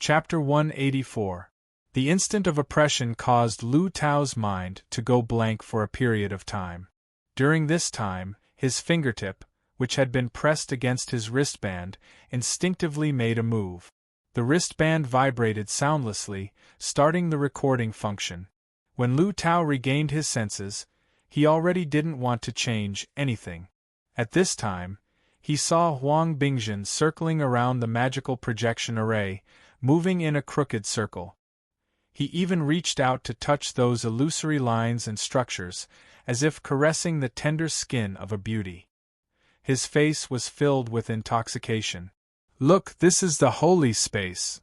Chapter 184. The instant of oppression caused Lu Tao's mind to go blank for a period of time. During this time, his fingertip, which had been pressed against his wristband, instinctively made a move. The wristband vibrated soundlessly, starting the recording function. When Lu Tao regained his senses, he already didn't want to change anything. At this time, he saw Huang Bingjin circling around the magical projection array, moving in a crooked circle. He even reached out to touch those illusory lines and structures, as if caressing the tender skin of a beauty. His face was filled with intoxication. "Look, this is the holy space."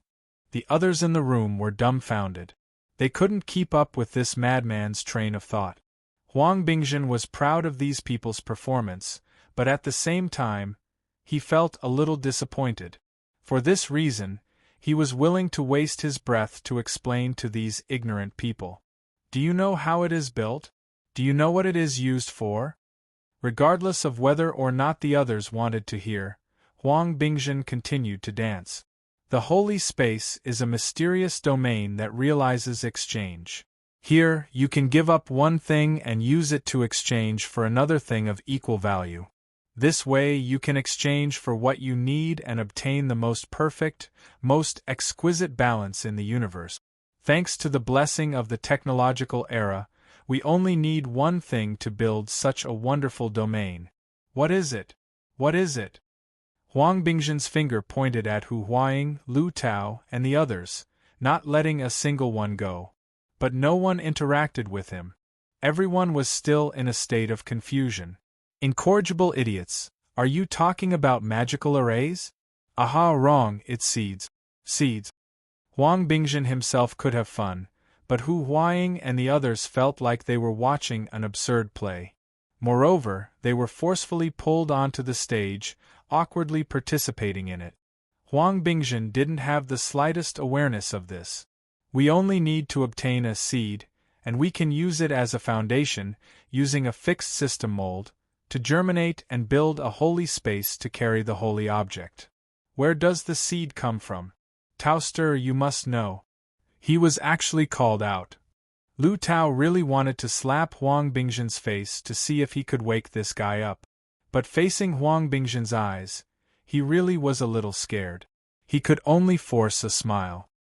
The others in the room were dumbfounded. They couldn't keep up with this madman's train of thought. Huang Bingjin was proud of these people's performance, but at the same time, he felt a little disappointed. For this reason, he was willing to waste his breath to explain to these ignorant people. "Do you know how it is built? Do you know what it is used for?" Regardless of whether or not the others wanted to hear, Huang Bingjin continued to dance. "The holy space is a mysterious domain that realizes exchange. Here, you can give up one thing and use it to exchange for another thing of equal value. This way you can exchange for what you need and obtain the most perfect, most exquisite balance in the universe. Thanks to the blessing of the technological era, we only need one thing to build such a wonderful domain. What is it? What is it?" Huang Bingjin's finger pointed at Hu Huaying, Lu Tao, and the others, not letting a single one go. But no one interacted with him. Everyone was still in a state of confusion. "Incorrigible idiots, are you talking about magical arrays?" "Aha, wrong, it's seeds." "Seeds." Huang Bingjin himself could have fun, but Hu Huaying and the others felt like they were watching an absurd play. Moreover, they were forcefully pulled onto the stage, awkwardly participating in it. Huang Bingjin didn't have the slightest awareness of this. "We only need to obtain a seed, and we can use it as a foundation, using a fixed system mold, to germinate and build a holy space to carry the holy object. Where does the seed come from? Taoster, you must know." He was actually called out. Lu Tao really wanted to slap Huang Bingjin's face to see if he could wake this guy up. But facing Huang Bingjin's eyes, he really was a little scared. He could only force a smile.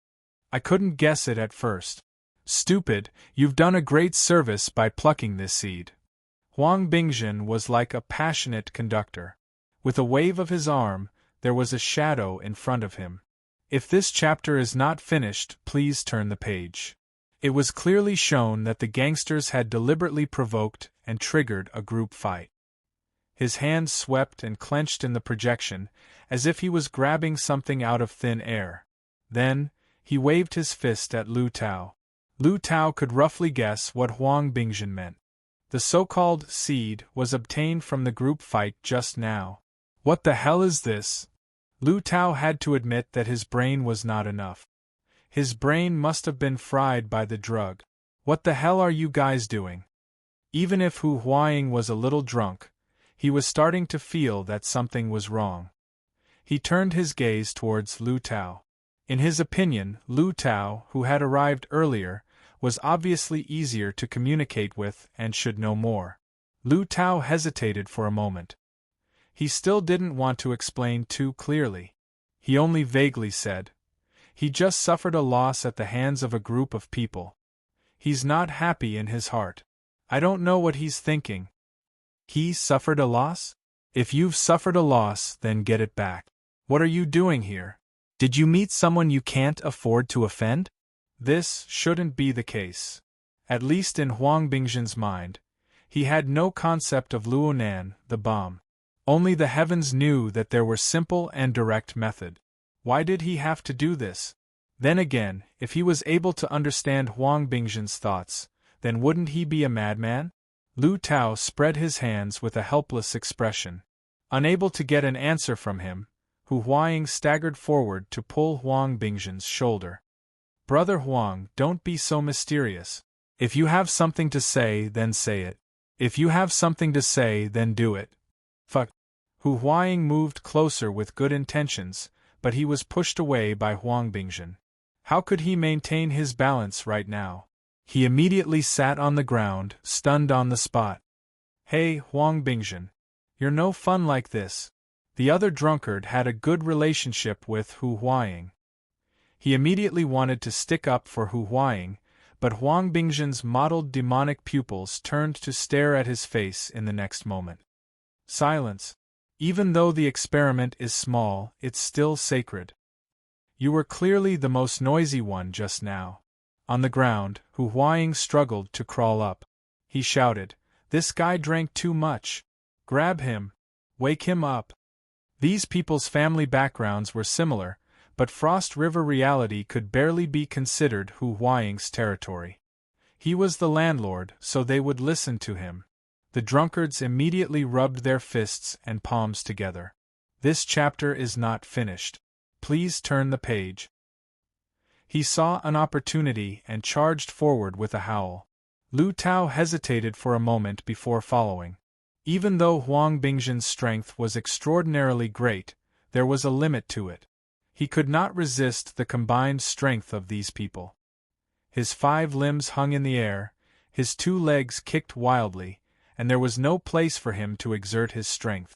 "I couldn't guess it at first." "Stupid, you've done a great service by plucking this seed." Huang Bingjin was like a passionate conductor. With a wave of his arm, there was a shadow in front of him. If this chapter is not finished, please turn the page. It was clearly shown that the gangsters had deliberately provoked and triggered a group fight. His hands swept and clenched in the projection, as if he was grabbing something out of thin air. Then, he waved his fist at Lu Tao. Lu Tao could roughly guess what Huang Bingjin meant. The so-called seed was obtained from the group fight just now. What the hell is this? Lu Tao had to admit that his brain was not enough. His brain must have been fried by the drug. "What the hell are you guys doing?" Even if Hu Huaying was a little drunk, he was starting to feel that something was wrong. He turned his gaze towards Lu Tao. In his opinion, Lu Tao, who had arrived earlier, was obviously easier to communicate with and should know more. Lu Tao hesitated for a moment. He still didn't want to explain too clearly. He only vaguely said, "He just suffered a loss at the hands of a group of people. He's not happy in his heart. I don't know what he's thinking." "He suffered a loss?" "If you've suffered a loss, then get it back. What are you doing here? Did you meet someone you can't afford to offend?" This shouldn't be the case. At least in Huang Bingjin's mind, he had no concept of Luonan, the bomb. Only the heavens knew that there were simple and direct method. Why did he have to do this? Then again, if he was able to understand Huang Bingjin's thoughts, then wouldn't he be a madman? Lu Tao spread his hands with a helpless expression. Unable to get an answer from him, Hu Huaying staggered forward to pull Huang Bingjin's shoulder. "Brother Huang, don't be so mysterious. If you have something to say, then say it. If you have something to say, then do it." Fuck. Hu Huaying moved closer with good intentions, but he was pushed away by Huang Bingjin. How could he maintain his balance right now? He immediately sat on the ground, stunned on the spot. Hey, Huang Bingzhen. You're no fun like this. The other drunkard had a good relationship with Hu Huaying. He immediately wanted to stick up for Hu Huaying, but Huang Bingzhen's mottled demonic pupils turned to stare at his face in the next moment. Silence. Even though the experiment is small, it's still sacred. You were clearly the most noisy one just now. On the ground, Hu Huaying struggled to crawl up. He shouted, "This guy drank too much. Grab him. Wake him up." These people's family backgrounds were similar, but Frost River reality could barely be considered Hu Huaying's territory. He was the landlord, so they would listen to him. The drunkards immediately rubbed their fists and palms together. This chapter is not finished. Please turn the page. He saw an opportunity and charged forward with a howl. Lu Tao hesitated for a moment before following. Even though Huang Bingzhen's strength was extraordinarily great, there was a limit to it. He could not resist the combined strength of these people. His 5 limbs hung in the air, his 2 legs kicked wildly, and there was no place for him to exert his strength.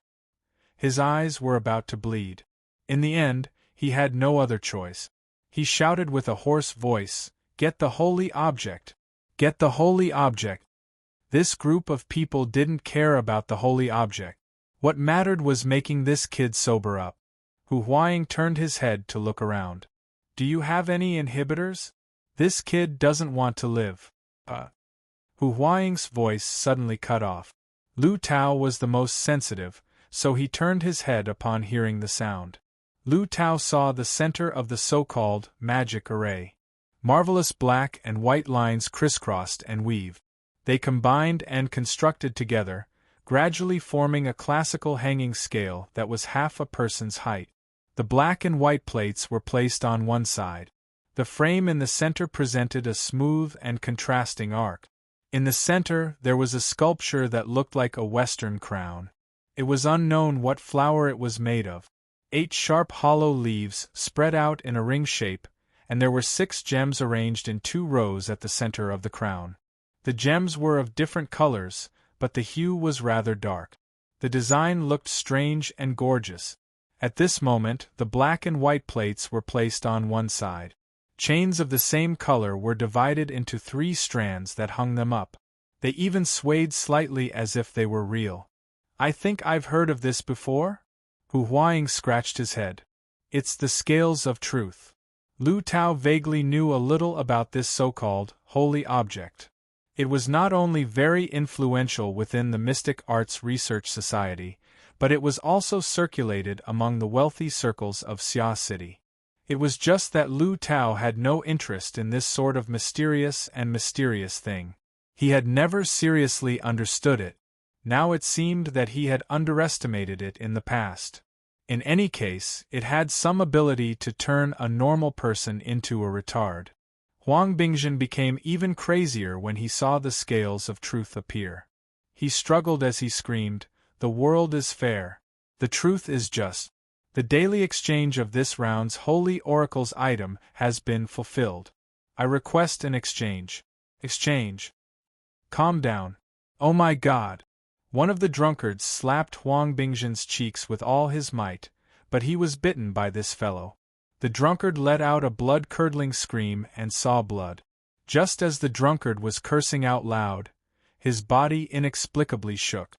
His eyes were about to bleed. In the end, he had no other choice. He shouted with a hoarse voice, "Get the holy object! Get the holy object!" This group of people didn't care about the holy object. What mattered was making this kid sober up. Hu Huaying turned his head to look around. "Do you have any inhibitors? This kid doesn't want to live." Hu Huaying's voice suddenly cut off. Lu Tao was the most sensitive, so he turned his head upon hearing the sound. Lu Tao saw the center of the so-called magic array. Marvelous black and white lines crisscrossed and weaved. They combined and constructed together, gradually forming a classical hanging scale that was half a person's height. The black and white plates were placed on one side. The frame in the center presented a smooth and contrasting arc. In the center, there was a sculpture that looked like a Western crown. It was unknown what flower it was made of. 8 sharp hollow leaves spread out in a ring shape, and there were 6 gems arranged in 2 rows at the center of the crown. The gems were of different colors, but the hue was rather dark. The design looked strange and gorgeous. At this moment, the black and white plates were placed on one side. Chains of the same color were divided into 3 strands that hung them up. They even swayed slightly as if they were real. "I think I've heard of this before?" Hu Huaying scratched his head. "It's the scales of truth." Lu Tao vaguely knew a little about this so-called holy object. It was not only very influential within the Mystic Arts Research Society, but it was also circulated among the wealthy circles of Xia City. It was just that Lu Tao had no interest in this sort of mysterious thing. He had never seriously understood it. Now it seemed that he had underestimated it in the past. In any case, it had some ability to turn a normal person into a retard. Huang Bingzhen became even crazier when he saw the scales of truth appear. He struggled as he screamed, "The world is fair. The truth is just. The daily exchange of this round's holy oracle's item has been fulfilled. I request an exchange." "Exchange." "Calm down. Oh my God." One of the drunkards slapped Huang Bingzhen's cheeks with all his might, but he was bitten by this fellow. The drunkard let out a blood-curdling scream and saw blood. Just as the drunkard was cursing out loud, his body inexplicably shook.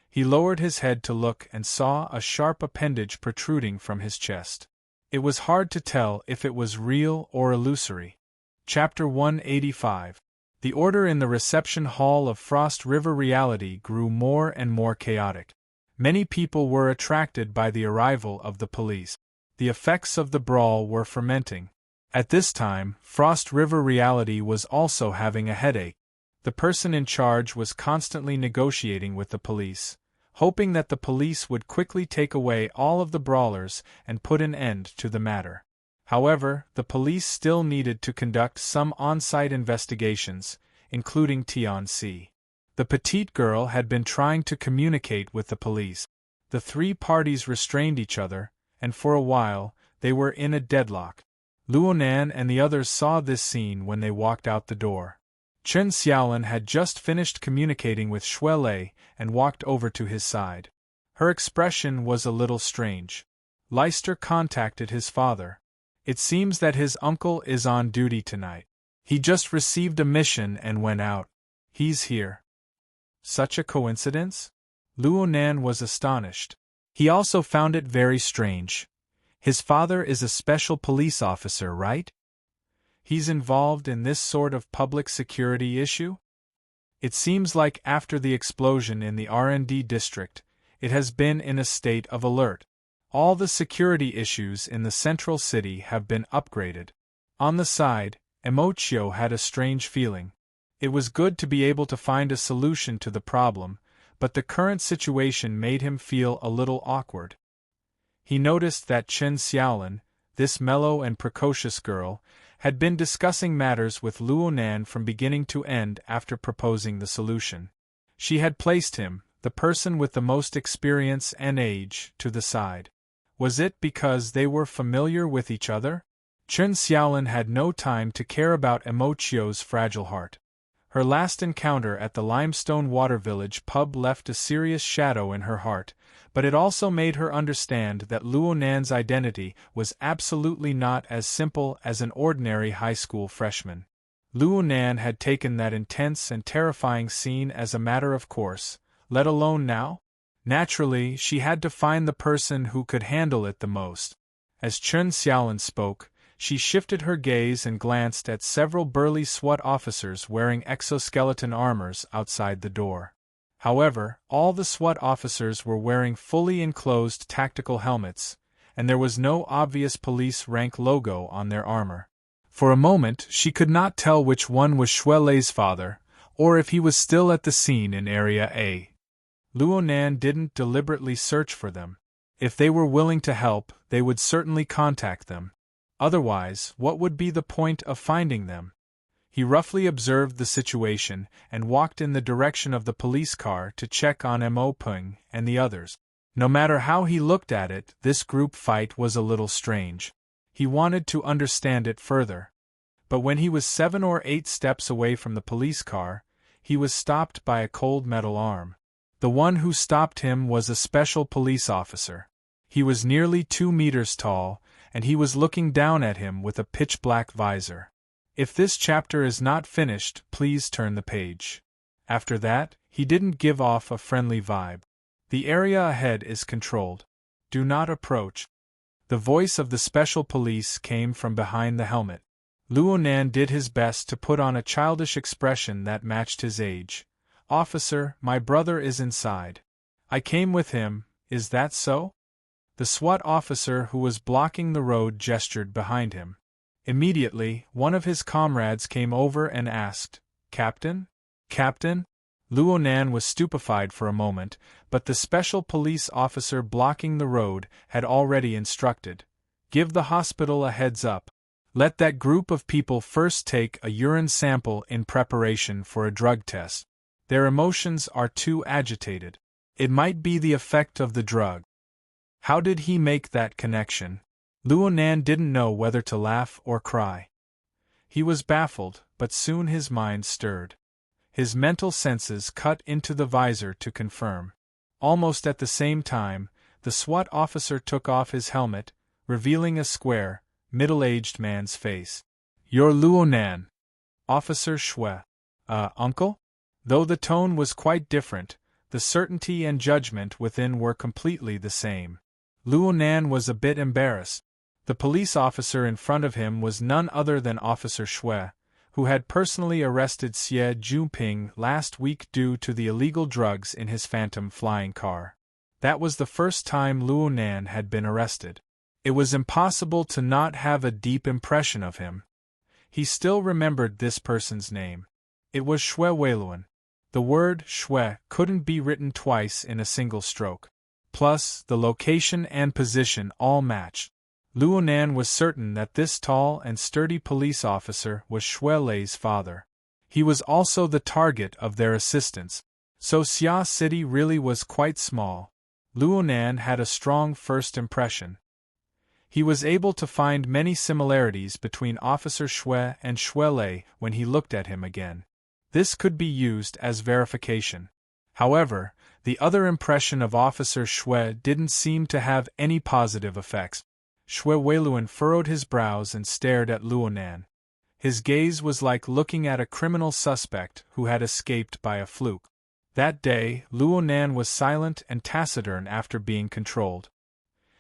He lowered his head to look and saw a sharp appendage protruding from his chest. It was hard to tell if it was real or illusory. Chapter 185. The order in the reception hall of Frost River reality grew more and more chaotic. Many people were attracted by the arrival of the police. The effects of the brawl were fermenting. At this time, Frost River reality was also having a headache. The person in charge was constantly negotiating with the police, hoping that the police would quickly take away all of the brawlers and put an end to the matter. However, the police still needed to conduct some on-site investigations, including Tianxi. The petite girl had been trying to communicate with the police. The 3 parties restrained each other, and for a while, they were in a deadlock. Luonan and the others saw this scene when they walked out the door. Chen Xiaolin had just finished communicating with Xue Lei and walked over to his side. Her expression was a little strange. Leicester contacted his father. It seems that his uncle is on duty tonight. He just received a mission and went out. He's here. Such a coincidence? Luonan was astonished. He also found it very strange. His father is a special police officer, right? He's involved in this sort of public security issue? It seems like after the explosion in the R&D district, it has been in a state of alert. All the security issues in the central city have been upgraded. On the side, Emochio had a strange feeling. It was good to be able to find a solution to the problem, but the current situation made him feel a little awkward. He noticed that Chen Xiaolin, this mellow and precocious girl, had been discussing matters with Luonan from beginning to end after proposing the solution. She had placed him, the person with the most experience and age, to the side. Was it because they were familiar with each other? Chen Xiaolin had no time to care about Emochio's fragile heart. Her last encounter at the Limestone Water Village pub left a serious shadow in her heart, but it also made her understand that Luonan's identity was absolutely not as simple as an ordinary high school freshman. Luonan had taken that intense and terrifying scene as a matter of course, let alone now? Naturally, she had to find the person who could handle it the most. As Chen Xiaolin spoke, she shifted her gaze and glanced at several burly SWAT officers wearing exoskeleton armors outside the door. However, all the SWAT officers were wearing fully enclosed tactical helmets, and there was no obvious police rank logo on their armor. For a moment, she could not tell which one was Xue Lei's father, or if he was still at the scene in Area A. Luonan didn't deliberately search for them. If they were willing to help, they would certainly contact them. Otherwise, what would be the point of finding them? He roughly observed the situation and walked in the direction of the police car to check on Mo Peng and the others. No matter how he looked at it, this group fight was a little strange. He wanted to understand it further. But when he was 7 or 8 steps away from the police car, he was stopped by a cold metal arm. The one who stopped him was a special police officer. He was nearly 2 meters tall, and he was looking down at him with a pitch-black visor. If this chapter is not finished, please turn the page. After that, he didn't give off a friendly vibe. The area ahead is controlled. Do not approach. The voice of the special police came from behind the helmet. Luonan did his best to put on a childish expression that matched his age. Officer, my brother is inside. I came with him, is that so? The SWAT officer who was blocking the road gestured behind him. Immediately, one of his comrades came over and asked, Captain? Captain? Luonan was stupefied for a moment, but the special police officer blocking the road had already instructed. Give the hospital a heads up. Let that group of people first take a urine sample in preparation for a drug test. Their emotions are too agitated. It might be the effect of the drug. How did he make that connection? Luonan didn't know whether to laugh or cry. He was baffled, but soon his mind stirred. His mental senses cut into the visor to confirm. Almost at the same time, the SWAT officer took off his helmet, revealing a square, middle-aged man's face. You're Luonan. Officer Xue. Uncle? Though the tone was quite different, the certainty and judgment within were completely the same. Luonan was a bit embarrassed. The police officer in front of him was none other than Officer Xue, who had personally arrested Xie Junping last week due to the illegal drugs in his phantom flying car. That was the first time Luonan had been arrested. It was impossible to not have a deep impression of him. He still remembered this person's name. It was Xue Weiluan. The word Xue couldn't be written twice in a single stroke. Plus, the location and position all matched. Luonan was certain that this tall and sturdy police officer was Xue Lei's father. He was also the target of their assistance. So Xia City really was quite small. Luonan had a strong first impression. He was able to find many similarities between Officer Xue and Xue Lei when he looked at him again. This could be used as verification. However, the other impression of Officer Xue didn't seem to have any positive effects. Xue Weiluan furrowed his brows and stared at Luo Nan. His gaze was like looking at a criminal suspect who had escaped by a fluke. That day, Luo Nan was silent and taciturn after being controlled.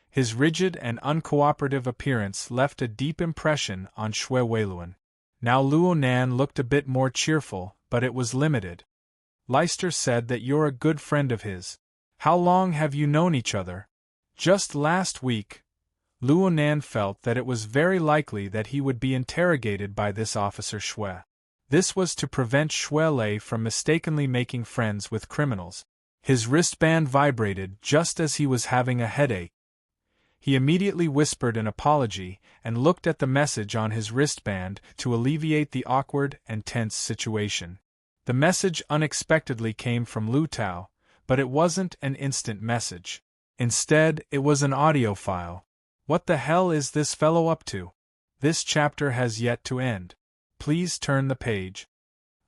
His rigid and uncooperative appearance left a deep impression on Xue Weiluan. Now Luo Nan looked a bit more cheerful, but it was limited. Leister said that you're a good friend of his. How long have you known each other? Just last week. Luo Nan felt that it was very likely that he would be interrogated by this Officer Xue. This was to prevent Xue Lei from mistakenly making friends with criminals. His wristband vibrated just as he was having a headache. He immediately whispered an apology and looked at the message on his wristband to alleviate the awkward and tense situation. The message unexpectedly came from Lu Tao, but it wasn't an instant message. Instead, it was an audio file. What the hell is this fellow up to? This chapter has yet to end. Please turn the page.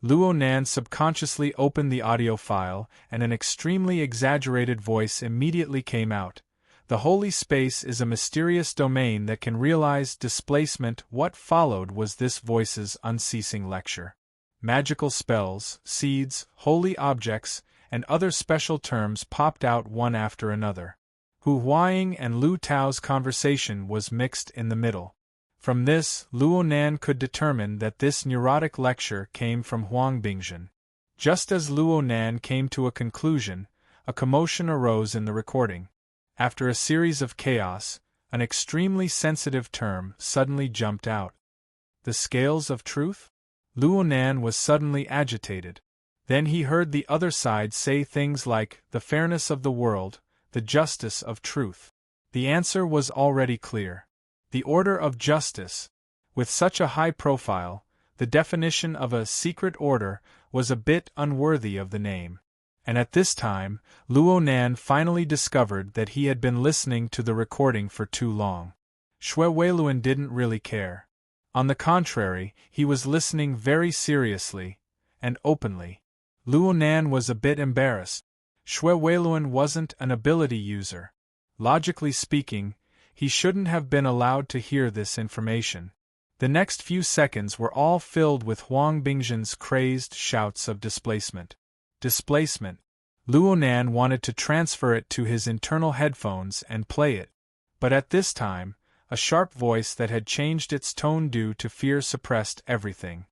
Luo Nan subconsciously opened the audio file, and an extremely exaggerated voice immediately came out. The holy space is a mysterious domain that can realize displacement. What followed was this voice's unceasing lecture. Magical spells, seeds, holy objects, and other special terms popped out one after another. Hu Huaying and Lu Tao's conversation was mixed in the middle. From this, Luo Nan could determine that this neurotic lecture came from Huang Bingzhen. Just as Luo Nan came to a conclusion, a commotion arose in the recording. After a series of chaos, an extremely sensitive term suddenly jumped out. The scales of truth? Luo Nan was suddenly agitated. Then he heard the other side say things like, the fairness of the world, the justice of truth. The answer was already clear. The order of justice. With such a high profile, the definition of a secret order was a bit unworthy of the name. And at this time, Luo Nan finally discovered that he had been listening to the recording for too long. Xue Weiluan didn't really care. On the contrary, he was listening very seriously and openly. Luo Nan was a bit embarrassed. Xue Weiluan wasn't an ability user. Logically speaking, he shouldn't have been allowed to hear this information. The next few seconds were all filled with Huang Bingzhen's crazed shouts of displacement. Displacement. Luo Nan wanted to transfer it to his internal headphones and play it. But at this time, a sharp voice that had changed its tone due to fear suppressed everything.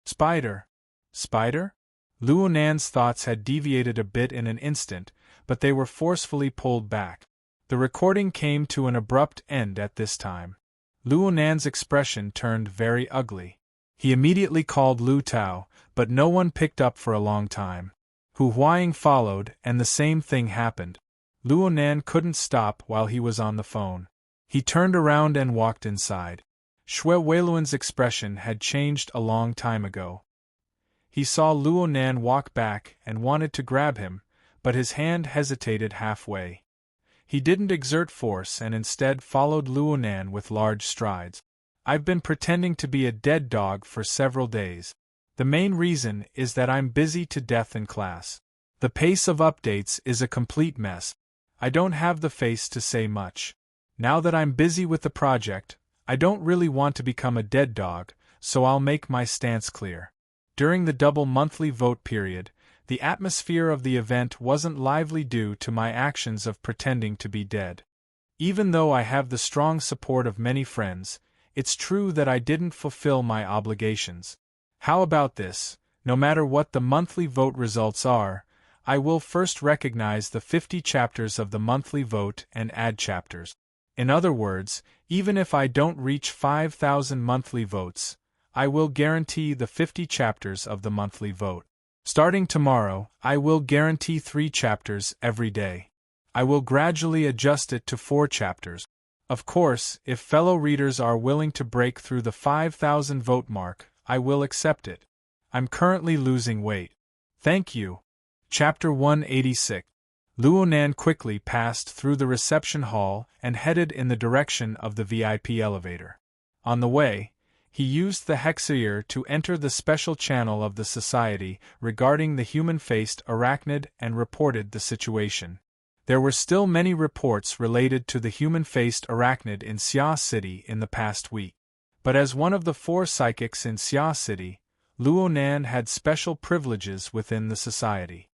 Spider. Spider? Luo Nan's thoughts had deviated a bit in an instant, but they were forcefully pulled back. The recording came to an abrupt end at this time. Luo Nan's expression turned very ugly. He immediately called Lu Tao, but no one picked up for a long time. Hu Huaying followed, and the same thing happened. Luo Nan couldn't stop while he was on the phone. He turned around and walked inside. Xue Weiluan's expression had changed a long time ago. He saw Luo Nan walk back and wanted to grab him, but his hand hesitated halfway. He didn't exert force and instead followed Luo Nan with large strides. I've been pretending to be a dead dog for several days. The main reason is that I'm busy to death in class. The pace of updates is a complete mess. I don't have the face to say much. Now that I'm busy with the project, I don't really want to become a dead dog, so I'll make my stance clear. During the double monthly vote period, the atmosphere of the event wasn't lively due to my actions of pretending to be dead. Even though I have the strong support of many friends, it's true that I didn't fulfill my obligations. How about this? No matter what the monthly vote results are, I will first recognize the 50 chapters of the monthly vote and add chapters. In other words, even if I don't reach 5,000 monthly votes, I will guarantee the 50 chapters of the monthly vote. Starting tomorrow, I will guarantee 3 chapters every day. I will gradually adjust it to 4 chapters. Of course, if fellow readers are willing to break through the 5,000 vote mark, I will accept it. I'm currently losing weight. Thank you. Chapter 186. Luonan quickly passed through the reception hall and headed in the direction of the VIP elevator. On the way, he used the hexaear to enter the special channel of the Society regarding the human-faced arachnid and reported the situation. There were still many reports related to the human-faced arachnid in Xia City in the past week. But as one of the 4 psychics in Xia City, Luonan had special privileges within the Society.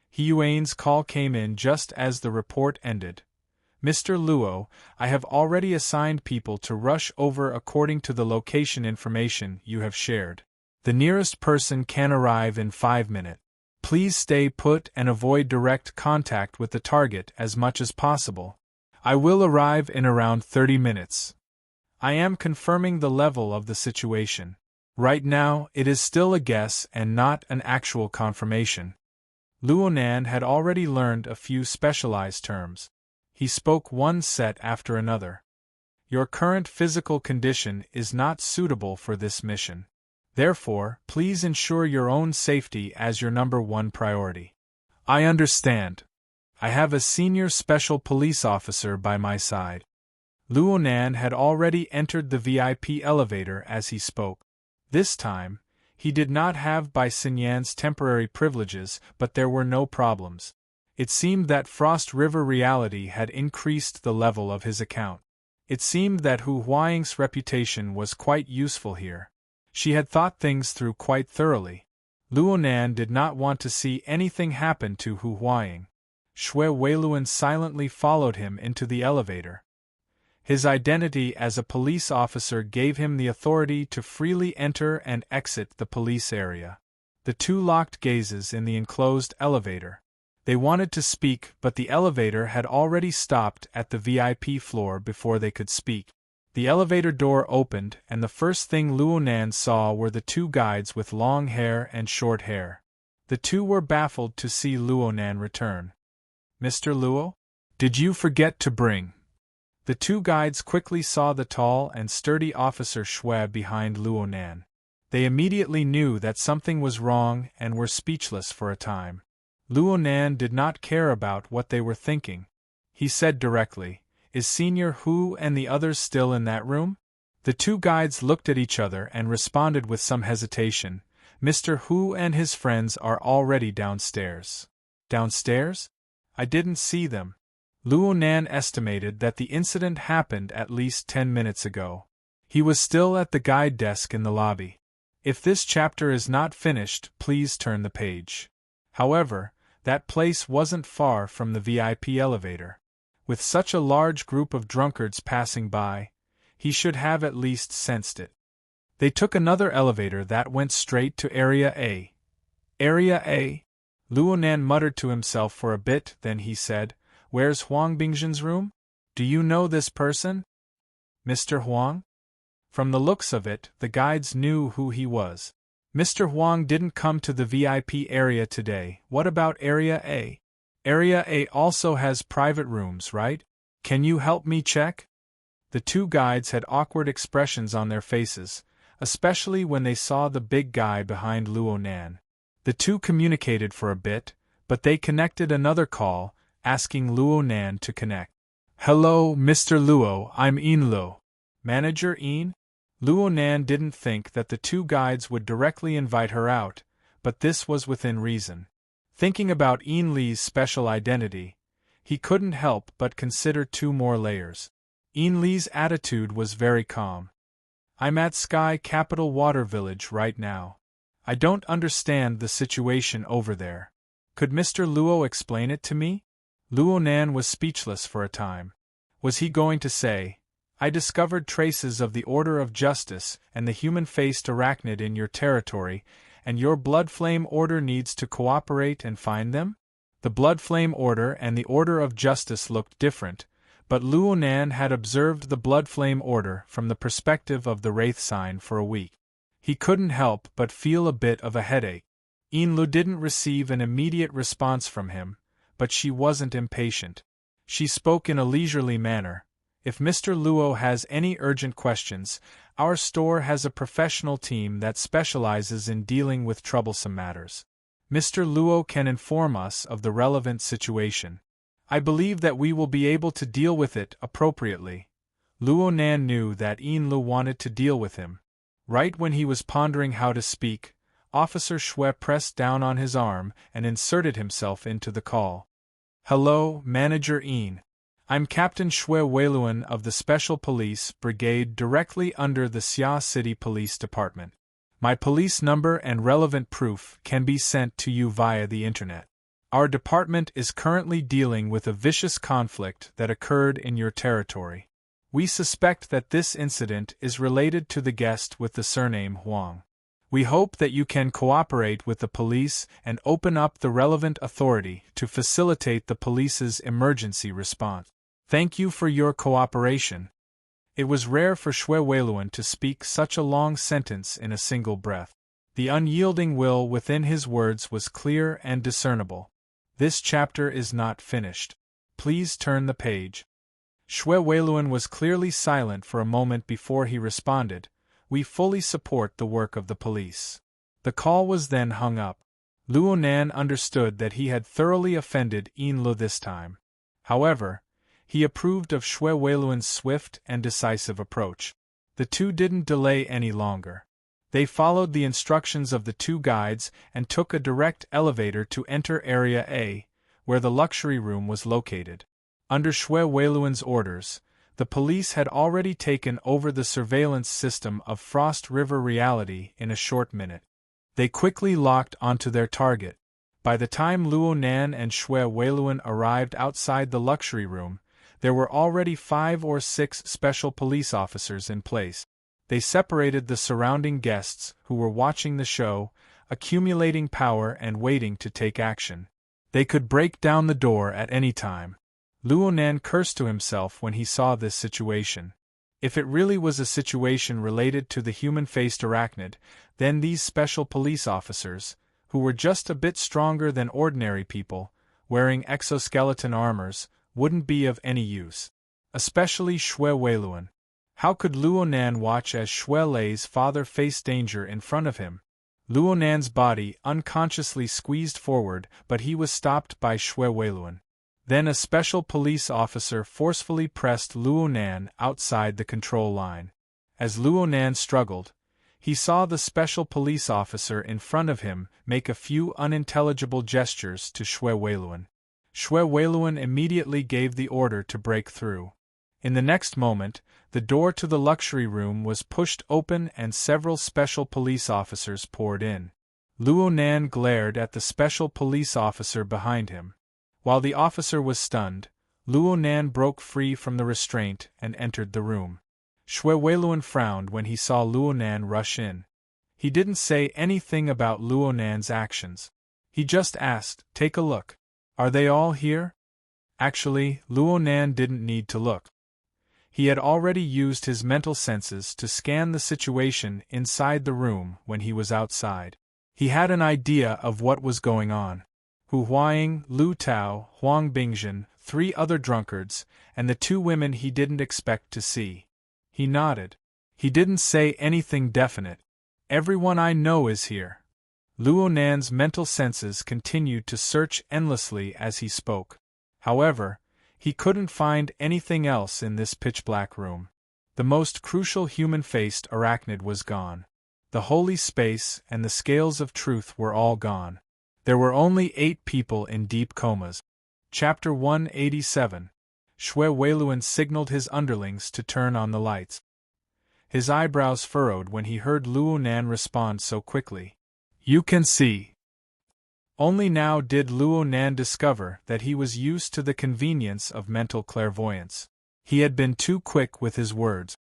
He Yuan's call came in just as the report ended. Mr. Luo, I have already assigned people to rush over according to the location information you have shared. The nearest person can arrive in 5 minutes. Please stay put and avoid direct contact with the target as much as possible. I will arrive in around 30 minutes. I am confirming the level of the situation. Right now, it is still a guess and not an actual confirmation. Luonan had already learned a few specialized terms. He spoke one set after another. Your current physical condition is not suitable for this mission. Therefore, please ensure your own safety as your number 1 priority. I understand. I have a senior special police officer by my side. Luonan had already entered the VIP elevator as he spoke. This time, he did not have Bai Xinyan's temporary privileges, but there were no problems. It seemed that Frost River reality had increased the level of his account. It seemed that Hu Huaying's reputation was quite useful here. She had thought things through quite thoroughly. Luonan did not want to see anything happen to Hu Huaying. Shui Weiluan silently followed him into the elevator. His identity as a police officer gave him the authority to freely enter and exit the police area. The 2 locked gazes in the enclosed elevator. They wanted to speak, but the elevator had already stopped at the VIP floor before they could speak. The elevator door opened, and the first thing Luonan saw were the 2 guides with long hair and short hair. The 2 were baffled to see Luonan return. Mr. Luo? Did you forget to bring? The 2 guides quickly saw the tall and sturdy officer Shui behind Luonan. They immediately knew that something was wrong and were speechless for a time. Luonan did not care about what they were thinking. He said directly, "Is Senior Hu and the others still in that room?" The 2 guides looked at each other and responded with some hesitation, "Mr. Hu and his friends are already downstairs." "Downstairs? I didn't see them." Luonan estimated that the incident happened at least 10 minutes ago. He was still at the guide desk in the lobby. If this chapter is not finished, please turn the page. However, that place wasn't far from the VIP elevator. With such a large group of drunkards passing by, he should have at least sensed it. They took another elevator that went straight to Area A. Area A? Luonan muttered to himself for a bit, then he said, "Where's Huang Bingzhen's room? Do you know this person?" "Mr. Huang?" From the looks of it, the guides knew who he was. "Mr. Huang didn't come to the VIP area today. What about Area A? Area A also has private rooms, right? Can you help me check?" The 2 guides had awkward expressions on their faces, especially when they saw the big guy behind Luonan. The 2 communicated for a bit, but they connected another call, asking Luonan to connect. "Hello, Mr. Luo, I'm Yin Luo." "Manager Yin?" Luonan didn't think that the 2 guides would directly invite her out, but this was within reason. Thinking about Yin Li's special identity, he couldn't help but consider 2 more layers. Yin Li's attitude was very calm. "I'm at Sky Capital Water Village right now. I don't understand the situation over there. Could Mr. Luo explain it to me?" Luonan was speechless for a time. Was he going to say, "I discovered traces of the Order of Justice and the human-faced arachnid in your territory, and your Blood Flame Order needs to cooperate and find them?" The Blood Flame Order and the Order of Justice looked different, but Luonan had observed the Blood Flame Order from the perspective of the Wraith sign for a week. He couldn't help but feel a bit of a headache. Yin Lu didn't receive an immediate response from him, but she wasn't impatient. She spoke in a leisurely manner. "If Mr. Luo has any urgent questions, our store has a professional team that specializes in dealing with troublesome matters. Mr. Luo can inform us of the relevant situation. I believe that we will be able to deal with it appropriately. Luo Nan knew that Yin Lu wanted to deal with him. Right when he was pondering how to speak, Officer Shui pressed down on his arm and inserted himself into the call. Hello, Manager Yin. I'm Captain Shui Weiluan of the Special Police Brigade directly under the Xia City Police Department. My police number and relevant proof can be sent to you via the internet. Our department is currently dealing with a vicious conflict that occurred in your territory. We suspect that this incident is related to the guest with the surname Huang. We hope that you can cooperate with the police and open up the relevant authority to facilitate the police's emergency response. Thank you for your cooperation. It was rare for Shui Weiluan to speak such a long sentence in a single breath. The unyielding will within his words was clear and discernible. This chapter is not finished. Please turn the page. Shui Weiluan was clearly silent for a moment before he responded. We fully support the work of the police. The call was then hung up. Luo Nan understood that he had thoroughly offended Yin Lu this time. However, he approved of Shui Weiluan's swift and decisive approach. The two didn't delay any longer. They followed the instructions of the two guides and took a direct elevator to enter Area A, where the luxury room was located. Under Shui Weiluan's orders, the police had already taken over the surveillance system of Frost River Reality in a short minute. They quickly locked onto their target. By the time Luo Nan and Shui Weiluan arrived outside the luxury room, there were already 5 or 6 special police officers in place. They separated the surrounding guests who were watching the show, accumulating power and waiting to take action. They could break down the door at any time. Luo Nan cursed to himself when he saw this situation. If it really was a situation related to the human-faced arachnid, then these special police officers, who were just a bit stronger than ordinary people, wearing exoskeleton armors, wouldn't be of any use. Especially Shui Weiluan. How could Luo Nan watch as Shui Lei's father faced danger in front of him? Luo Nan's body unconsciously squeezed forward, but he was stopped by Shui Weiluan. Then a special police officer forcefully pressed Luo Nan outside the control line. As Luo Nan struggled, he saw the special police officer in front of him make a few unintelligible gestures to Shui Weiluan. Shui Weiluan immediately gave the order to break through. In the next moment, the door to the luxury room was pushed open and several special police officers poured in. Luo Nan glared at the special police officer behind him. While the officer was stunned, Luo Nan broke free from the restraint and entered the room. Shui Weiluan frowned when he saw Luo Nan rush in. He didn't say anything about Luo Nan's actions. He just asked, "Take a look. Are they all here?" Actually, Luo Nan didn't need to look. He had already used his mental senses to scan the situation inside the room when he was outside. He had an idea of what was going on. Hu Huaying, Lu Tao, Huang Bingzhen, 3 other drunkards, and the 2 women he didn't expect to see. He nodded. He didn't say anything definite. "Everyone I know is here." Luo Nan's mental senses continued to search endlessly as he spoke. However, he couldn't find anything else in this pitch-black room. The most crucial human-faced arachnid was gone. The holy space and the scales of truth were all gone. There were only 8 people in deep comas. Chapter 187. Shui Weiluan signaled his underlings to turn on the lights. His eyebrows furrowed when he heard Luo Nan respond so quickly. "You can see." Only now did Luo Nan discover that he was used to the convenience of mental clairvoyance. He had been too quick with his words.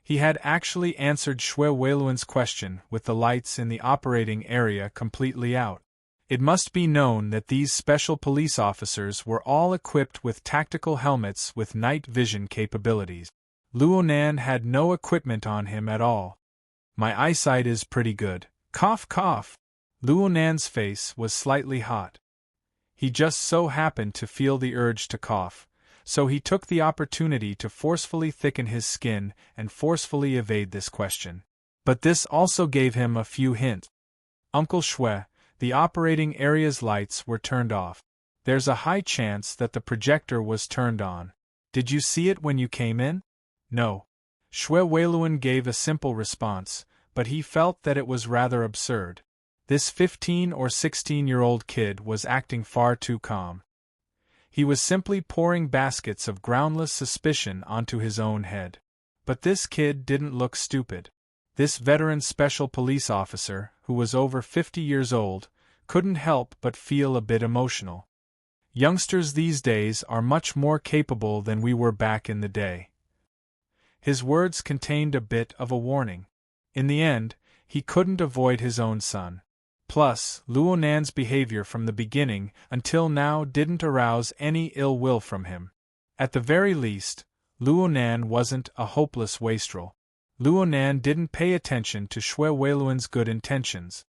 He had actually answered Shui Weiluan's question with the lights in the operating area completely out. It must be known that these special police officers were all equipped with tactical helmets with night vision capabilities. Luo Nan had no equipment on him at all. "My eyesight is pretty good. Cough cough." Luo Nan's face was slightly hot. He just so happened to feel the urge to cough, so he took the opportunity to forcefully thicken his skin and forcefully evade this question. But this also gave him a few hints. "Uncle Shui, The operating area's lights were turned off. There's a high chance that the projector was turned on. Did you see it when you came in? No. Xue Weiluan gave a simple response, but he felt that it was rather absurd. This 15 or 16-year-old kid was acting far too calm. He was simply pouring baskets of groundless suspicion onto his own head. But this kid didn't look stupid. This veteran special police officer, who was over 50 years old, couldn't help but feel a bit emotional. Youngsters these days are much more capable than we were back in the day. His words contained a bit of a warning. In the end, he couldn't avoid his own son. Plus, Luo Nan's behavior from the beginning until now didn't arouse any ill will from him. At the very least, Luo Nan wasn't a hopeless wastrel. Luo Nan didn't pay attention to Xue Weiluan's good intentions.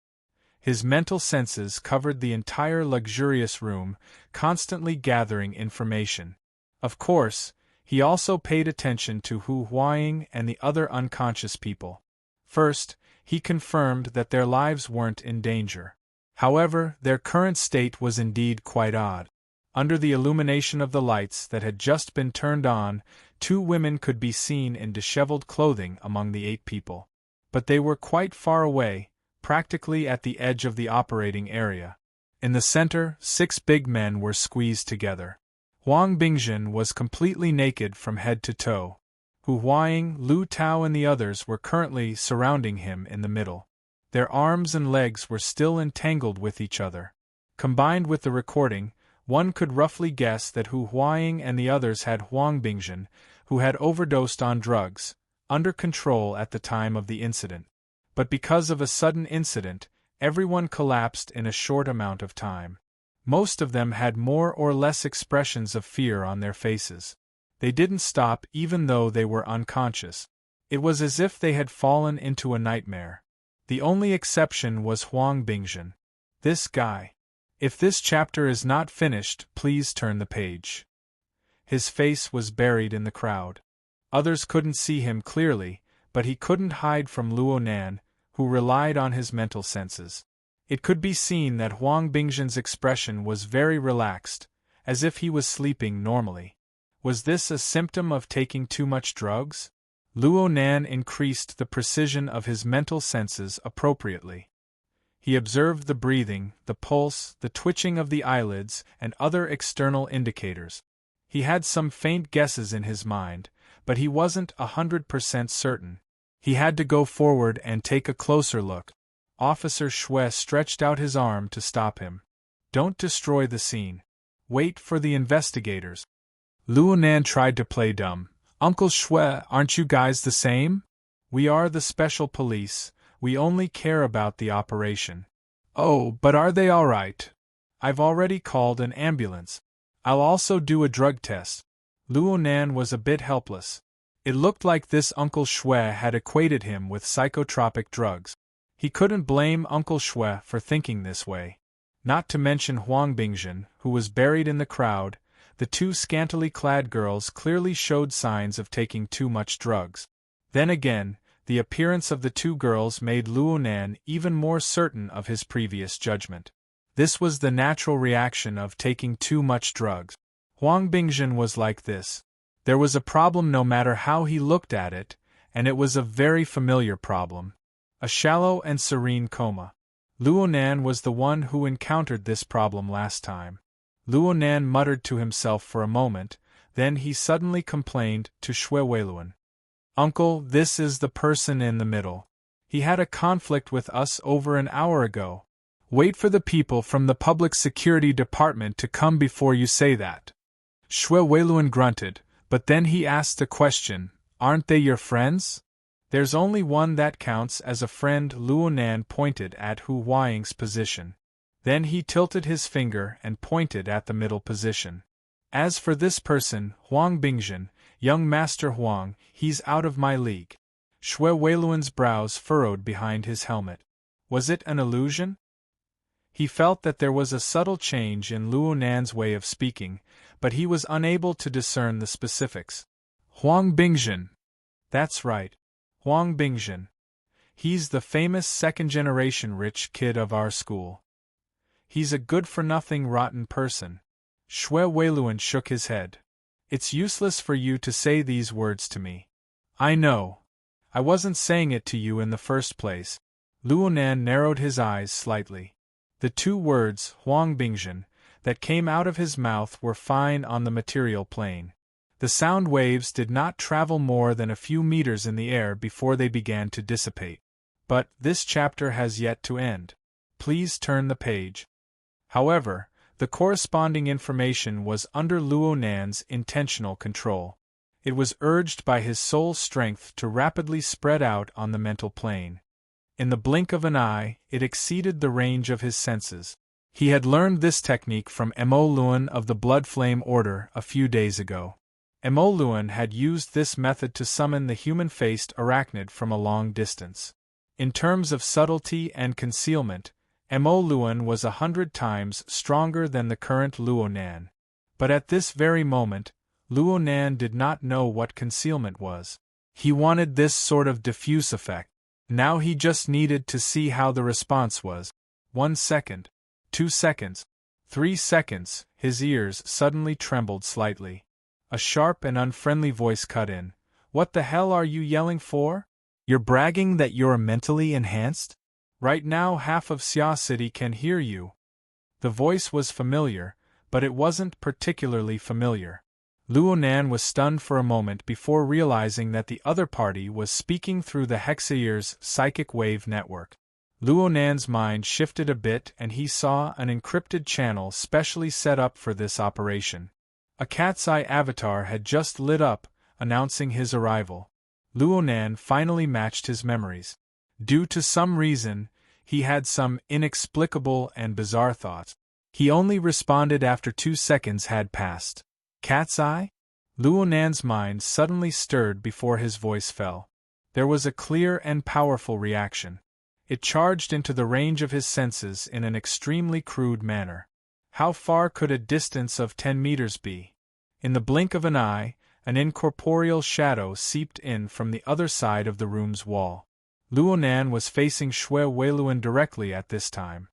His mental senses covered the entire luxurious room, constantly gathering information. Of course, he also paid attention to Hu Huaying and the other unconscious people. First, he confirmed that their lives weren't in danger. However, their current state was indeed quite odd. Under the illumination of the lights that had just been turned on, 2 women could be seen in disheveled clothing among the 8 people. But they were quite far away, practically at the edge of the operating area. In the center, 6 big men were squeezed together. Huang Bingjun was completely naked from head to toe. Hu Huaying, Lu Tao and the others were currently surrounding him in the middle. Their arms and legs were still entangled with each other. Combined with the recording, one could roughly guess that Hu Huaying and the others had Huang Bingjun, who had overdosed on drugs, under control at the time of the incident. But because of a sudden incident, everyone collapsed in a short amount of time. Most of them had more or less expressions of fear on their faces. They didn't stop even though they were unconscious. It was as if they had fallen into a nightmare. The only exception was Huang Bingjun. This guy. If this chapter is not finished, please turn the page. His face was buried in the crowd. Others couldn't see him clearly, but he couldn't hide from Luo Nan, who relied on his mental senses. It could be seen that Huang Bingjun's expression was very relaxed, as if he was sleeping normally. Was this a symptom of taking too much drugs? Luo Nan increased the precision of his mental senses appropriately. He observed the breathing, the pulse, the twitching of the eyelids, and other external indicators. He had some faint guesses in his mind, but he wasn't 100% certain. He had to go forward and take a closer look. Officer Xue stretched out his arm to stop him. Don't destroy the scene. Wait for the investigators. Luo Nan tried to play dumb. Uncle Xue, aren't you guys the same? We are the special police, we only care about the operation. Oh, but are they all right? I've already called an ambulance. I'll also do a drug test. Luo Nan was a bit helpless. It looked like this Uncle Xue had equated him with psychotropic drugs. He couldn't blame Uncle Xue for thinking this way. Not to mention Huang Bingjun, who was buried in the crowd. The 2 scantily clad girls clearly showed signs of taking too much drugs. Then again, the appearance of the 2 girls made Luo Nan even more certain of his previous judgment. This was the natural reaction of taking too much drugs. Huang Bingjun was like this. There was a problem no matter how he looked at it, and it was a very familiar problem. A shallow and serene coma. Luo Nan was the one who encountered this problem last time. Luo Nan muttered to himself for a moment, then he suddenly complained to Xue Weiluan. Uncle, this is the person in the middle. He had a conflict with us over an hour ago. Wait for the people from the public security department to come before you say that. Xue Weiluan grunted, but then he asked the question, aren't they your friends? There's only one that counts as a friend. Luo Nan pointed at Hu Huaying's position. Then he tilted his finger and pointed at the middle position. As for this person, Huang Bingjun, young Master Huang, he's out of my league. Xue Weiluan's brows furrowed behind his helmet. Was it an illusion? He felt that there was a subtle change in Luo Nan's way of speaking, but he was unable to discern the specifics. Huang Bingjun. That's right. Huang Bingjun. He's the famous second-generation rich kid of our school. He's a good-for-nothing rotten person. Shui Weiluan shook his head. It's useless for you to say these words to me. I know. I wasn't saying it to you in the first place. Luonan narrowed his eyes slightly. The two words, Huang Bingzhen, that came out of his mouth were fine on the material plane. The sound waves did not travel more than a few meters in the air before they began to dissipate. But this chapter has yet to end. Please turn the page. However, the corresponding information was under Luonan's intentional control. It was urged by his soul strength to rapidly spread out on the mental plane. In the blink of an eye, it exceeded the range of his senses. He had learned this technique from Mo Luan of the Blood Flame Order a few days ago. Mo Luan had used this method to summon the human-faced arachnid from a long distance. In terms of subtlety and concealment, Mo Luan was 100 times stronger than the current Luonan. But at this very moment, Luonan did not know what concealment was. He wanted this sort of diffuse effect. Now he just needed to see how the response was. 1 second. 2 seconds. 3 seconds. His ears suddenly trembled slightly. A sharp and unfriendly voice cut in. What the hell are you yelling for? You're bragging that you're mentally enhanced? Right now half of Xia City can hear you. The voice was familiar, but it wasn't particularly familiar. Luonan was stunned for a moment before realizing that the other party was speaking through the Hexaear's psychic wave network. Luonan's mind shifted a bit and he saw an encrypted channel specially set up for this operation. A cat's eye avatar had just lit up, announcing his arrival. Luonan finally matched his memories. Due to some reason, he had some inexplicable and bizarre thoughts. He only responded after 2 seconds had passed. Cat's eye? Luonan's mind suddenly stirred before his voice fell. There was a clear and powerful reaction. It charged into the range of his senses in an extremely crude manner. How far could a distance of 10 meters be? In the blink of an eye, an incorporeal shadow seeped in from the other side of the room's wall. Luonan was facing Shui Weiluan directly at this time.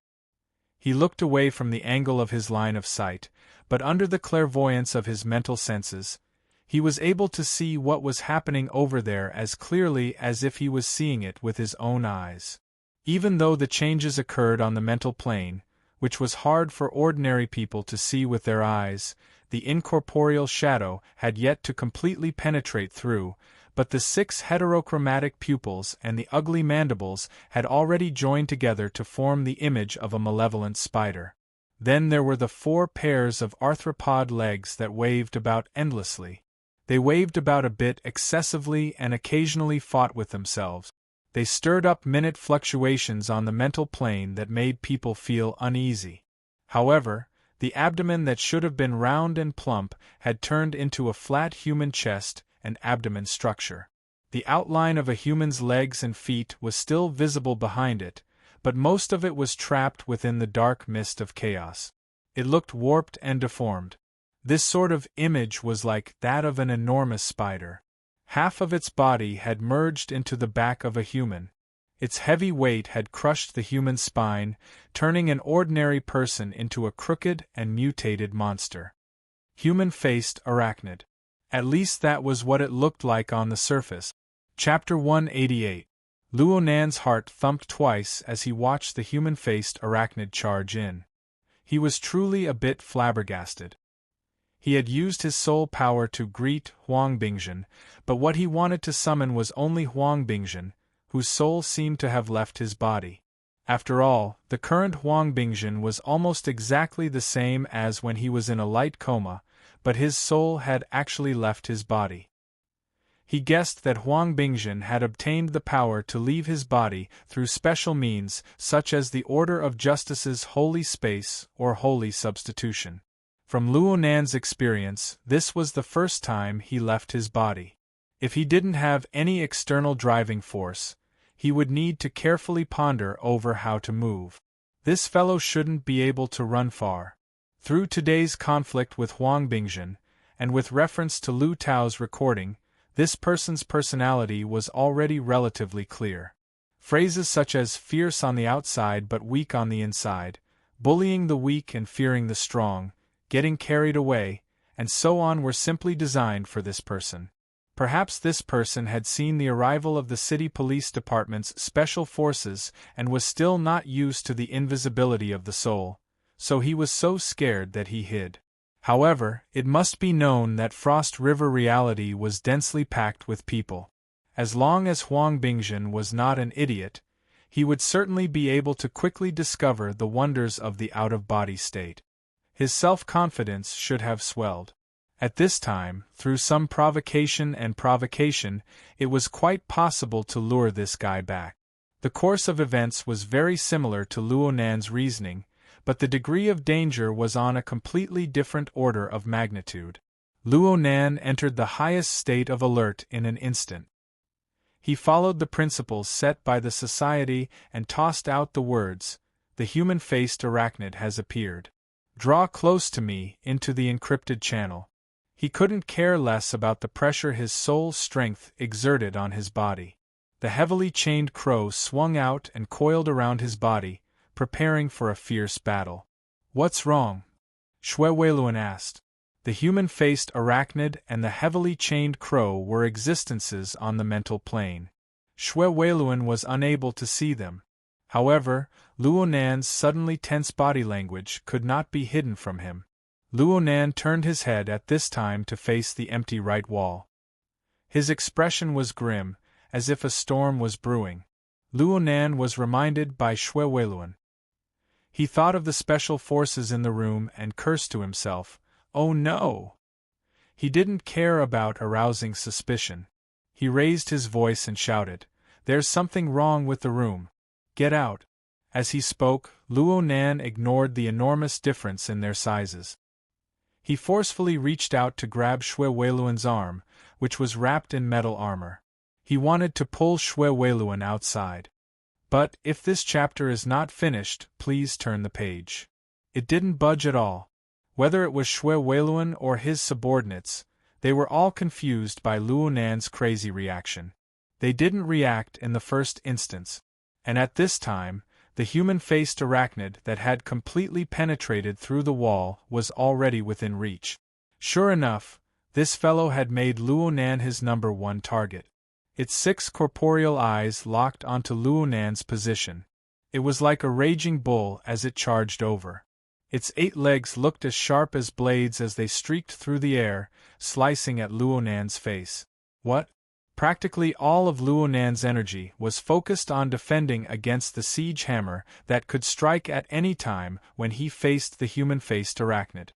He looked away from the angle of his line of sight, but under the clairvoyance of his mental senses, he was able to see what was happening over there as clearly as if he was seeing it with his own eyes. Even though the changes occurred on the mental plane, which was hard for ordinary people to see with their eyes, the incorporeal shadow had yet to completely penetrate through, but the 6 heterochromatic pupils and the ugly mandibles had already joined together to form the image of a malevolent spider. Then there were the 4 pairs of arthropod legs that waved about endlessly. They waved about a bit excessively and occasionally fought with themselves. They stirred up minute fluctuations on the mental plane that made people feel uneasy. However, the abdomen that should have been round and plump had turned into a flat human chest and abdomen structure. The outline of a human's legs and feet was still visible behind it, but most of it was trapped within the dark mist of chaos. It looked warped and deformed. This sort of image was like that of an enormous spider. Half of its body had merged into the back of a human. Its heavy weight had crushed the human spine, turning an ordinary person into a crooked and mutated monster. Human-faced arachnid. At least that was what it looked like on the surface. Chapter 188. Luonan's heart thumped twice as he watched the human-faced arachnid charge in. He was truly a bit flabbergasted. He had used his soul power to greet Huang Bingzhen, but what he wanted to summon was only Huang Bingzhen, whose soul seemed to have left his body. After all, the current Huang Bingzhen was almost exactly the same as when he was in a light coma, but his soul had actually left his body. He guessed that Huang Bingzhen had obtained the power to leave his body through special means such as the Order of Justice's holy space or holy substitution. From Luonan's experience, this was the first time he left his body. If he didn't have any external driving force, he would need to carefully ponder over how to move. This fellow shouldn't be able to run far. Through today's conflict with Huang Bingzhen, and with reference to Lu Tao's recording, this person's personality was already relatively clear. Phrases such as fierce on the outside but weak on the inside, Bullying the weak and fearing the strong, getting carried away, and so on were simply designed for this person. Perhaps this person had seen the arrival of the city police department's special forces and was still not used to the invisibility of the soul, so he was so scared that he hid. However, it must be known that Frost River reality was densely packed with people. As long as Huang Bingjin was not an idiot, he would certainly be able to quickly discover the wonders of the out-of-body state. His self-confidence should have swelled. At this time, through some provocation, it was quite possible to lure this guy back. The course of events was very similar to Luo Nan's reasoning, but the degree of danger was on a completely different order of magnitude. Luo Nan entered the highest state of alert in an instant. He followed the principles set by the society and tossed out the words, "The human-faced arachnid has appeared. Draw close to me into the encrypted channel." He couldn't care less about the pressure his soul's strength exerted on his body. The heavily chained crow swung out and coiled around his body, preparing for a fierce battle. "What's wrong?" Xue Weiluan asked. The human-faced arachnid and the heavily chained crow were existences on the mental plane. Xue Weiluan was unable to see them. However, Luo Nan's suddenly tense body language could not be hidden from him. Luo Nan turned his head at this time to face the empty right wall. His expression was grim, as if a storm was brewing. Luo Nan was reminded by Xue Weiluan. He thought of the special forces in the room and cursed to himself, "Oh no!" He didn't care about arousing suspicion. He raised his voice and shouted, "There's something wrong with the room. Get out!" As he spoke, Luo Nan ignored the enormous difference in their sizes. He forcefully reached out to grab Xue Weiluan's arm, which was wrapped in metal armor. He wanted to pull Xue Weiluan outside. But, if this chapter is not finished, please turn the page. It didn't budge at all. Whether it was Xue Weiluan or his subordinates, they were all confused by Luo Nan's crazy reaction. They didn't react in the first instance, and at this time, the human-faced arachnid that had completely penetrated through the wall was already within reach. Sure enough, this fellow had made Luo Nan his #1 target. Its 6 corporeal eyes locked onto Luo Nan's position. It was like a raging bull as it charged over. Its 8 legs looked as sharp as blades as they streaked through the air, slicing at Luo Nan's face. What? Practically all of Luo Nan's energy was focused on defending against the siege hammer that could strike at any time when he faced the human-faced arachnid.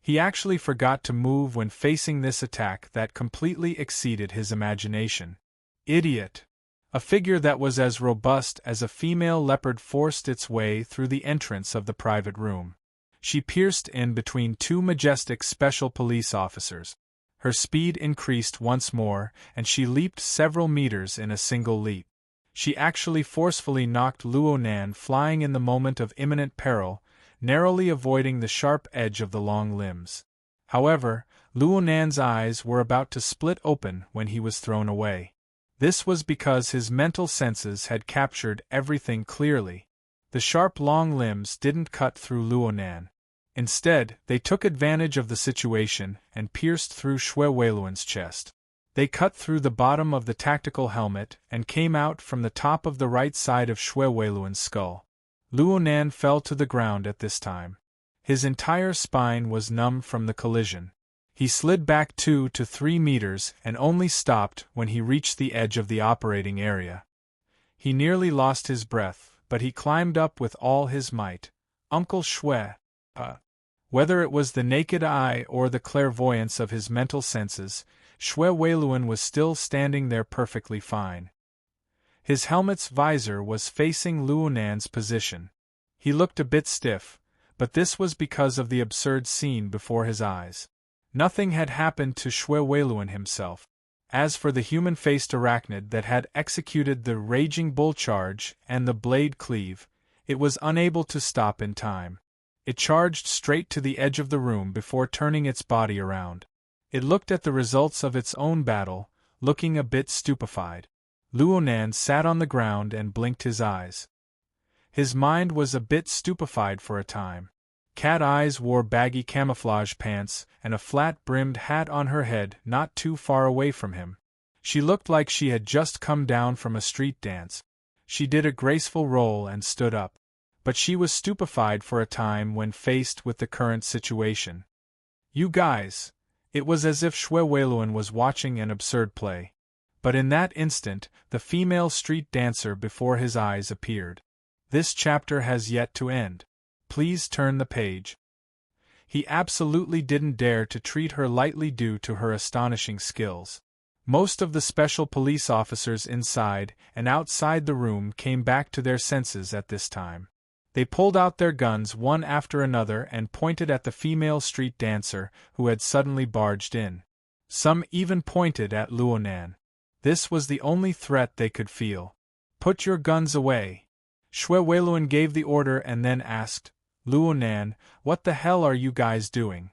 He actually forgot to move when facing this attack that completely exceeded his imagination. Idiot! A figure that was as robust as a female leopard forced its way through the entrance of the private room. She pierced in between 2 majestic special police officers. Her speed increased once more, and she leaped several meters in a single leap. She actually forcefully knocked Luo Nan flying in the moment of imminent peril, narrowly avoiding the sharp edge of the long limbs. However, Luo Nan's eyes were about to split open when he was thrown away. This was because his mental senses had captured everything clearly. The sharp long limbs didn't cut through Luo Nan. Instead, they took advantage of the situation and pierced through Xue Weiluan's chest. They cut through the bottom of the tactical helmet and came out from the top of the right side of Xue Weiluan's skull. Luo Nan fell to the ground at this time. His entire spine was numb from the collision. He slid back 2 to 3 meters and only stopped when he reached the edge of the operating area. He nearly lost his breath, but he climbed up with all his might. Uncle Xue. Whether it was the naked eye or the clairvoyance of his mental senses, Xue Weiluan was still standing there perfectly fine. His helmet's visor was facing Luo Nan's position. He looked a bit stiff, but this was because of the absurd scene before his eyes. Nothing had happened to Xue Weiluan himself. As for the human-faced arachnid that had executed the raging bull charge and the blade cleave, it was unable to stop in time. It charged straight to the edge of the room before turning its body around. It looked at the results of its own battle, looking a bit stupefied. Luo Nan sat on the ground and blinked his eyes. His mind was a bit stupefied for a time. Cat Eyes wore baggy camouflage pants and a flat-brimmed hat on her head not too far away from him. She looked like she had just come down from a street dance. She did a graceful roll and stood up. But she was stupefied for a time when faced with the current situation. You guys! It was as if Shweweluan was watching an absurd play. But in that instant, the female street dancer before his eyes appeared. This chapter has yet to end. Please turn the page. He absolutely didn't dare to treat her lightly due to her astonishing skills. Most of the special police officers inside and outside the room came back to their senses at this time. They pulled out their guns one after another and pointed at the female street dancer who had suddenly barged in. Some even pointed at Luonan. This was the only threat they could feel. Put your guns away. Shweweluan gave the order and then asked, Luonan, what the hell are you guys doing?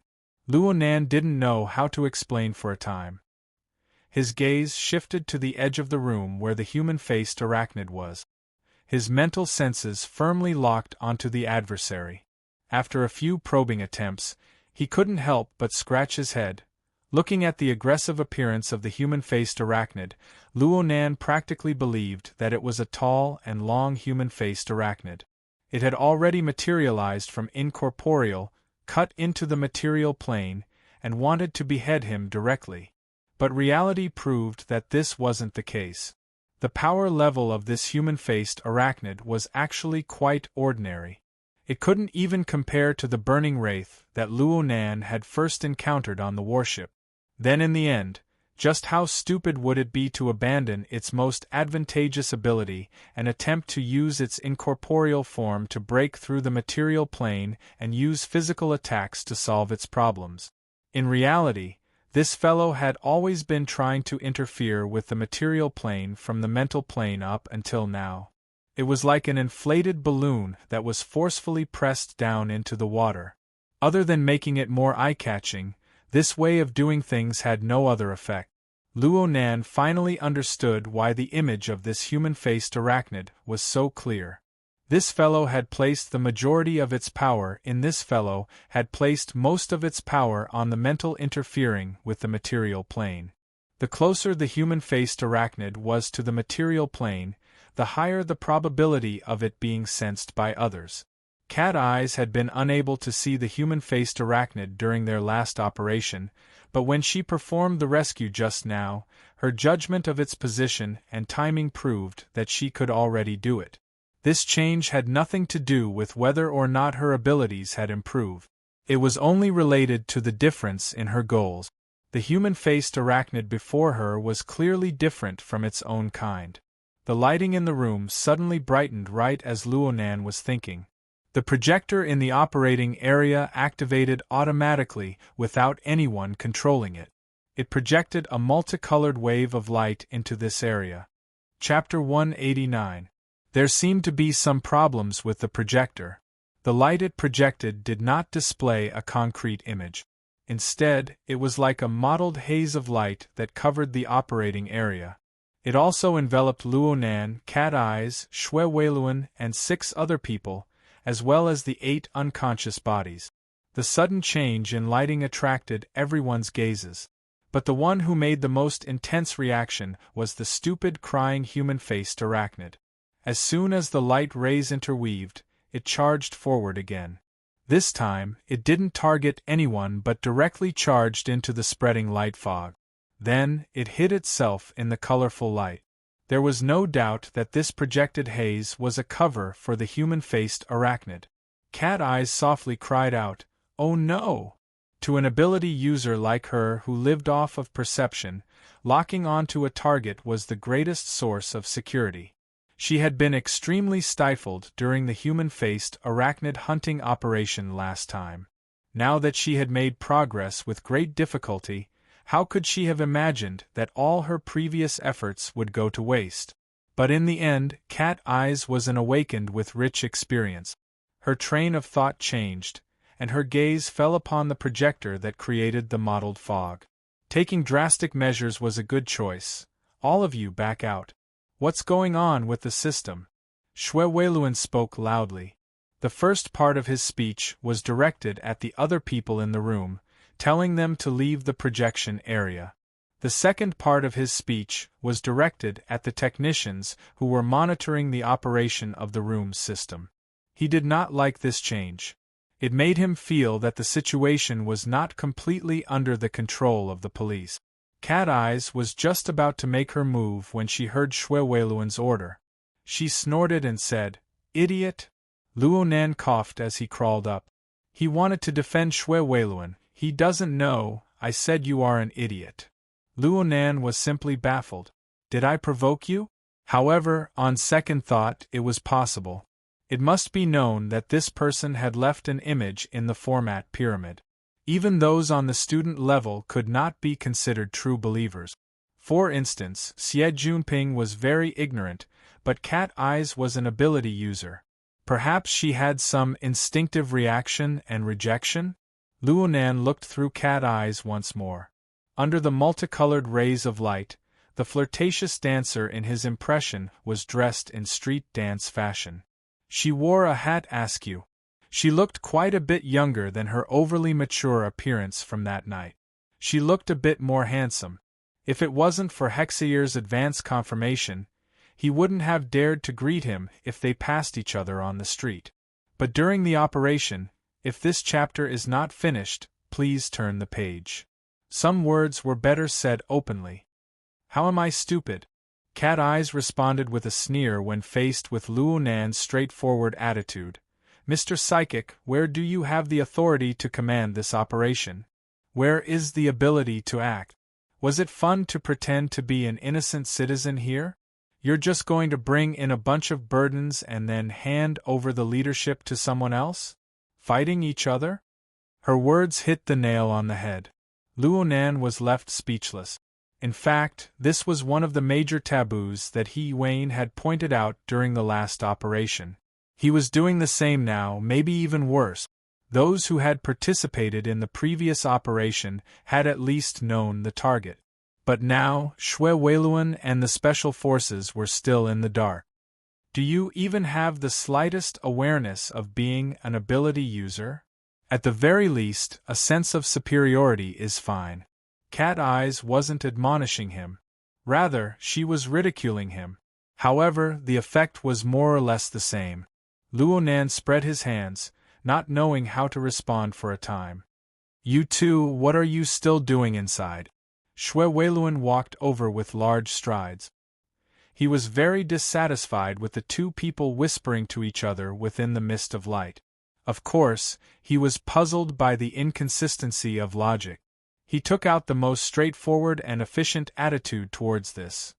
Luonan didn't know how to explain for a time. His gaze shifted to the edge of the room where the human-faced arachnid was. His mental senses firmly locked onto the adversary. After a few probing attempts, he couldn't help but scratch his head. Looking at the aggressive appearance of the human-faced arachnid, Luonan practically believed that it was a tall and long human-faced arachnid. It had already materialized from incorporeal, cut into the material plane, and wanted to behead him directly. But reality proved that this wasn't the case. The power level of this human-faced arachnid was actually quite ordinary. It couldn't even compare to the burning wraith that Luonan had first encountered on the warship. Then in the end, just how stupid would it be to abandon its most advantageous ability and attempt to use its incorporeal form to break through the material plane and use physical attacks to solve its problems? In reality, this fellow had always been trying to interfere with the material plane from the mental plane up until now. It was like an inflated balloon that was forcefully pressed down into the water. Other than making it more eye-catching, this way of doing things had no other effect. Luonan finally understood why the image of this human-faced arachnid was so clear. This fellow had placed the majority of its power in this fellow had placed most of its power on the mental interfering with the material plane. The closer the human-faced arachnid was to the material plane, the higher the probability of it being sensed by others. Cat Eyes had been unable to see the human-faced arachnid during their last operation, but when she performed the rescue just now, her judgment of its position and timing proved that she could already do it. This change had nothing to do with whether or not her abilities had improved. It was only related to the difference in her goals. The human-faced arachnid before her was clearly different from its own kind. The lighting in the room suddenly brightened right as Luonan was thinking. The projector in the operating area activated automatically without anyone controlling it. It projected a multicolored wave of light into this area. Chapter 189. There seemed to be some problems with the projector. The light it projected did not display a concrete image. Instead, it was like a mottled haze of light that covered the operating area. It also enveloped Luonan, Cat Eyes, Shweweluan, and 6 other people, as well as the 8 unconscious bodies. The sudden change in lighting attracted everyone's gazes. But the one who made the most intense reaction was the stupid crying human-faced arachnid. As soon as the light rays interweaved, it charged forward again. This time, it didn't target anyone but directly charged into the spreading light fog. Then, it hid itself in the colorful light. There was no doubt that this projected haze was a cover for the human-faced arachnid. Cat Eyes softly cried out, "Oh no!" To an ability user like her who lived off of perception, locking onto a target was the greatest source of security. She had been extremely stifled during the human-faced arachnid hunting operation last time. Now that she had made progress with great difficulty, how could she have imagined that all her previous efforts would go to waste? But in the end, Cat Eyes was an awakened with rich experience. Her train of thought changed, and her gaze fell upon the projector that created the mottled fog. Taking drastic measures was a good choice. All of you back out. What's going on with the system? Xue Weiluan spoke loudly. The first part of his speech was directed at the other people in the room, telling them to leave the projection area. The second part of his speech was directed at the technicians who were monitoring the operation of the room's system. He did not like this change. It made him feel that the situation was not completely under the control of the police. Cat Eyes was just about to make her move when she heard Xue Weiluan's order. She snorted and said, "Idiot!" Luonan coughed as he crawled up. He wanted to defend Xue Weiluan. "He doesn't know, I said you are an idiot." Luonan was simply baffled. "Did I provoke you?" However, on second thought, it was possible. It must be known that this person had left an image in the format pyramid. Even those on the student level could not be considered true believers. For instance, Xie Junping was very ignorant, but Cat Eyes was an ability user. Perhaps she had some instinctive reaction and rejection? Luonan looked through Cat Eyes once more. Under the multicolored rays of light, the flirtatious dancer in his impression was dressed in street dance fashion. She wore a hat askew. She looked quite a bit younger than her overly mature appearance from that night. She looked a bit more handsome. If it wasn't for Hexair's advance confirmation, he wouldn't have dared to greet him if they passed each other on the street. But during the operation, if this chapter is not finished, please turn the page. Some words were better said openly. "How am I stupid?" Cat Eyes responded with a sneer when faced with Luonan's straightforward attitude. "Mr. Psychic, where do you have the authority to command this operation? Where is the ability to act? Was it fun to pretend to be an innocent citizen here? You're just going to bring in a bunch of burdens and then hand over the leadership to someone else? Fighting each other?" Her words hit the nail on the head. Luonan was left speechless. In fact, this was one of the major taboos that He Wayne had pointed out during the last operation. He was doing the same now, maybe even worse. Those who had participated in the previous operation had at least known the target. But now, Xue Weiluan and the Special Forces were still in the dark. Do you even have the slightest awareness of being an ability user? At the very least, a sense of superiority is fine. Cat Eyes wasn't admonishing him. Rather, she was ridiculing him. However, the effect was more or less the same. Luonan spread his hands, not knowing how to respond for a time. "You two, what are you still doing inside?" Xue Weiluan walked over with large strides. He was very dissatisfied with the two people whispering to each other within the mist of light. Of course, he was puzzled by the inconsistency of logic. He took out the most straightforward and efficient attitude towards this.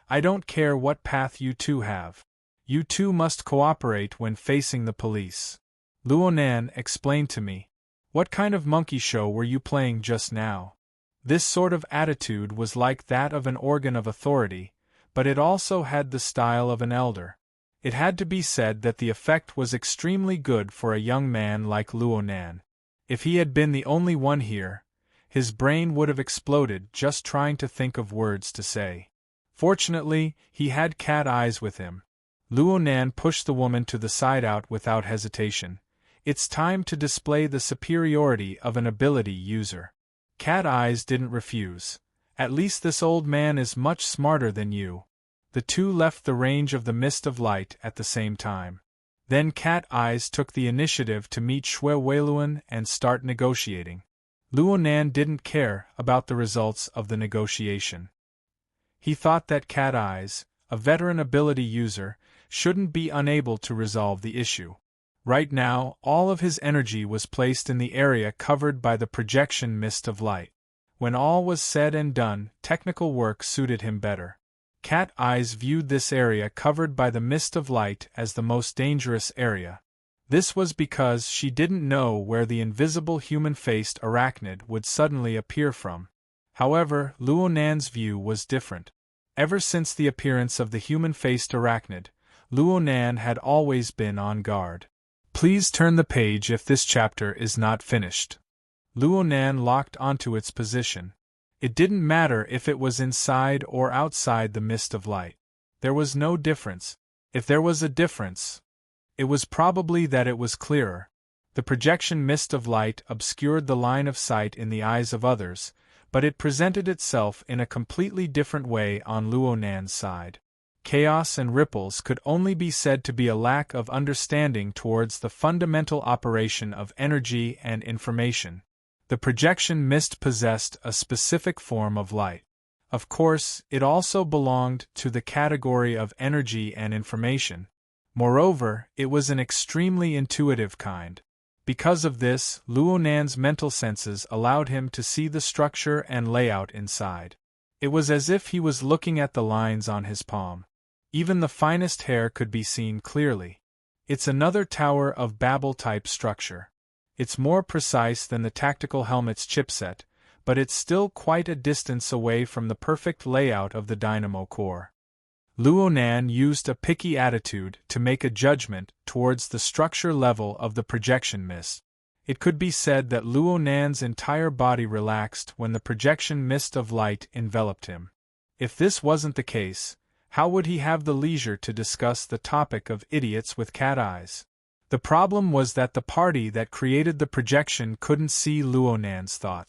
"I don't care what path you two have. You two must cooperate when facing the police. Luonan, explain to me. What kind of monkey show were you playing just now?" This sort of attitude was like that of an organ of authority, but it also had the style of an elder. It had to be said that the effect was extremely good for a young man like Luonan. If he had been the only one here, his brain would have exploded just trying to think of words to say. Fortunately, he had Cat Eyes with him. Luonan pushed the woman to the side out without hesitation. "It's time to display the superiority of an ability user." Cat Eyes didn't refuse. "At least this old man is much smarter than you." The two left the range of the mist of light at the same time. Then Cat Eyes took the initiative to meet Xue Weiluan and start negotiating. Luonan didn't care about the results of the negotiation. He thought that Cat Eyes, a veteran ability user, shouldn't be unable to resolve the issue. Right now, all of his energy was placed in the area covered by the projection mist of light. When all was said and done, technical work suited him better. Cat Eyes viewed this area covered by the mist of light as the most dangerous area. This was because she didn't know where the invisible human-faced arachnid would suddenly appear from. However, Luonan's view was different. Ever since the appearance of the human-faced arachnid, Luonan had always been on guard. Please turn the page if this chapter is not finished. Luonan locked onto its position. It didn't matter if it was inside or outside the mist of light. There was no difference. If there was a difference, it was probably that it was clearer. The projection mist of light obscured the line of sight in the eyes of others, but it presented itself in a completely different way on Luo Nan's side. Chaos and ripples could only be said to be a lack of understanding towards the fundamental operation of energy and information. The projection mist possessed a specific form of light. Of course, it also belonged to the category of energy and information. Moreover, it was an extremely intuitive kind. Because of this, Luo Nan's mental senses allowed him to see the structure and layout inside. It was as if he was looking at the lines on his palm. Even the finest hair could be seen clearly. It's another Tower of Babel-type structure. It's more precise than the tactical helmet's chipset, but it's still quite a distance away from the perfect layout of the dynamo core. Luo Nan used a picky attitude to make a judgment towards the structure level of the projection mist. It could be said that Luo Nan's entire body relaxed when the projection mist of light enveloped him. If this wasn't the case, how would he have the leisure to discuss the topic of idiots with cat eyes? The problem was that the party that created the projection couldn't see Luo Nan's thought.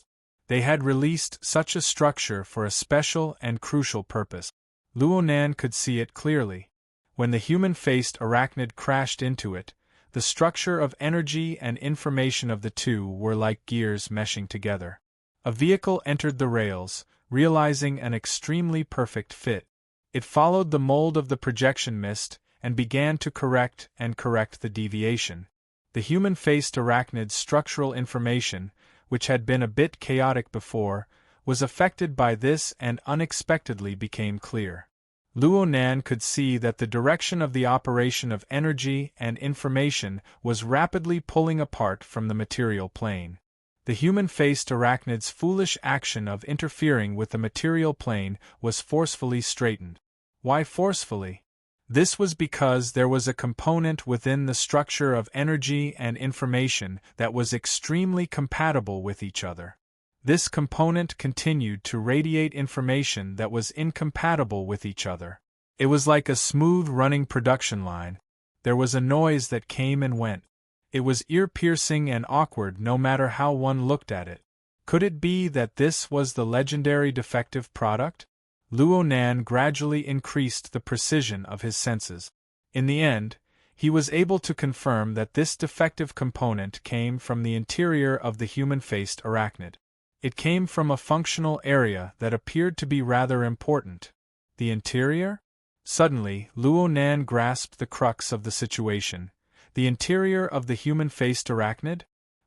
They had released such a structure for a special and crucial purpose. Luo Nan could see it clearly. When the human-faced arachnid crashed into it, the structure of energy and information of the two were like gears meshing together. A vehicle entered the rails, realizing an extremely perfect fit. It followed the mold of the projection mist and began to correct the deviation. The human-faced arachnid's structural information, which had been a bit chaotic before, was affected by this and unexpectedly became clear. Luo Nan could see that the direction of the operation of energy and information was rapidly pulling apart from the material plane. The human-faced arachnid's foolish action of interfering with the material plane was forcefully straightened. Why forcefully? This was because there was a component within the structure of energy and information that was extremely compatible with each other. This component continued to radiate information that was incompatible with each other. It was like a smooth-running production line. There was a noise that came and went. It was ear-piercing and awkward no matter how one looked at it. Could it be that this was the legendary defective product? Luo Nan gradually increased the precision of his senses. In the end, he was able to confirm that this defective component came from the interior of the human-faced arachnid. It came from a functional area that appeared to be rather important. The interior? Suddenly, Luo Nan grasped the crux of the situation. The interior of the human-faced arachnid?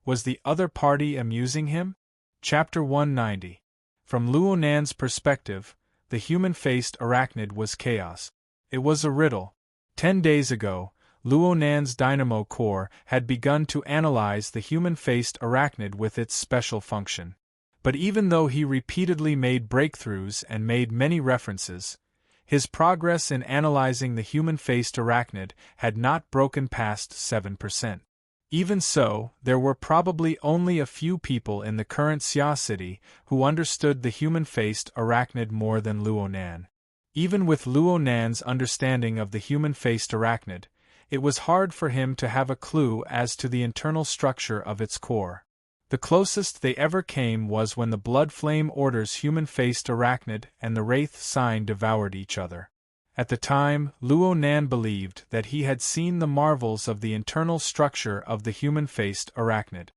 Was the other party amusing him? Chapter 190. From Luo Nan's perspective, the human-faced arachnid was chaos. It was a riddle. 10 days ago, Luo Nan's dynamo core had begun to analyze the human-faced arachnid with its special function. But even though he repeatedly made breakthroughs and made many references, his progress in analyzing the human-faced arachnid had not broken past 7%. Even so, there were probably only a few people in the current Xia city who understood the human-faced arachnid more than Luo Nan. Even with Luo Nan's understanding of the human-faced arachnid, it was hard for him to have a clue as to the internal structure of its core. The closest they ever came was when the Blood Flame Order's human-faced arachnid and the Wraith sign devoured each other. At the time, Luo Nan believed that he had seen the marvels of the internal structure of the human-faced arachnid.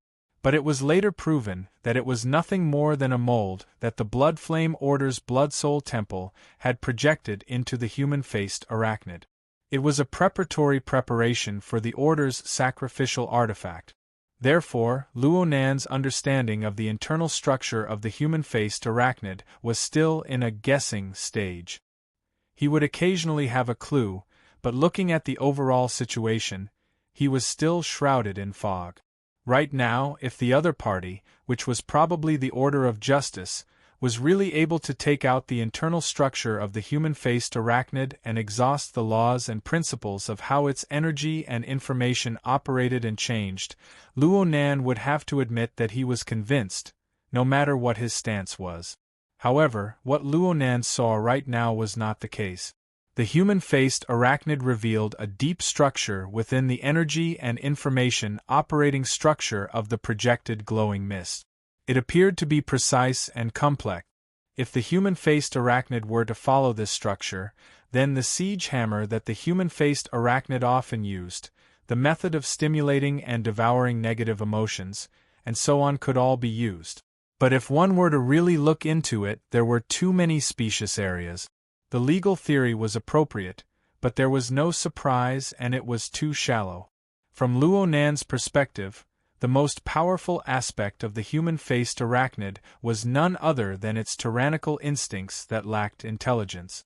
But it was later proven that it was nothing more than a mold that the Blood Flame Order's Blood Soul Temple had projected into the human-faced arachnid. It was a preparation for the Order's sacrificial artifact. Therefore, Luo Nan's understanding of the internal structure of the human-faced arachnid was still in a guessing stage. He would occasionally have a clue, but looking at the overall situation, he was still shrouded in fog. Right now, if the other party, which was probably the Order of Justice, was really able to take out the internal structure of the human-faced arachnid and exhaust the laws and principles of how its energy and information operated and changed, Luo Nan would have to admit that he was convinced, no matter what his stance was. However, what Luo Nan saw right now was not the case. The human-faced arachnid revealed a deep structure within the energy and information operating structure of the projected glowing mist. It appeared to be precise and complex. If the human-faced arachnid were to follow this structure, then the siege hammer that the human-faced arachnid often used, the method of stimulating and devouring negative emotions, and so on could all be used. But if one were to really look into it, there were too many specious areas. The legal theory was appropriate, but there was no surprise and it was too shallow. From Luo Nan's perspective, the most powerful aspect of the human-faced arachnid was none other than its tyrannical instincts that lacked intelligence.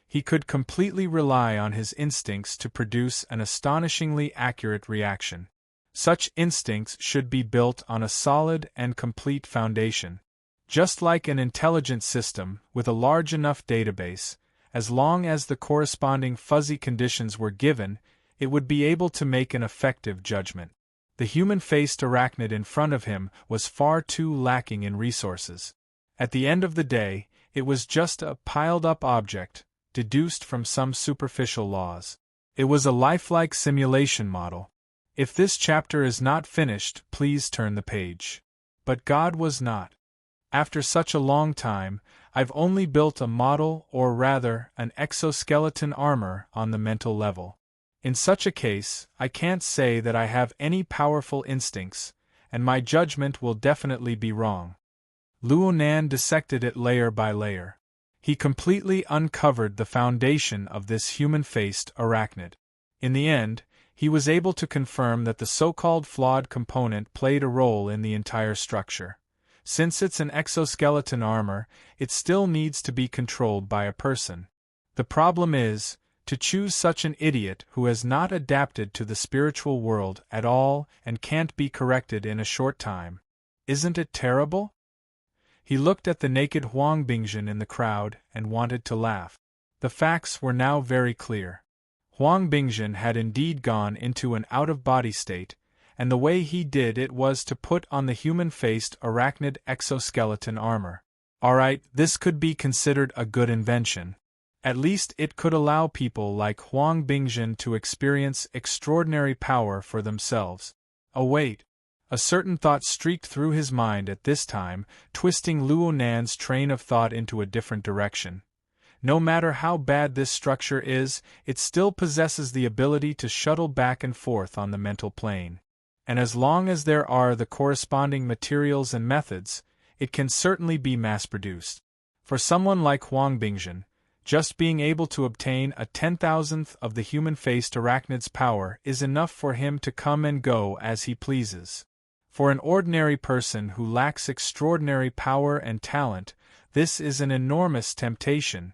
He could completely rely on his instincts to produce an astonishingly accurate reaction. Such instincts should be built on a solid and complete foundation. Just like an intelligent system with a large enough database, as long as the corresponding fuzzy conditions were given, it would be able to make an effective judgment. The human-faced arachnid in front of him was far too lacking in resources. At the end of the day, it was just a piled-up object, deduced from some superficial laws. It was a lifelike simulation model. If this chapter is not finished, please turn the page. But God was not. After such a long time, I've only built a model, or rather, an exoskeleton armor on the mental level. In such a case, I can't say that I have any powerful instincts, and my judgment will definitely be wrong. Luo Nan dissected it layer by layer. He completely uncovered the foundation of this human-faced arachnid. In the end, he was able to confirm that the so-called flawed component played a role in the entire structure. Since it's an exoskeleton armor, it still needs to be controlled by a person. The problem is, to choose such an idiot who has not adapted to the spiritual world at all and can't be corrected in a short time. Isn't it terrible? He looked at the naked Huang Bingjin in the crowd and wanted to laugh. The facts were now very clear. Huang Bingjin had indeed gone into an out-of-body state, and the way he did it was to put on the human-faced arachnid exoskeleton armor. Alright, this could be considered a good invention. At least it could allow people like Huang Bingjin to experience extraordinary power for themselves. Oh wait. A certain thought streaked through his mind at this time, twisting Luo Nan's train of thought into a different direction. No matter how bad this structure is, it still possesses the ability to shuttle back and forth on the mental plane. And as long as there are the corresponding materials and methods, it can certainly be mass-produced. For someone like Huang Bingjin, just being able to obtain a 10,000th of the human-faced arachnid's power is enough for him to come and go as he pleases. For an ordinary person who lacks extraordinary power and talent, this is an enormous temptation.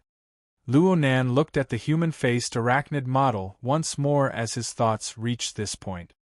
Luo Nan looked at the human-faced arachnid model once more as his thoughts reached this point.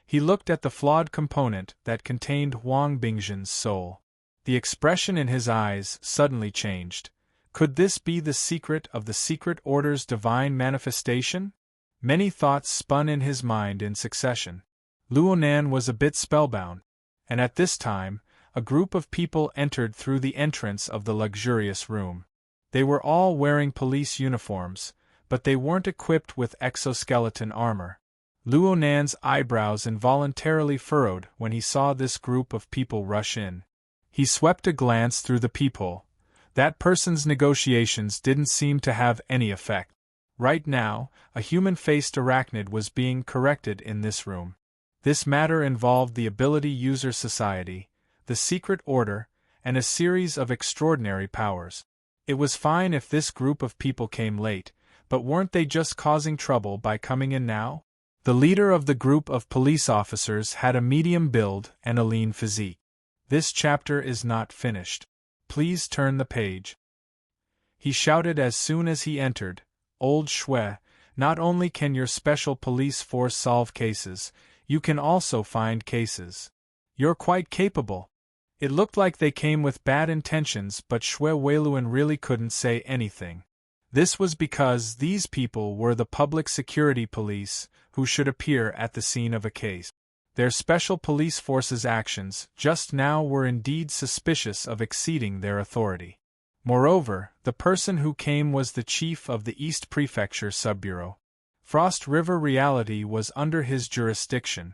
He looked at the flawed component that contained Huang Bingjin's soul. The expression in his eyes suddenly changed. Could this be the secret of the secret order's divine manifestation? Many thoughts spun in his mind in succession. Luo Nan was a bit spellbound, and at this time, a group of people entered through the entrance of the luxurious room. They were all wearing police uniforms, but they weren't equipped with exoskeleton armor. Luo Nan's eyebrows involuntarily furrowed when he saw this group of people rush in. He swept a glance through the peephole. That person's negotiations didn't seem to have any effect. Right now, a human-faced arachnid was being corrected in this room. This matter involved the Ability User Society, the Secret Order, and a series of extraordinary powers. It was fine if this group of people came late, but weren't they just causing trouble by coming in now? The leader of the group of police officers had a medium build and a lean physique. This chapter is not finished. Please turn the page. He shouted as soon as he entered, Old Shui, not only can your special police force solve cases, you can also find cases. You're quite capable. It looked like they came with bad intentions, but Shui Weiluan really couldn't say anything. This was because these people were the public security police, who should appear at the scene of a case. Their special police force's actions just now were indeed suspicious of exceeding their authority. Moreover, the person who came was the chief of the East Prefecture Subbureau. Frost River reality was under his jurisdiction.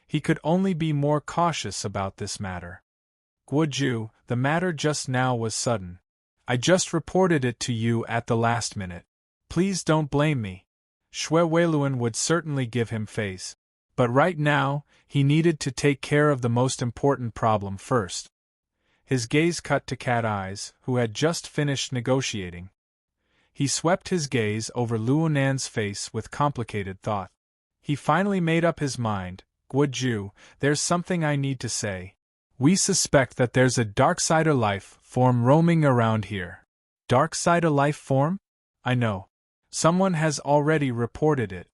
He could only be more cautious about this matter. Guoju, the matter just now was sudden. I just reported it to you at the last minute. Please don't blame me. Xue Weiluan would certainly give him face. But right now, he needed to take care of the most important problem first. His gaze cut to Cat Eyes, who had just finished negotiating. He swept his gaze over Luo Nan's face with complicated thought. He finally made up his mind. Guoju, there's something I need to say. We suspect that there's a Darksider life form roaming around here. Darksider life form? I know. Someone has already reported it.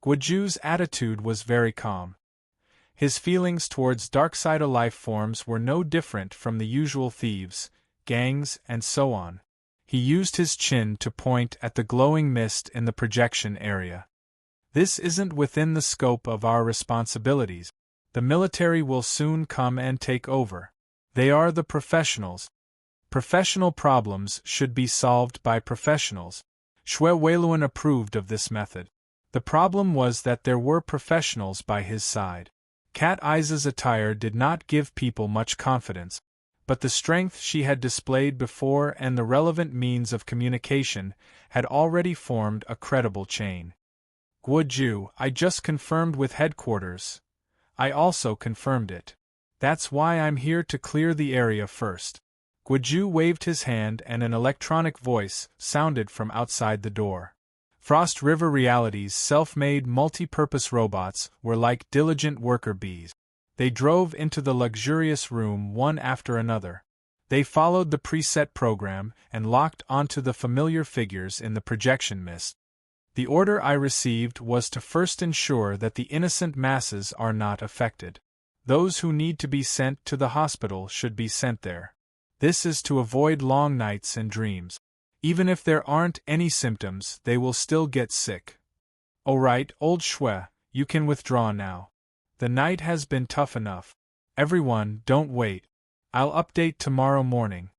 Guoju's attitude was very calm. His feelings towards Darksider life forms were no different from the usual thieves, gangs, and so on. He used his chin to point at the glowing mist in the projection area. This isn't within the scope of our responsibilities. The military will soon come and take over. They are the professionals. Professional problems should be solved by professionals. Xue Weiluan approved of this method. The problem was that there were professionals by his side. Cat Eyes' attire did not give people much confidence, but the strength she had displayed before and the relevant means of communication had already formed a credible chain. Guoju, I just confirmed with headquarters. I also confirmed it. That's why I'm here to clear the area first. Guoju waved his hand and an electronic voice sounded from outside the door. Frost River Reality's self-made multi-purpose robots were like diligent worker bees. They drove into the luxurious room one after another. They followed the preset program and locked onto the familiar figures in the projection mist. The order I received was to first ensure that the innocent masses are not affected. Those who need to be sent to the hospital should be sent there. This is to avoid long nights and dreams. Even if there aren't any symptoms, they will still get sick. Alright, old Xue, you can withdraw now. The night has been tough enough. Everyone, don't wait. I'll update tomorrow morning.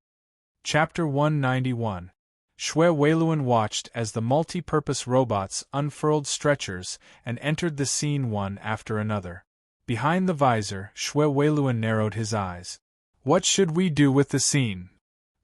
Chapter 191. Xue Weiluan watched as the multi-purpose robots unfurled stretchers and entered the scene one after another. Behind the visor, Xue Weiluan narrowed his eyes. What should we do with the scene?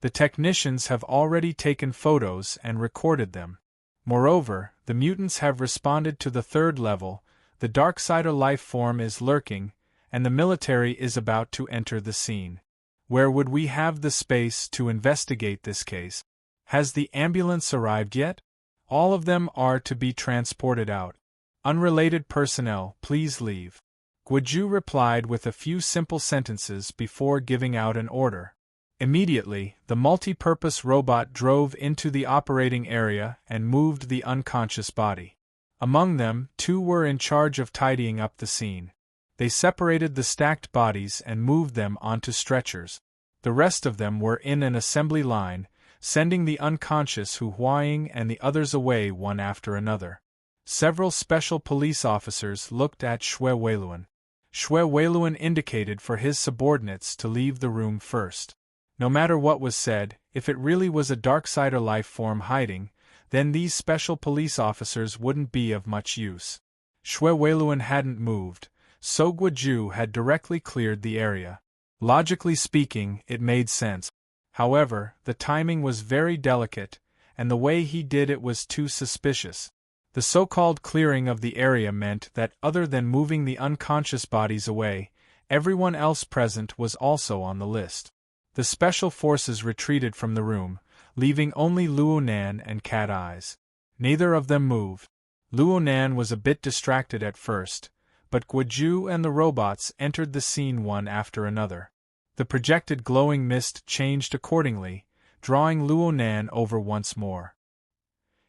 The technicians have already taken photos and recorded them. Moreover, the mutants have responded to the third level, the Darksider life form is lurking, and the military is about to enter the scene. Where would we have the space to investigate this case? Has the ambulance arrived yet? All of them are to be transported out. Unrelated personnel, please leave. Guoju replied with a few simple sentences before giving out an order. Immediately, the multi-purpose robot drove into the operating area and moved the unconscious body. Among them, 2 were in charge of tidying up the scene. They separated the stacked bodies and moved them onto stretchers. The rest of them were in an assembly line, sending the unconscious Hu Huaying and the others away one after another. Several special police officers looked at Xue Weiluan. Xue Weiluan indicated for his subordinates to leave the room first. No matter what was said, if it really was a Darksider life form hiding, then these special police officers wouldn't be of much use. Xue Weiluan hadn't moved, so Guoju had directly cleared the area. Logically speaking, it made sense. However, the timing was very delicate, and the way he did it was too suspicious. The so-called clearing of the area meant that other than moving the unconscious bodies away, everyone else present was also on the list. The special forces retreated from the room, leaving only Luo Nan and Cat Eyes. Neither of them moved. Luo Nan was a bit distracted at first, but Guoju and the robots entered the scene one after another. The projected glowing mist changed accordingly, drawing Luo Nan over once more.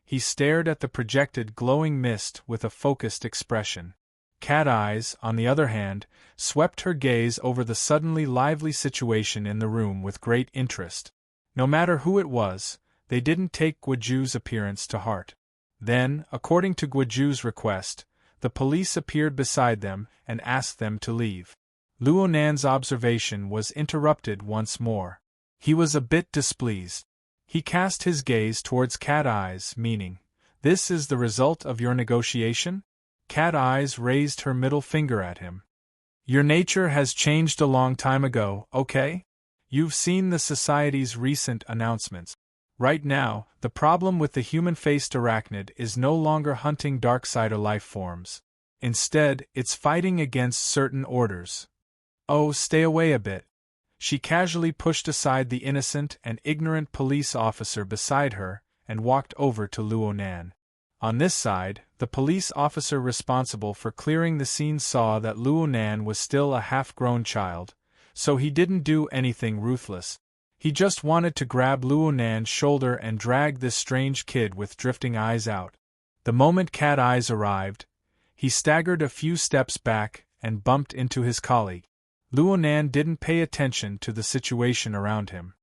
He stared at the projected glowing mist with a focused expression. Cat Eyes, on the other hand, swept her gaze over the suddenly lively situation in the room with great interest. No matter who it was, they didn't take Guoju's appearance to heart. Then, according to Guoju's request, the police appeared beside them and asked them to leave. Luo Nan's observation was interrupted once more. He was a bit displeased. He cast his gaze towards Cat Eyes, meaning, "This is the result of your negotiation?" Cat Eyes raised her middle finger at him. "Your nature has changed a long time ago, okay? You've seen the Society's recent announcements. Right now, the problem with the human-faced arachnid is no longer hunting darksider life forms. Instead, it's fighting against certain orders." "Oh, stay away a bit." She casually pushed aside the innocent and ignorant police officer beside her and walked over to Luo Nan. On this side, the police officer responsible for clearing the scene saw that Luo Nan was still a half-grown child, so he didn't do anything ruthless. He just wanted to grab Luo Nan's shoulder and drag this strange kid with drifting eyes out. The moment Cat Eyes arrived, he staggered a few steps back and bumped into his colleague. Luo Nan didn't pay attention to the situation around him.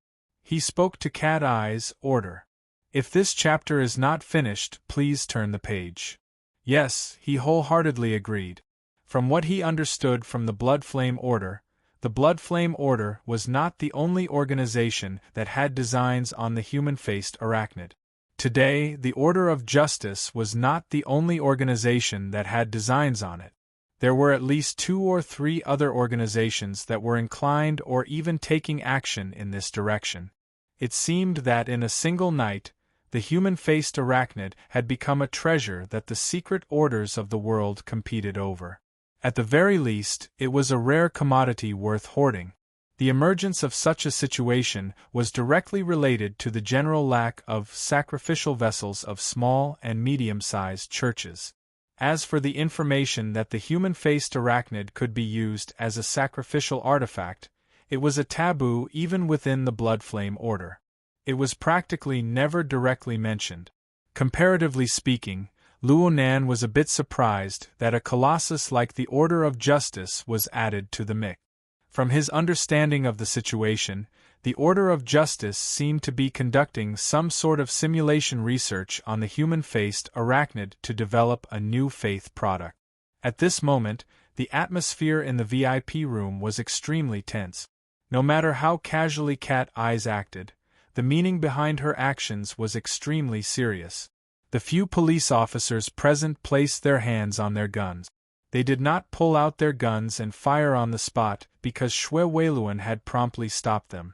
He spoke to Cat Eyes, "Order. If this chapter is not finished, please turn the page." Yes, he wholeheartedly agreed. From what he understood from the Blood Flame Order, the Blood Flame Order was not the only organization that had designs on the human-faced arachnid. Today, the Order of Justice was not the only organization that had designs on it. There were at least 2 or 3 other organizations that were inclined or even taking action in this direction. It seemed that in a single night, the human-faced arachnid had become a treasure that the secret orders of the world competed over. At the very least, it was a rare commodity worth hoarding. The emergence of such a situation was directly related to the general lack of sacrificial vessels of small and medium-sized churches. As for the information that the human-faced arachnid could be used as a sacrificial artifact, it was a taboo even within the Blood Flame Order. It was practically never directly mentioned. Comparatively speaking, Luo Nan was a bit surprised that a colossus like the Order of Justice was added to the mix. From his understanding of the situation, the Order of Justice seemed to be conducting some sort of simulation research on the human-faced arachnid to develop a new faith product. At this moment, the atmosphere in the VIP room was extremely tense. No matter how casually Cat Eyes acted, the meaning behind her actions was extremely serious. The few police officers present placed their hands on their guns. They did not pull out their guns and fire on the spot because Xue Weiluan had promptly stopped them.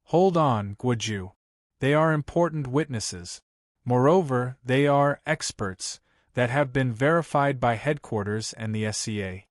"Hold on, Guoju. They are important witnesses. Moreover, they are experts that have been verified by headquarters and the SCA.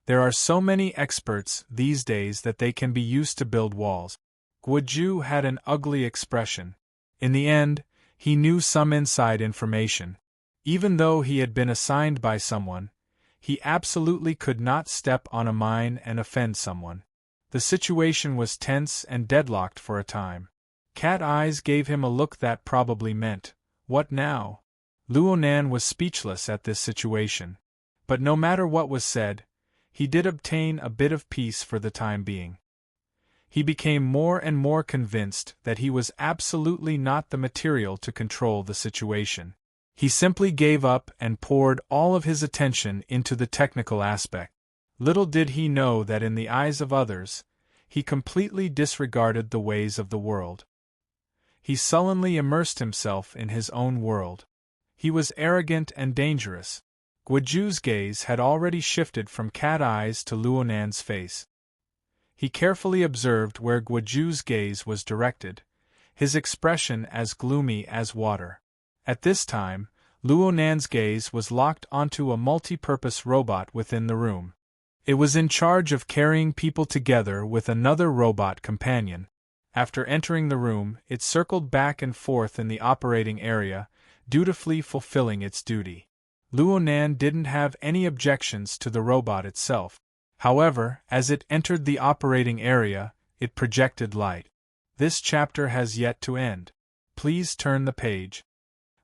There are so many experts these days that they can be used to build walls." Guoju had an ugly expression. In the end, he knew some inside information. Even though he had been assigned by someone, he absolutely could not step on a mine and offend someone. The situation was tense and deadlocked for a time. Cat Eyes gave him a look that probably meant, "What now?" Luo Nan was speechless at this situation. But no matter what was said, he did obtain a bit of peace for the time being. He became more and more convinced that he was absolutely not the material to control the situation. He simply gave up and poured all of his attention into the technical aspect. Little did he know that in the eyes of others, he completely disregarded the ways of the world. He sullenly immersed himself in his own world. He was arrogant and dangerous. Guoju's gaze had already shifted from Cat Eyes to Luo Nan's face. He carefully observed where Guoju's gaze was directed, his expression as gloomy as water. At this time, Luo Nan's gaze was locked onto a multi-purpose robot within the room. It was in charge of carrying people together with another robot companion. After entering the room, it circled back and forth in the operating area, dutifully fulfilling its duty. Luo Nan didn't have any objections to the robot itself. However, as it entered the operating area, it projected light. This chapter has yet to end. Please turn the page.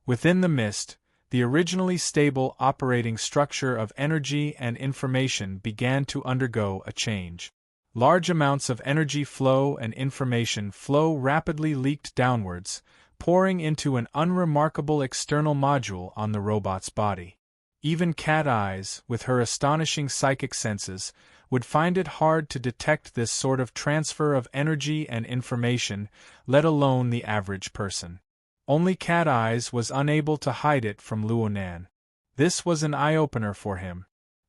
Within the mist, the originally stable operating structure of energy and information began to undergo a change. Large amounts of energy flow and information flow rapidly leaked downwards, pouring into an unremarkable external module on the robot's body. Even Cat Eyes, with her astonishing psychic senses, would find it hard to detect this sort of transfer of energy and information, let alone the average person. Only Cat Eyes was unable to hide it from Luonan. This was an eye-opener for him.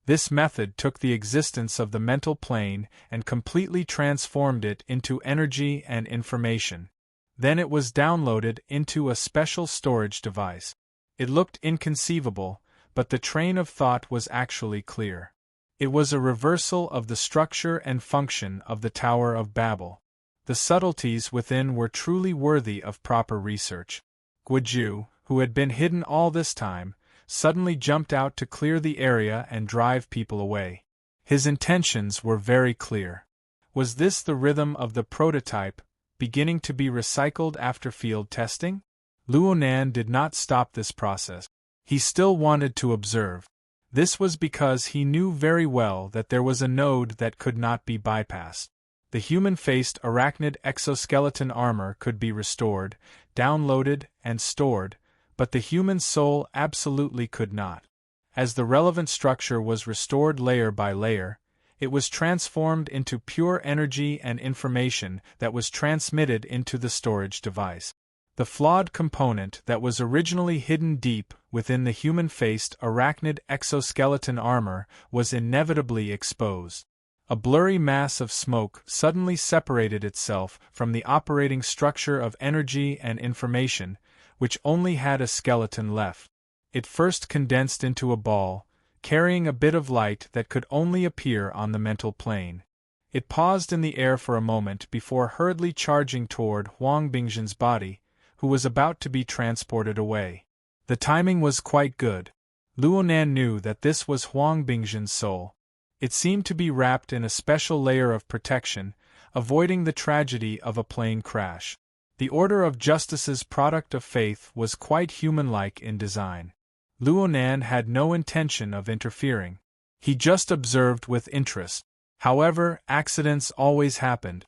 This method took the existence of the mental plane and completely transformed it into energy and information. Then it was downloaded into a special storage device. It looked inconceivable, but the train of thought was actually clear. It was a reversal of the structure and function of the Tower of Babel. The subtleties within were truly worthy of proper research. Guizhou, who had been hidden all this time, suddenly jumped out to clear the area and drive people away. His intentions were very clear. Was this the rhythm of the prototype, beginning to be recycled after field testing? Luonan did not stop this process. He still wanted to observe. This was because he knew very well that there was a node that could not be bypassed. The human-faced arachnid exoskeleton armor could be restored, downloaded, and stored, but the human soul absolutely could not. As the relevant structure was restored layer by layer, it was transformed into pure energy and information that was transmitted into the storage device. The flawed component that was originally hidden deep within the human-faced arachnid exoskeleton armor was inevitably exposed. A blurry mass of smoke suddenly separated itself from the operating structure of energy and information, which only had a skeleton left. It first condensed into a ball, carrying a bit of light that could only appear on the mental plane. It paused in the air for a moment before hurriedly charging toward Huang Bingzhen's body, who was about to be transported away. The timing was quite good. Luonan knew that this was Huang Bingzhen's soul. It seemed to be wrapped in a special layer of protection, avoiding the tragedy of a plane crash. The Order of Justice's product of faith was quite human-like in design. Luonan had no intention of interfering. He just observed with interest. However, accidents always happened.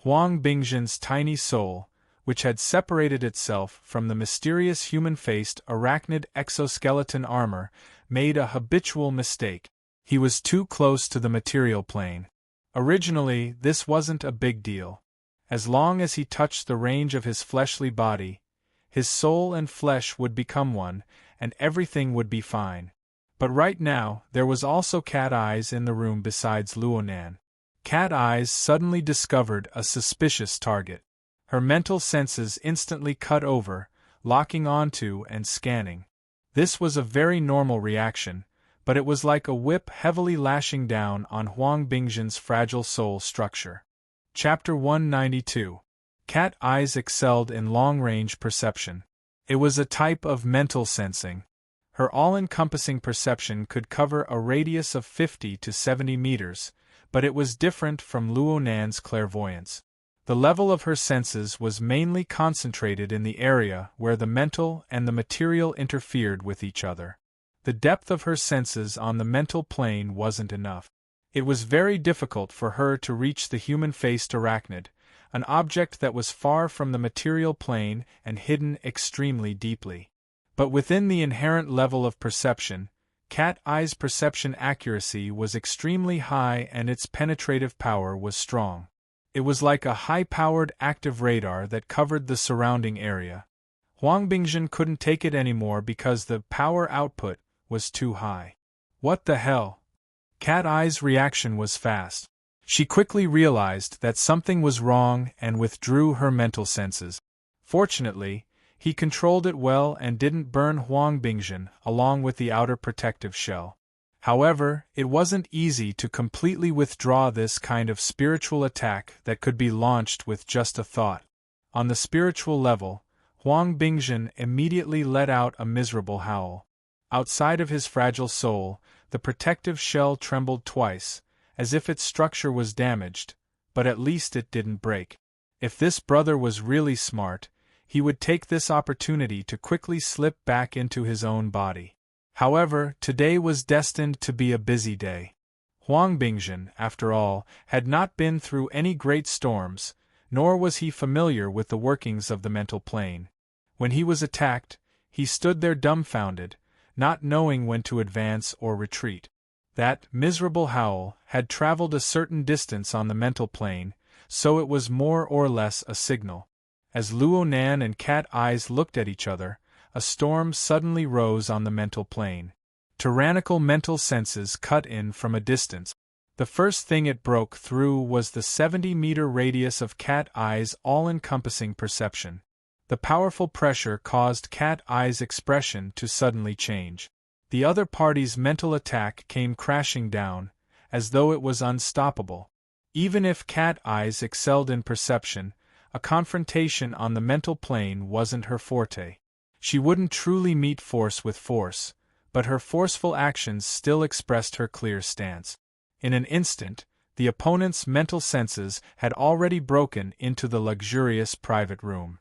Huang Bingzhen's tiny soul, which had separated itself from the mysterious human-faced arachnid exoskeleton armor, made a habitual mistake. He was too close to the material plane. Originally, this wasn't a big deal. As long as he touched the range of his fleshly body, his soul and flesh would become one, and everything would be fine. But right now, there was also Cat Eyes in the room besides Luonan. Cat Eyes suddenly discovered a suspicious target. Her mental senses instantly cut over, locking onto and scanning. This was a very normal reaction, but it was like a whip heavily lashing down on Huang Bingzhen's fragile soul structure. Chapter 192. Cat Eyes excelled in long-range perception. It was a type of mental sensing. Her all-encompassing perception could cover a radius of 50 to 70 meters, but it was different from Luonan's clairvoyance. The level of her senses was mainly concentrated in the area where the mental and the material interfered with each other. The depth of her senses on the mental plane wasn't enough. It was very difficult for her to reach the human-faced arachnid, an object that was far from the material plane and hidden extremely deeply. But within the inherent level of perception, Cat Eye's perception accuracy was extremely high and its penetrative power was strong. It was like a high-powered active radar that covered the surrounding area. Huang Bingzhen couldn't take it anymore because the power output was too high. What the hell? Cat Eye's reaction was fast. She quickly realized that something was wrong and withdrew her mental senses. Fortunately, he controlled it well and didn't burn Huang Bingzhen along with the outer protective shell. However, it wasn't easy to completely withdraw this kind of spiritual attack that could be launched with just a thought. On the spiritual level, Huang Bingzhen immediately let out a miserable howl. Outside of his fragile soul, the protective shell trembled twice, as if its structure was damaged, but at least it didn't break. If this brother was really smart, he would take this opportunity to quickly slip back into his own body. However, today was destined to be a busy day. Huang Bingzhen, after all, had not been through any great storms, nor was he familiar with the workings of the mental plane. When he was attacked, he stood there dumbfounded, not knowing when to advance or retreat. That miserable howl had traveled a certain distance on the mental plane, so it was more or less a signal. As Luo Nan and Cat Eyes looked at each other, a storm suddenly rose on the mental plane. Tyrannical mental senses cut in from a distance. The first thing it broke through was the 70-meter radius of Cat Eye's all-encompassing perception. The powerful pressure caused Cat Eye's expression to suddenly change. The other party's mental attack came crashing down, as though it was unstoppable. Even if Cat Eyes excelled in perception, a confrontation on the mental plane wasn't her forte. She wouldn't truly meet force with force, but her forceful actions still expressed her clear stance. In an instant, the opponent's mental senses had already broken into the luxurious private room.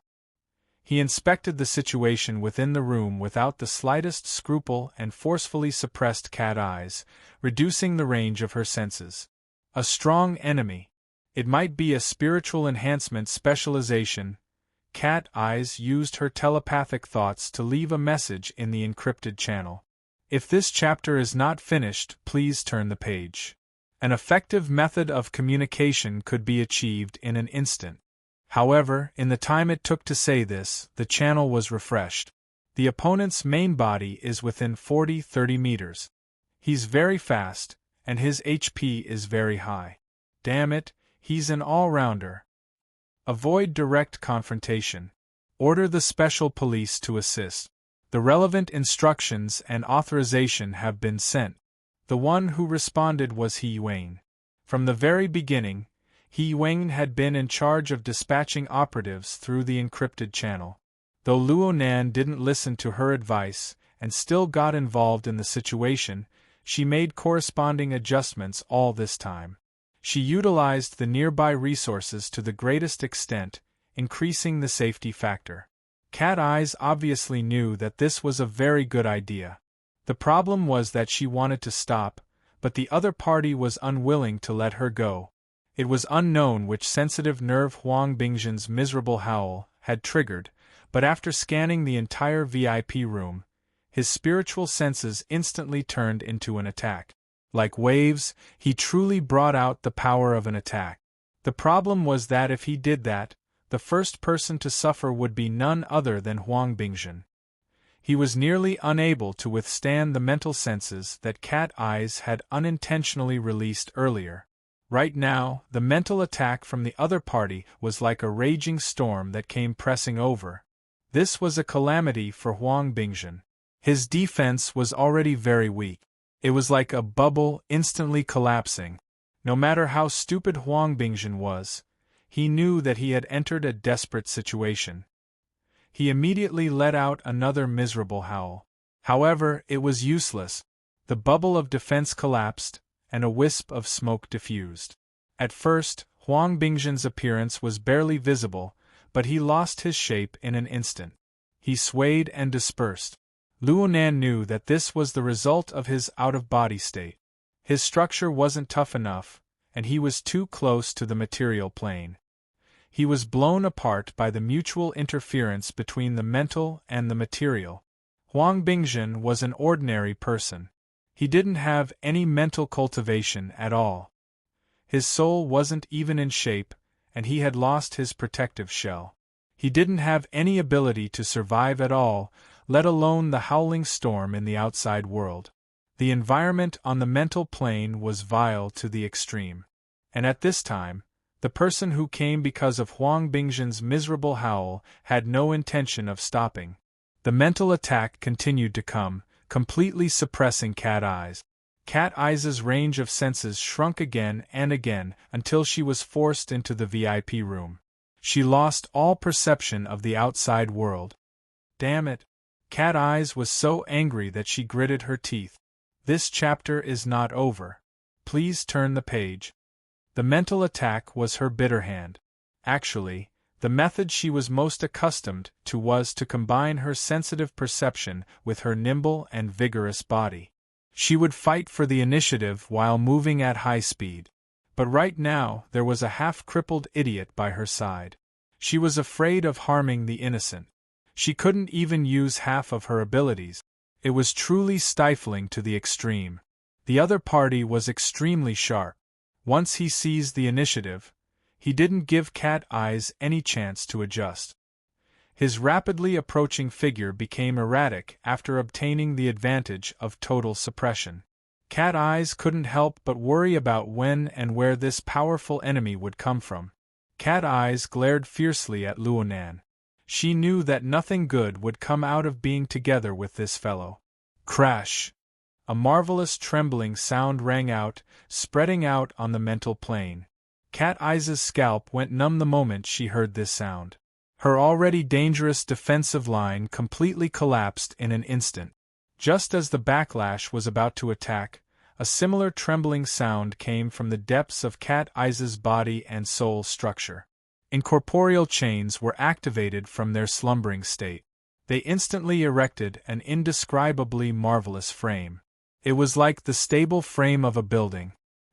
He inspected the situation within the room without the slightest scruple and forcefully suppressed Cat Eyes, reducing the range of her senses. A strong enemy. It might be a spiritual enhancement specialization. Cat Eyes used her telepathic thoughts to leave a message in the encrypted channel. If this chapter is not finished, please turn the page. An effective method of communication could be achieved in an instant. However, in the time it took to say this, the channel was refreshed. The opponent's main body is within 40-30 meters. He's very fast, and his HP is very high. Damn it, he's an all-rounder. Avoid direct confrontation. Order the special police to assist. The relevant instructions and authorization have been sent. The one who responded was He Yuan. From the very beginning, He Yuan had been in charge of dispatching operatives through the encrypted channel. Though Luo Nan didn't listen to her advice and still got involved in the situation, she made corresponding adjustments all this time. She utilized the nearby resources to the greatest extent, increasing the safety factor. Cat Eyes obviously knew that this was a very good idea. The problem was that she wanted to stop, but the other party was unwilling to let her go. It was unknown which sensitive nerve Huang Bingzhen's miserable howl had triggered, but after scanning the entire VIP room, his spiritual senses instantly turned into an attack. Like waves, he truly brought out the power of an attack. The problem was that if he did that, the first person to suffer would be none other than Huang Bingzhen. He was nearly unable to withstand the mental senses that Cat Eyes had unintentionally released earlier. Right now, the mental attack from the other party was like a raging storm that came pressing over. This was a calamity for Huang Bingzhen. His defense was already very weak. It was like a bubble instantly collapsing. No matter how stupid Huang Bingzhen was, he knew that he had entered a desperate situation. He immediately let out another miserable howl. However, it was useless. The bubble of defense collapsed, and a wisp of smoke diffused. At first, Huang Bingzhen's appearance was barely visible, but he lost his shape in an instant. He swayed and dispersed. Luo Nan knew that this was the result of his out-of-body state. His structure wasn't tough enough, and he was too close to the material plane. He was blown apart by the mutual interference between the mental and the material. Huang Bingzhen was an ordinary person. He didn't have any mental cultivation at all. His soul wasn't even in shape, and he had lost his protective shell. He didn't have any ability to survive at all, let alone the howling storm in the outside world. The environment on the mental plane was vile to the extreme. And at this time, the person who came because of Huang Bingzhen's miserable howl had no intention of stopping. The mental attack continued to come, completely suppressing Cat Eyes. Cat Eyes' range of senses shrunk again and again until she was forced into the VIP room. She lost all perception of the outside world. Damn it! Cat Eyes was so angry that she gritted her teeth. This chapter is not over. Please turn the page. The mental attack was her bitter hand. Actually, the method she was most accustomed to was to combine her sensitive perception with her nimble and vigorous body. She would fight for the initiative while moving at high speed. But right now there was a half-crippled idiot by her side. She was afraid of harming the innocent. She couldn't even use half of her abilities. It was truly stifling to the extreme. The other party was extremely sharp. Once he seized the initiative, he didn't give Cat Eyes any chance to adjust. His rapidly approaching figure became erratic after obtaining the advantage of total suppression. Cat Eyes couldn't help but worry about when and where this powerful enemy would come from. Cat Eyes glared fiercely at Luonan. She knew that nothing good would come out of being together with this fellow. Crash! A marvelous trembling sound rang out, spreading out on the mental plane. Cat Eyes' scalp went numb the moment she heard this sound. Her already dangerous defensive line completely collapsed in an instant. Just as the backlash was about to attack, a similar trembling sound came from the depths of Cat Eyes' body and soul structure. Incorporeal chains were activated from their slumbering state. They instantly erected an indescribably marvelous frame. It was like the stable frame of a building.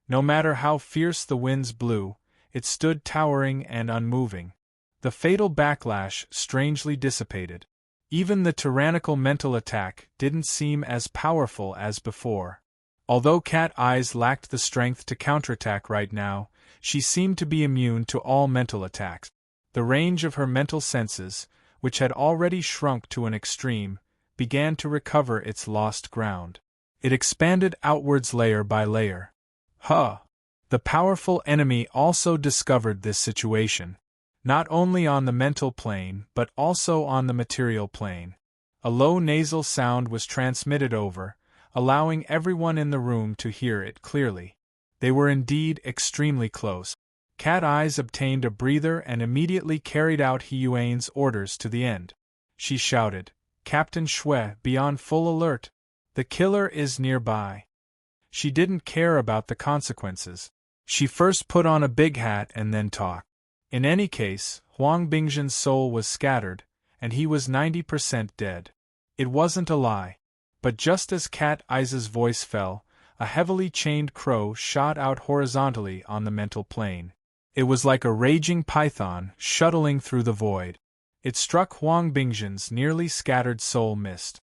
No matter how fierce the winds blew, it stood towering and unmoving. The fatal backlash strangely dissipated. Even the tyrannical mental attack didn't seem as powerful as before. Although Cat Eyes lacked the strength to counterattack right now, she seemed to be immune to all mental attacks. The range of her mental senses, which had already shrunk to an extreme, began to recover its lost ground. It expanded outwards layer by layer. The powerful enemy also discovered this situation. Not only on the mental plane but also on the material plane. A low nasal sound was transmitted over, allowing everyone in the room to hear it clearly. They were indeed extremely close. Cat Eyes obtained a breather and immediately carried out Hiyuan's orders to the end. She shouted, "Captain Shui, be on full alert. The killer is nearby." She didn't care about the consequences. She first put on a big hat and then talked. In any case, Huang Bingzhen's soul was scattered, and he was 90% dead. It wasn't a lie. But just as Cat Eyes' voice fell, a heavily chained crow shot out horizontally on the mental plane. It was like a raging python shuttling through the void. It struck Huang Bingzhen's nearly scattered soul mist.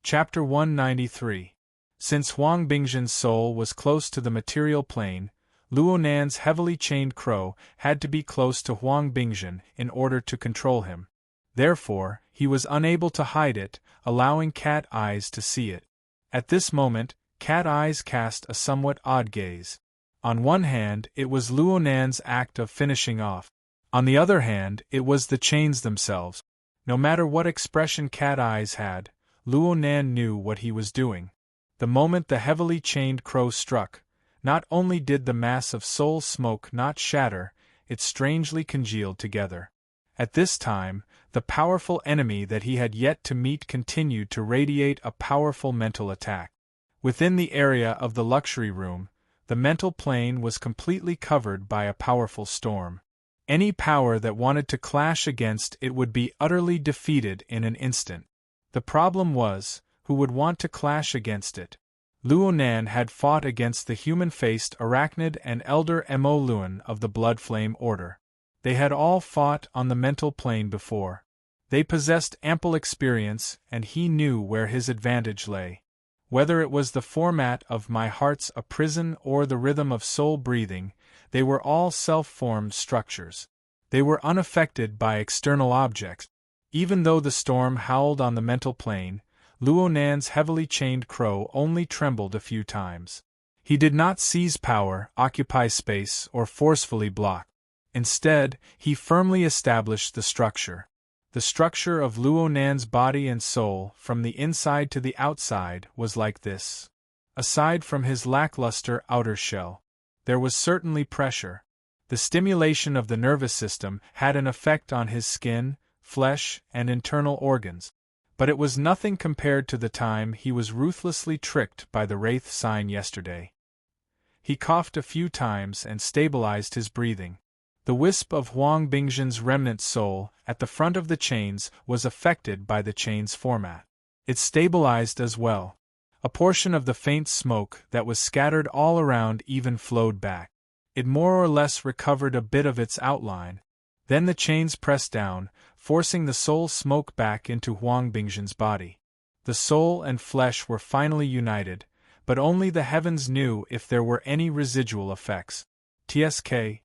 Chapter 193. Since Huang Bingzhen's soul was close to the material plane, Luonan's heavily chained crow had to be close to Huang Bingzhen in order to control him. Therefore, he was unable to hide it, allowing Cat Eyes to see it. At this moment, Cat Eyes cast a somewhat odd gaze. On one hand, it was Luonan's act of finishing off. On the other hand, it was the chains themselves. No matter what expression Cat Eyes had, Luonan knew what he was doing. The moment the heavily chained crow struck, not only did the mass of soul smoke not shatter, it strangely congealed together. At this time, the powerful enemy that he had yet to meet continued to radiate a powerful mental attack. Within the area of the luxury room, the mental plane was completely covered by a powerful storm. Any power that wanted to clash against it would be utterly defeated in an instant. The problem was, who would want to clash against it? Luonan had fought against the human-faced arachnid and elder Mo Luan of the Blood Flame Order. They had all fought on the mental plane before. They possessed ample experience, and he knew where his advantage lay. Whether it was the format of My Heart's a Prison or the rhythm of soul breathing, they were all self-formed structures. They were unaffected by external objects. Even though the storm howled on the mental plane, Luonan's heavily chained crow only trembled a few times. He did not seize power, occupy space, or forcefully block. Instead, he firmly established the structure. The structure of Luonan's body and soul, from the inside to the outside, was like this. Aside from his lackluster outer shell, there was certainly pressure. The stimulation of the nervous system had an effect on his skin, flesh, and internal organs. But it was nothing compared to the time he was ruthlessly tricked by the Wraith sign yesterday. He coughed a few times and stabilized his breathing. The wisp of Huang Bingzhen's remnant soul, at the front of the chains, was affected by the chain's format. It stabilized as well. A portion of the faint smoke that was scattered all around even flowed back. It more or less recovered a bit of its outline. Then the chains pressed down, forcing the soul smoke back into Huang Bingzhen's body. The soul and flesh were finally united, but only the heavens knew if there were any residual effects. TSK.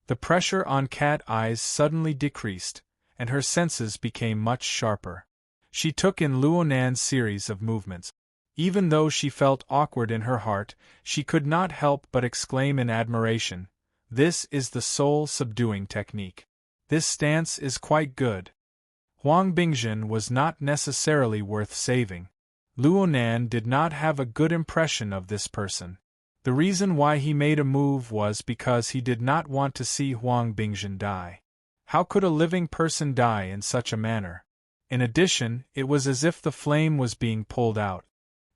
The pressure on Cat Eye's suddenly decreased, and her senses became much sharper. She took in Luonan's series of movements. Even though she felt awkward in her heart, she could not help but exclaim in admiration, "This is the soul-subduing technique. This stance is quite good." Huang Bingjin was not necessarily worth saving. Luonan did not have a good impression of this person. The reason why he made a move was because he did not want to see Huang Bingjin die. How could a living person die in such a manner? In addition, it was as if the flame was being pulled out.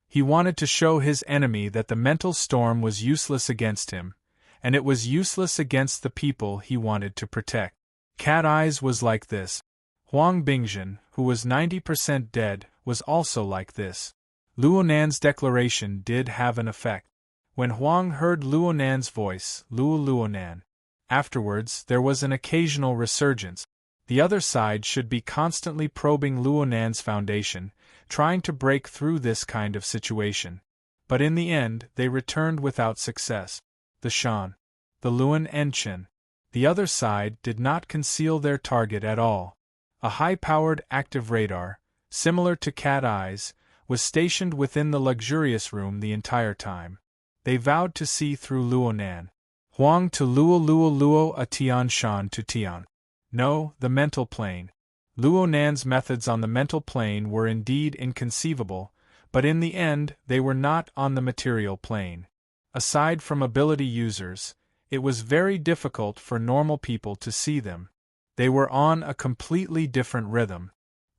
He wanted to show his enemy that the mental storm was useless against him, and it was useless against the people he wanted to protect. Cat Eyes was like this. Huang Bingjin, who was 90% dead, was also like this. Luonan's declaration did have an effect. When Huang heard Luonan's voice, Luonan. Afterwards, there was an occasional resurgence. The other side should be constantly probing Luonan's foundation, trying to break through this kind of situation. But in the end, they returned without success. The Shan. The Luon Enchen. The other side did not conceal their target at all. A high-powered active radar, similar to Cat Eyes, was stationed within the luxurious room the entire time. They vowed to see through Luonan. Huang to Luo a Tian Shan to Tian. No, the mental plane. Luonan's methods on the mental plane were indeed inconceivable, but in the end they were not on the material plane. Aside from ability users, it was very difficult for normal people to see them. They were on a completely different rhythm.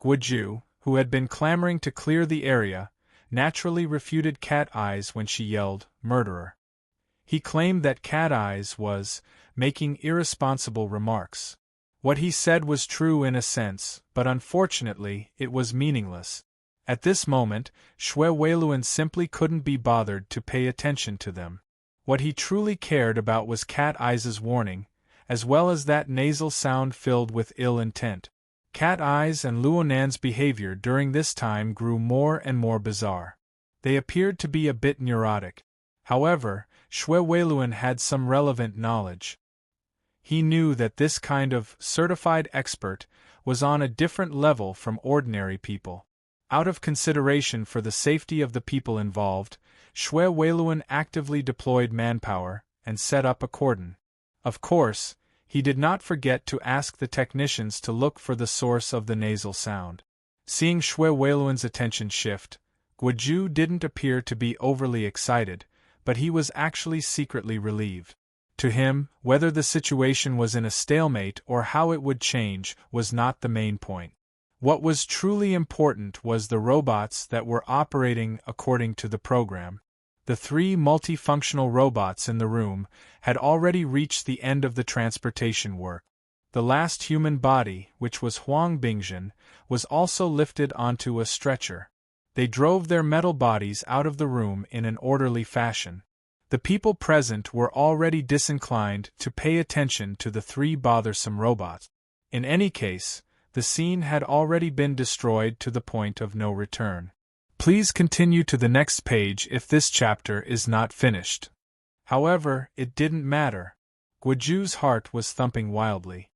Guoju, who had been clamoring to clear the area, naturally refuted Cat Eyes when she yelled, "Murderer." He claimed that Cat Eyes was making irresponsible remarks. What he said was true in a sense, but unfortunately, it was meaningless. At this moment, Xue Weiluan simply couldn't be bothered to pay attention to them. What he truly cared about was Cat Eyes' warning, as well as that nasal sound filled with ill intent. Cat Eyes and Luonan's behavior during this time grew more and more bizarre. They appeared to be a bit neurotic. However, Xue Weiluan had some relevant knowledge. He knew that this kind of certified expert was on a different level from ordinary people. Out of consideration for the safety of the people involved, Xue Weiluan actively deployed manpower and set up a cordon. Of course, he did not forget to ask the technicians to look for the source of the nasal sound. Seeing Xue Weiluan's attention shift, Guoju didn't appear to be overly excited, but he was actually secretly relieved. To him, whether the situation was in a stalemate or how it would change was not the main point. What was truly important was the robots that were operating according to the program. The 3 multifunctional robots in the room had already reached the end of the transportation work. The last human body, which was Huang Bingjin, was also lifted onto a stretcher. They drove their metal bodies out of the room in an orderly fashion. The people present were already disinclined to pay attention to the 3 bothersome robots. In any case, the scene had already been destroyed to the point of no return. Please continue to the next page if this chapter is not finished. However, it didn't matter. Guoju's heart was thumping wildly.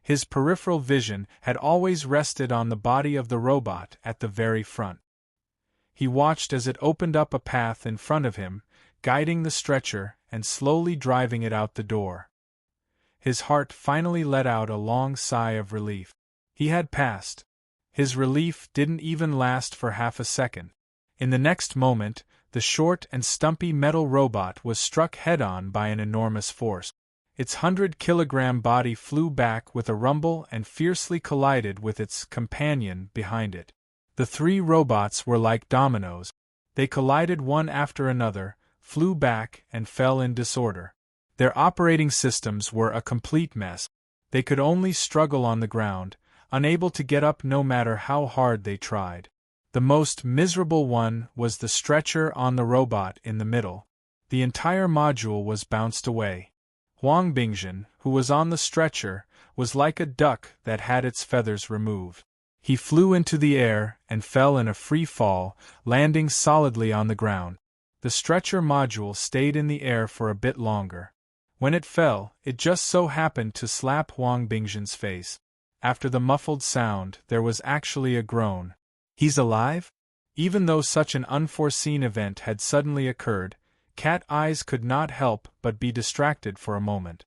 His peripheral vision had always rested on the body of the robot at the very front. He watched as it opened up a path in front of him, guiding the stretcher and slowly driving it out the door. His heart finally let out a long sigh of relief. He had passed. His relief didn't even last for half a second. In the next moment, the short and stumpy metal robot was struck head-on by an enormous force. Its 100-kilogram body flew back with a rumble and fiercely collided with its companion behind it. The 3 robots were like dominoes. They collided one after another, flew back, and fell in disorder. Their operating systems were a complete mess. They could only struggle on the ground, unable to get up no matter how hard they tried. The most miserable one was the stretcher on the robot in the middle. The entire module was bounced away. Huang Bingjin, who was on the stretcher, was like a duck that had its feathers removed. He flew into the air and fell in a free fall, landing solidly on the ground. The stretcher module stayed in the air for a bit longer. When it fell, it just so happened to slap Huang Bingzhen's face. After the muffled sound, there was actually a groan. He's alive? Even though such an unforeseen event had suddenly occurred, Cat Eyes could not help but be distracted for a moment.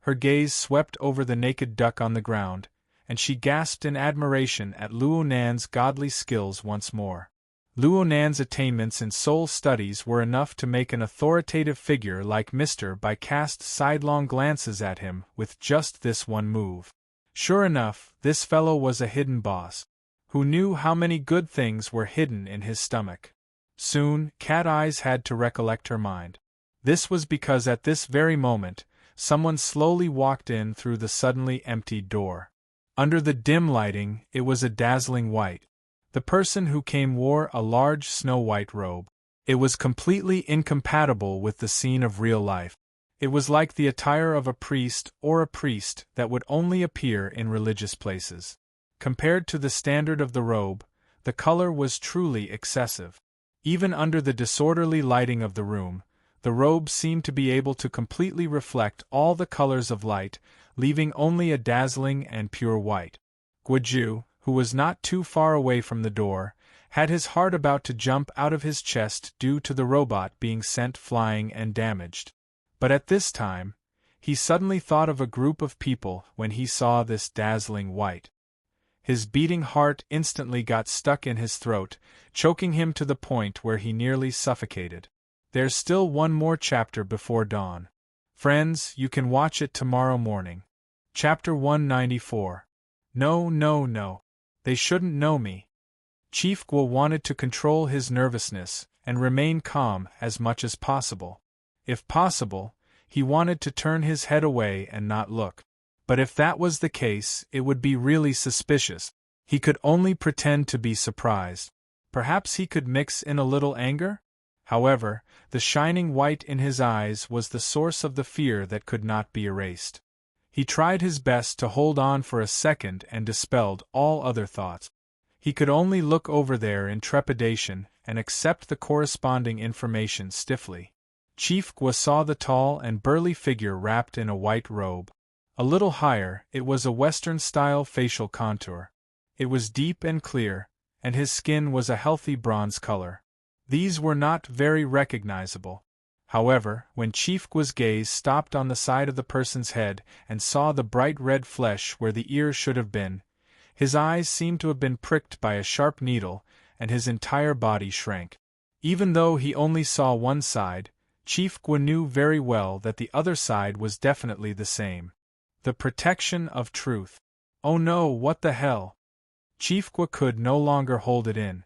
Her gaze swept over the naked duck on the ground, and she gasped in admiration at Luo Nan's godly skills once more. Luo Nan's attainments in soul studies were enough to make an authoritative figure like Mr. Bai cast sidelong glances at him with just this one move. Sure enough, this fellow was a hidden boss. Who knew how many good things were hidden in his stomach? Soon, Cat Eyes had to recollect her mind. This was because at this very moment, someone slowly walked in through the suddenly emptied door. Under the dim lighting, it was a dazzling white. The person who came wore a large snow-white robe. It was completely incompatible with the scene of real life. It was like the attire of a priest or a priest that would only appear in religious places. Compared to the standard of the robe, the color was truly excessive. Even under the disorderly lighting of the room, the robe seemed to be able to completely reflect all the colors of light, leaving only a dazzling and pure white. Guoju, who was not too far away from the door, had his heart about to jump out of his chest due to the robot being sent flying and damaged. But at this time, he suddenly thought of a group of people when he saw this dazzling white. His beating heart instantly got stuck in his throat, choking him to the point where he nearly suffocated. There's still one more chapter before dawn. Friends, you can watch it tomorrow morning. Chapter 194. No. They shouldn't know me. Chief Guo wanted to control his nervousness and remain calm as much as possible. If possible, he wanted to turn his head away and not look. But if that was the case, it would be really suspicious. He could only pretend to be surprised. Perhaps he could mix in a little anger? However, the shining white in his eyes was the source of the fear that could not be erased. He tried his best to hold on for a second and dispelled all other thoughts. He could only look over there in trepidation and accept the corresponding information stiffly. Chief Guo saw the tall and burly figure wrapped in a white robe. A little higher, it was a Western-style facial contour. It was deep and clear, and his skin was a healthy bronze color. These were not very recognizable. However, when Chief Guo's gaze stopped on the side of the person's head and saw the bright red flesh where the ears should have been, his eyes seemed to have been pricked by a sharp needle, and his entire body shrank. Even though he only saw one side, Chief Guo knew very well that the other side was definitely the same. The protection of truth. Oh no, what the hell? Chief Guo could no longer hold it in.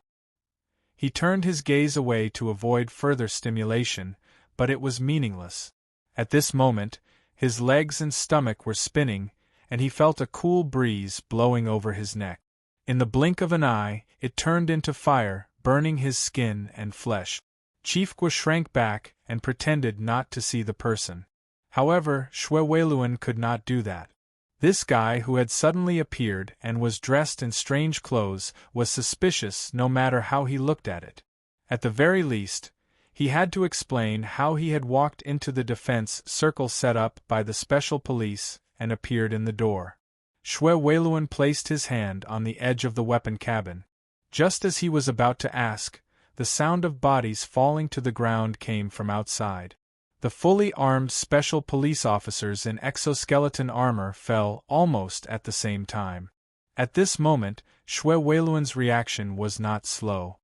He turned his gaze away to avoid further stimulation, but it was meaningless. At this moment, his legs and stomach were spinning, and he felt a cool breeze blowing over his neck. In the blink of an eye, it turned into fire, burning his skin and flesh. Chief Guo shrank back and pretended not to see the person. However, Xue Weiluan could not do that. This guy who had suddenly appeared and was dressed in strange clothes was suspicious no matter how he looked at it. At the very least, he had to explain how he had walked into the defense circle set up by the special police and appeared in the door. Xue Weiluan placed his hand on the edge of the weapon cabin. Just as he was about to ask, the sound of bodies falling to the ground came from outside. The fully armed special police officers in exoskeleton armor fell almost at the same time. At this moment, Xue Weiluan's reaction was not slow.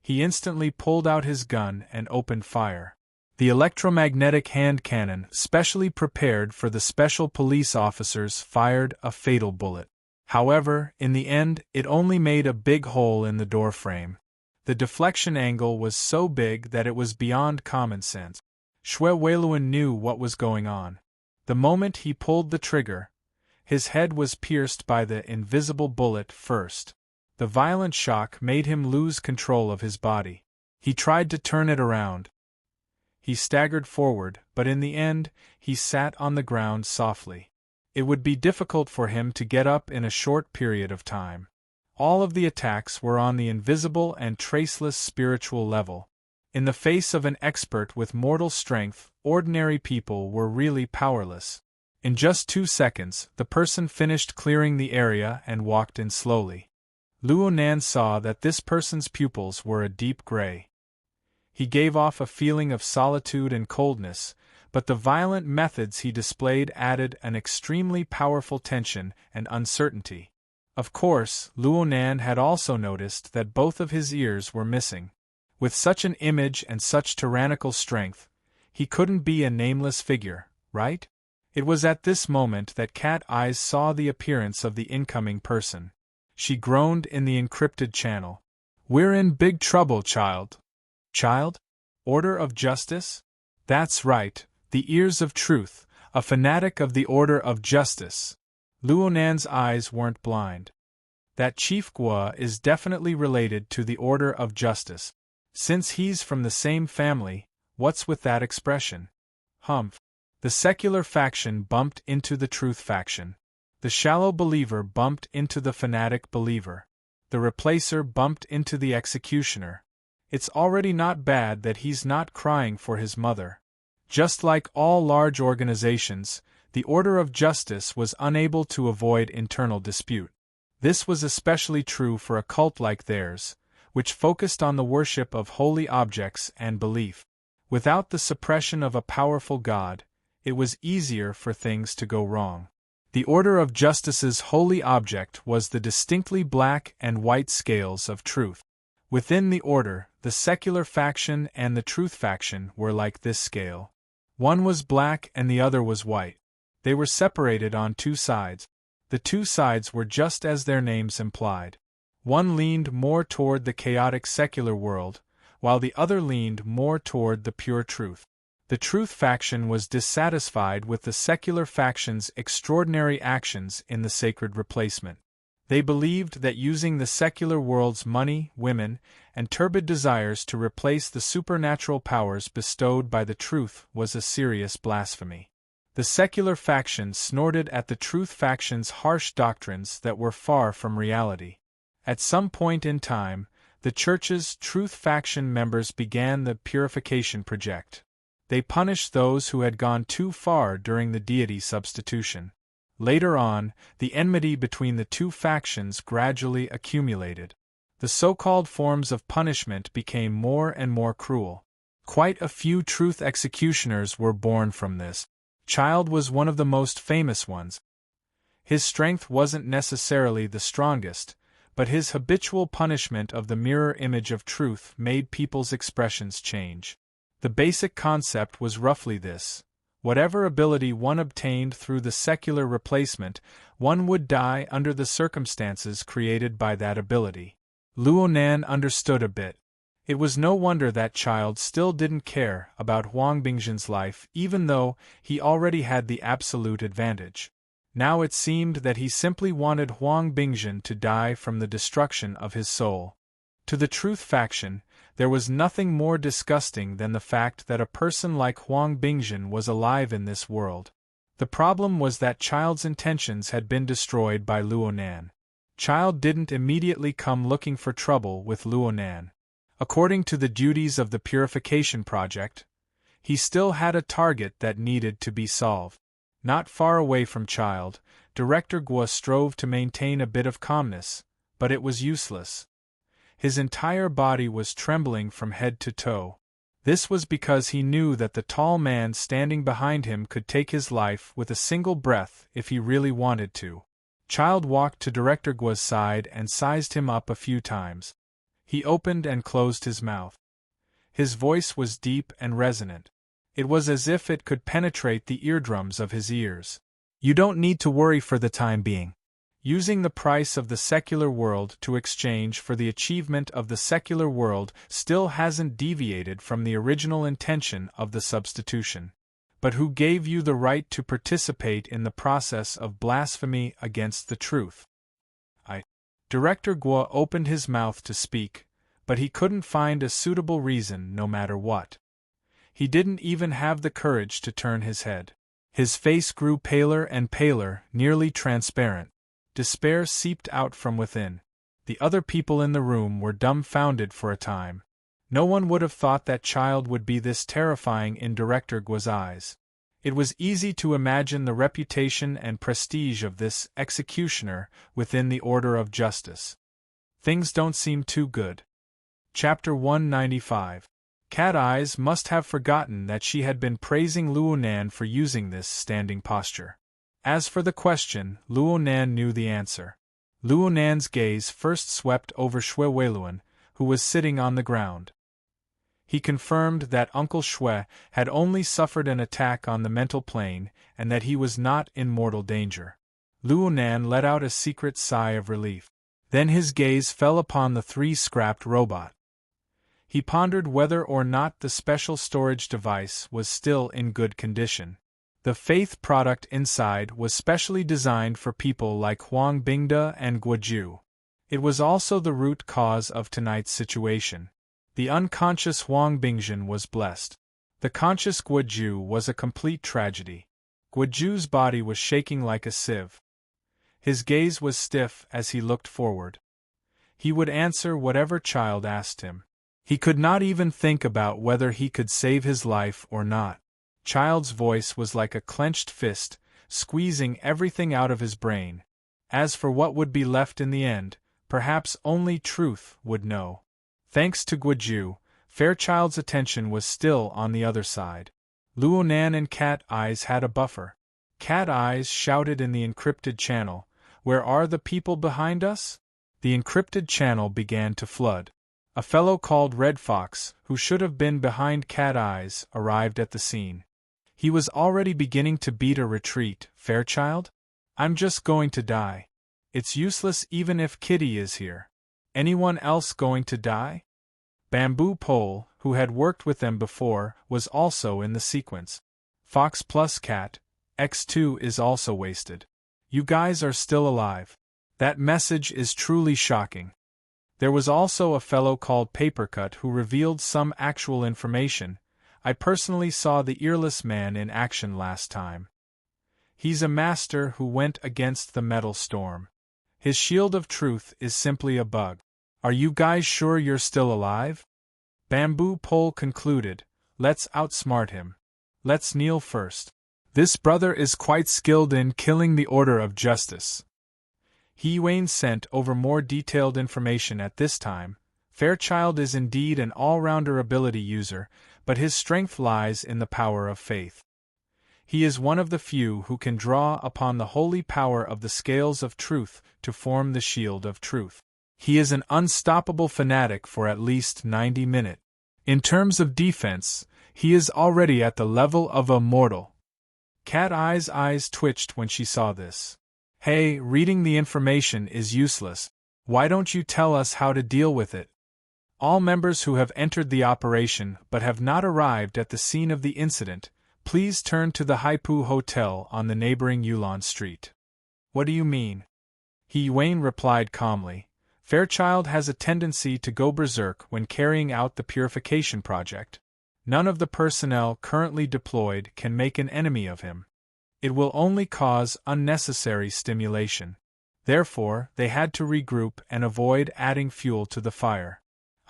He instantly pulled out his gun and opened fire. The electromagnetic hand cannon, specially prepared for the special police officers, fired a fatal bullet. However, in the end, it only made a big hole in the doorframe. The deflection angle was so big that it was beyond common sense. Xue Weiluan knew what was going on. The moment he pulled the trigger, his head was pierced by the invisible bullet first. The violent shock made him lose control of his body. He tried to turn it around. He staggered forward, but in the end, he sat on the ground softly. It would be difficult for him to get up in a short period of time. All of the attacks were on the invisible and traceless spiritual level. In the face of an expert with mortal strength, ordinary people were really powerless. In just 2 seconds, the person finished clearing the area and walked in slowly. Luo Nan saw that this person's pupils were a deep gray. He gave off a feeling of solitude and coldness, but the violent methods he displayed added an extremely powerful tension and uncertainty. Of course, Luo Nan had also noticed that both of his ears were missing. With such an image and such tyrannical strength, he couldn't be a nameless figure, right? It was at this moment that Cat Eyes saw the appearance of the incoming person. She groaned in the encrypted channel. "We're in big trouble, child." "Child? Order of Justice?" "That's right, the Ears of Truth, a fanatic of the Order of Justice." Luo Nan's eyes weren't blind. "That Chief Gua is definitely related to the Order of Justice. Since he's from the same family, what's with that expression?" "Humph." The secular faction bumped into the truth faction. The shallow believer bumped into the fanatic believer. The replacer bumped into the executioner. It's already not bad that he's not crying for his mother. Just like all large organizations, the Order of Justice was unable to avoid internal dispute. This was especially true for a cult like theirs, which focused on the worship of holy objects and belief. Without the suppression of a powerful god, it was easier for things to go wrong. The Order of Justice's holy object was the distinctly black and white scales of truth. Within the Order, the secular faction and the truth faction were like this scale. One was black and the other was white. They were separated on 2 sides. The 2 sides were just as their names implied. One leaned more toward the chaotic secular world, while the other leaned more toward the pure truth. The truth faction was dissatisfied with the secular faction's extraordinary actions in the sacred replacement. They believed that using the secular world's money, women, and turbid desires to replace the supernatural powers bestowed by the truth was a serious blasphemy. The secular faction snorted at the truth faction's harsh doctrines that were far from reality. At some point in time, the Church's truth faction members began the purification project. They punished those who had gone too far during the deity substitution. Later on, the enmity between the 2 factions gradually accumulated. The so-called forms of punishment became more and more cruel. Quite a few truth executioners were born from this. Child was one of the most famous ones. His strength wasn't necessarily the strongest, but his habitual punishment of the mirror image of truth made people's expressions change. The basic concept was roughly this: whatever ability one obtained through the secular replacement, one would die under the circumstances created by that ability. Luo Nan understood a bit. It was no wonder that Child still didn't care about Huang Bingzhen's life, even though he already had the absolute advantage. Now it seemed that he simply wanted Huang Bingzhen to die from the destruction of his soul. To the truth faction, there was nothing more disgusting than the fact that a person like Huang Bingzhen was alive in this world. The problem was that Child's intentions had been destroyed by Luo Nan. Child didn't immediately come looking for trouble with Luo Nan. According to the duties of the purification project, he still had a target that needed to be solved. Not far away from Child, Director Gua strove to maintain a bit of calmness, but it was useless. His entire body was trembling from head to toe. This was because he knew that the tall man standing behind him could take his life with a single breath if he really wanted to. Child walked to Director Gua's side and sized him up a few times. He opened and closed his mouth. His voice was deep and resonant. It was as if it could penetrate the eardrums of his ears. "You don't need to worry for the time being. Using the price of the secular world to exchange for the achievement of the secular world still hasn't deviated from the original intention of the substitution. But who gave you the right to participate in the process of blasphemy against the truth?" Director Gua opened his mouth to speak, but he couldn't find a suitable reason no matter what. He didn't even have the courage to turn his head. His face grew paler and paler, nearly transparent. Despair seeped out from within. The other people in the room were dumbfounded for a time. No one would have thought that child would be this terrifying in Director Guo's eyes. It was easy to imagine the reputation and prestige of this executioner within the order of justice. Things don't seem too good. Chapter 195. Cat Eyes must have forgotten that she had been praising Luonan for using this standing posture. As for the question, Luonan knew the answer. Luonan's gaze first swept over Shui Weiluan, who was sitting on the ground. He confirmed that Uncle Shui had only suffered an attack on the mental plane and that he was not in mortal danger. Luonan let out a secret sigh of relief. Then his gaze fell upon the 3 scrapped robot. He pondered whether or not the special storage device was still in good condition. The Faith product inside was specially designed for people like Huang Bingde and Guoju. It was also the root cause of tonight's situation. The unconscious Huang Bingzhen was blessed. The conscious Guoju was a complete tragedy. Guoju's body was shaking like a sieve. His gaze was stiff as he looked forward. He would answer whatever child asked him. He could not even think about whether he could save his life or not. Child's voice was like a clenched fist, squeezing everything out of his brain. As for what would be left in the end, perhaps only truth would know. Thanks to Guoju, Fairchild's attention was still on the other side. Luonan and Cat Eyes had a buffer. Cat Eyes shouted in the encrypted channel, "Where are the people behind us?" The encrypted channel began to flood. A fellow called Red Fox, who should have been behind Cat Eyes, arrived at the scene. He was already beginning to beat a retreat. "Fairchild? I'm just going to die. It's useless even if Kitty is here. Anyone else going to die?" Bamboo Pole, who had worked with them before, was also in the sequence. "Fox plus Cat, X2 is also wasted. You guys are still alive. That message is truly shocking." There was also a fellow called Papercut who revealed some actual information. "I personally saw the earless man in action last time. He's a master who went against the metal storm. His shield of truth is simply a bug. Are you guys sure you're still alive?" Bamboo Pole concluded, "Let's outsmart him. Let's kneel first. This brother is quite skilled in killing the order of justice." He Wayne sent over more detailed information at this time. Fairchild is indeed an all-rounder ability user, but his strength lies in the power of faith. He is one of the few who can draw upon the holy power of the scales of truth to form the shield of truth. He is an unstoppable fanatic for at least 90 minutes. In terms of defense, he is already at the level of a mortal. Cat Eye's eyes twitched when she saw this. "Hey, reading the information is useless. Why don't you tell us how to deal with it? All members who have entered the operation but have not arrived at the scene of the incident, please turn to the Haipu Hotel on the neighboring Yulon Street." "What do you mean?" He Wayne replied calmly. "Fairchild has a tendency to go berserk when carrying out the purification project. None of the personnel currently deployed can make an enemy of him. It will only cause unnecessary stimulation. Therefore, they had to regroup and avoid adding fuel to the fire.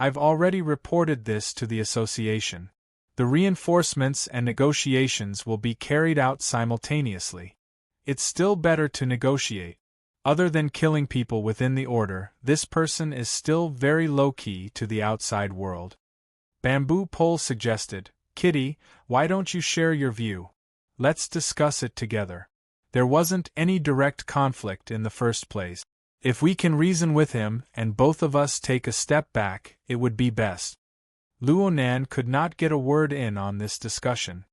I've already reported this to the association. The reinforcements and negotiations will be carried out simultaneously. It's still better to negotiate. Other than killing people within the order, this person is still very low-key to the outside world." Bamboo Pole suggested, "Kitty, why don't you share your view? Let's discuss it together. There wasn't any direct conflict in the first place. If we can reason with him and both of us take a step back, it would be best." Luonan could not get a word in on this discussion.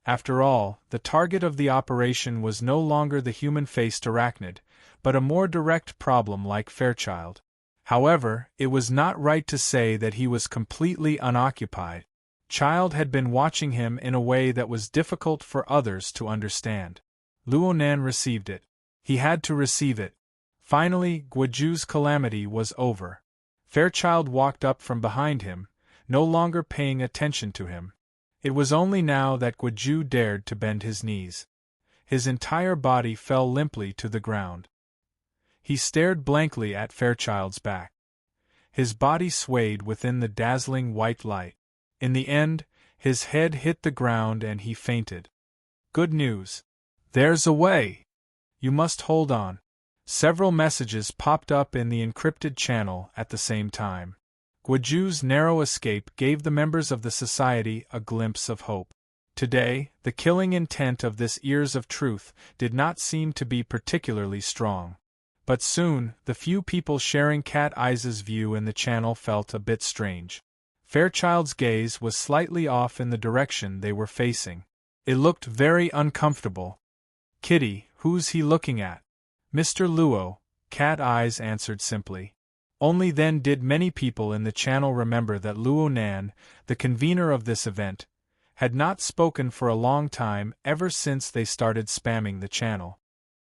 After all, the target of the operation was no longer the human-faced arachnid, but a more direct problem like Fairchild. However, it was not right to say that he was completely unoccupied. Child had been watching him in a way that was difficult for others to understand. Luonan received it. He had to receive it. Finally, Guoju's calamity was over. Fairchild walked up from behind him, no longer paying attention to him. It was only now that Guoju dared to bend his knees. His entire body fell limply to the ground. He stared blankly at Fairchild's back. His body swayed within the dazzling white light. In the end, his head hit the ground and he fainted. Good news. There's a way. You must hold on. Several messages popped up in the encrypted channel at the same time. Guaju's narrow escape gave the members of the society a glimpse of hope. Today, the killing intent of this Ears of Truth did not seem to be particularly strong. But soon, the few people sharing Cat Eye's view in the channel felt a bit strange. Fairchild's gaze was slightly off in the direction they were facing. It looked very uncomfortable. Kitty, who's he looking at? Mr. Luo, Cat Eyes answered simply. Only then did many people in the channel remember that Luo Nan, the convener of this event, had not spoken for a long time ever since they started spamming the channel.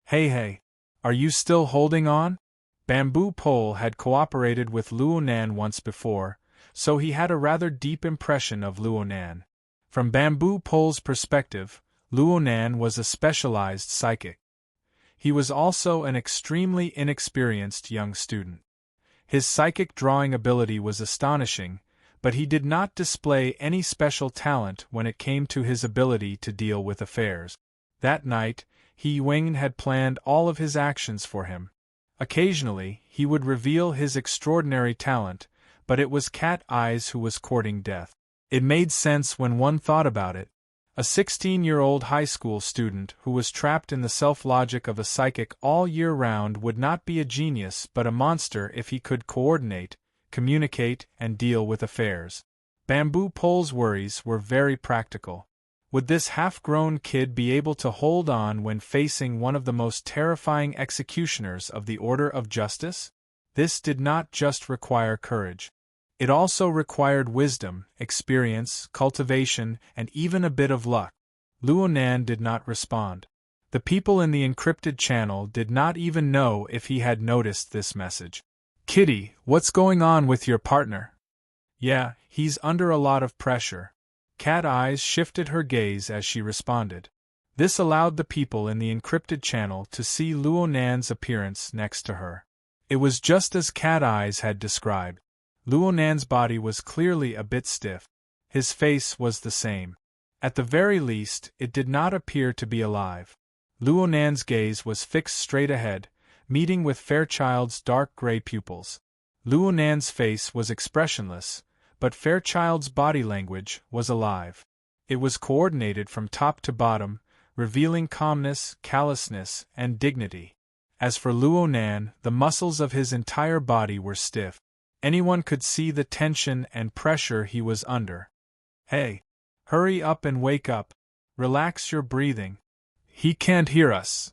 Hey, are you still holding on? Bamboo Pole had cooperated with Luo Nan once before, so he had a rather deep impression of Luo Nan. From Bamboo Pole's perspective, Luo Nan was a specialized psychic. He was also an extremely inexperienced young student. His psychic drawing ability was astonishing, but he did not display any special talent when it came to his ability to deal with affairs. That night, He Wing had planned all of his actions for him. Occasionally, he would reveal his extraordinary talent, but it was Cat Eyes who was courting death. It made sense when one thought about it. A 16-year-old high school student who was trapped in the self-logic of a psychic all year round would not be a genius but a monster if he could coordinate, communicate, and deal with affairs. Bamboo Pole's worries were very practical. Would this half-grown kid be able to hold on when facing one of the most terrifying executioners of the Order of Justice? This did not just require courage. It also required wisdom, experience, cultivation, and even a bit of luck. Luo Nan did not respond. The people in the encrypted channel did not even know if he had noticed this message. Kitty, what's going on with your partner? Yeah, he's under a lot of pressure. Cat Eyes shifted her gaze as she responded. This allowed the people in the encrypted channel to see Luo Nan's appearance next to her. It was just as Cat Eyes had described. Luo Nan's body was clearly a bit stiff. His face was the same. At the very least, it did not appear to be alive. Luo Nan's gaze was fixed straight ahead, meeting with Fairchild's dark gray pupils. Luo Nan's face was expressionless, but Fairchild's body language was alive. It was coordinated from top to bottom, revealing calmness, callousness, and dignity. As for Luo Nan, the muscles of his entire body were stiff. Anyone could see the tension and pressure he was under. Hey! Hurry up and wake up. Relax your breathing. He can't hear us.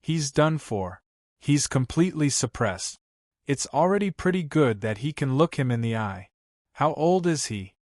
He's done for. He's completely suppressed. It's already pretty good that he can look him in the eye. How old is he?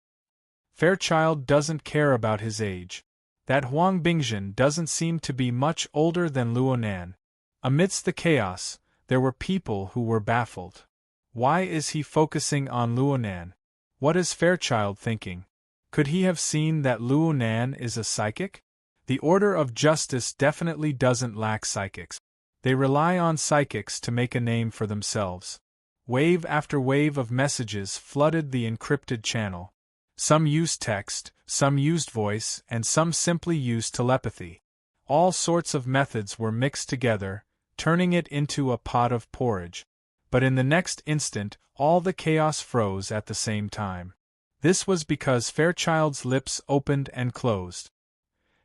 Fairchild doesn't care about his age. That Huang Bingjin doesn't seem to be much older than Luo Nan. Amidst the chaos, there were people who were baffled. Why is he focusing on Luo Nan? What is Fairchild thinking? Could he have seen that Luo Nan is a psychic? The Order of Justice definitely doesn't lack psychics. They rely on psychics to make a name for themselves. Wave after wave of messages flooded the encrypted channel. Some used text, some used voice, and some simply used telepathy. All sorts of methods were mixed together, turning it into a pot of porridge. But in the next instant, all the chaos froze at the same time. This was because Fairchild's lips opened and closed.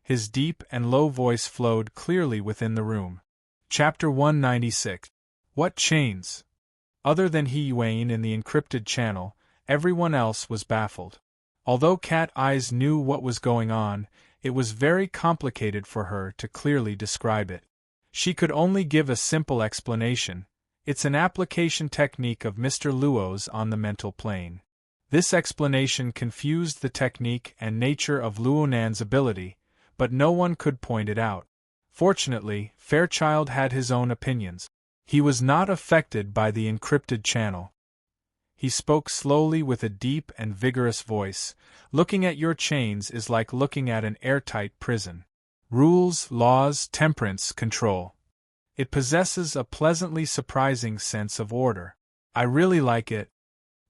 His deep and low voice flowed clearly within the room. Chapter 196. What chains? Other than He Wayne in the encrypted channel, everyone else was baffled. Although Cat Eyes knew what was going on, it was very complicated for her to clearly describe it. She could only give a simple explanation. It's an application technique of Mr. Luo's on the mental plane. This explanation confused the technique and nature of Luo Nan's ability, but no one could point it out. Fortunately, Fairchild had his own opinions. He was not affected by the encrypted channel. He spoke slowly with a deep and vigorous voice. Looking at your chains is like looking at an airtight prison. Rules, laws, temperance, control. It possesses a pleasantly surprising sense of order. I really like it.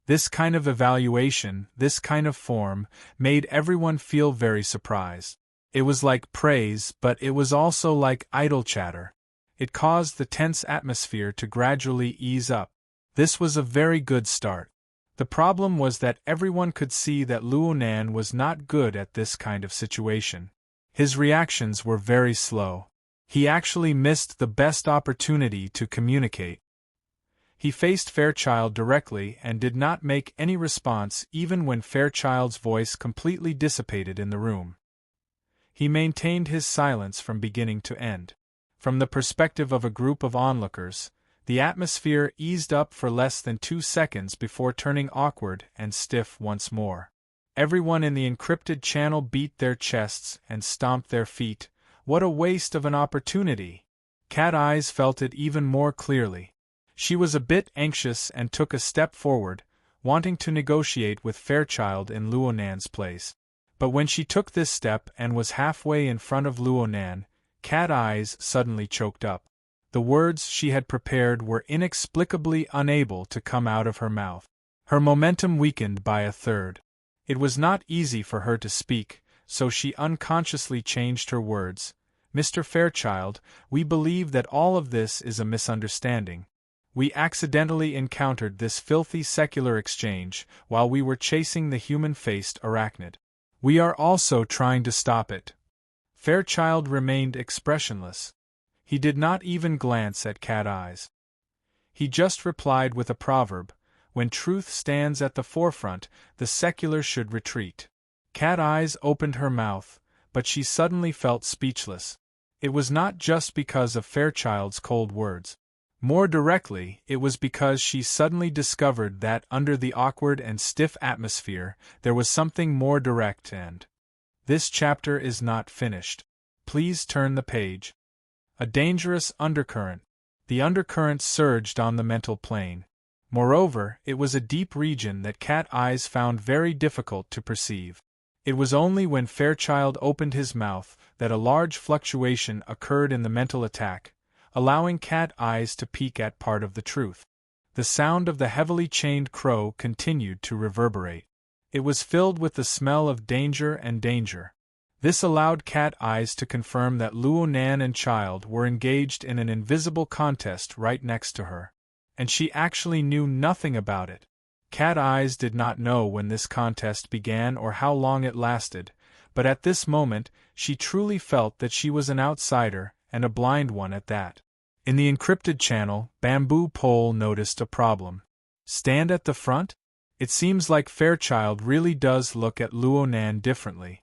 This kind of evaluation, this kind of form, made everyone feel very surprised. It was like praise, but it was also like idle chatter. It caused the tense atmosphere to gradually ease up. This was a very good start. The problem was that everyone could see that Luonan was not good at this kind of situation. His reactions were very slow. He actually missed the best opportunity to communicate. He faced Fairchild directly and did not make any response even when Fairchild's voice completely dissipated in the room. He maintained his silence from beginning to end. From the perspective of a group of onlookers, the atmosphere eased up for less than 2 seconds before turning awkward and stiff once more. Everyone in the encrypted channel beat their chests and stomped their feet. What a waste of an opportunity! Cat Eyes felt it even more clearly. She was a bit anxious and took a step forward, wanting to negotiate with Fairchild in Luonan's place. But when she took this step and was halfway in front of Luonan, Cat Eyes suddenly choked up. The words she had prepared were inexplicably unable to come out of her mouth. Her momentum weakened by a third. It was not easy for her to speak, so she unconsciously changed her words. Mr. Fairchild, we believe that all of this is a misunderstanding. We accidentally encountered this filthy secular exchange while we were chasing the human-faced arachnid. We are also trying to stop it. Fairchild remained expressionless. He did not even glance at Cat Eyes. He just replied with a proverb, when truth stands at the forefront, the secular should retreat. Cat Eyes opened her mouth, but she suddenly felt speechless. It was not just because of Fairchild's cold words. More directly, it was because she suddenly discovered that under the awkward and stiff atmosphere, there was something more direct and... This chapter is not finished. Please turn the page. A dangerous undercurrent. The undercurrent surged on the mental plane. Moreover, it was a deep region that Cat Eyes found very difficult to perceive. It was only when Fairchild opened his mouth that a large fluctuation occurred in the mental attack, allowing Cat Eyes to peek at part of the truth. The sound of the heavily chained crow continued to reverberate. It was filled with the smell of danger and danger. This allowed Cat Eyes to confirm that Luonan and Child were engaged in an invisible contest right next to her. And she actually knew nothing about it. Cat Eyes did not know when this contest began or how long it lasted, but at this moment she truly felt that she was an outsider, and a blind one at that. In the encrypted channel, Bamboo Pole noticed a problem. Stand at the front? It seems like Fairchild really does look at Luonan differently.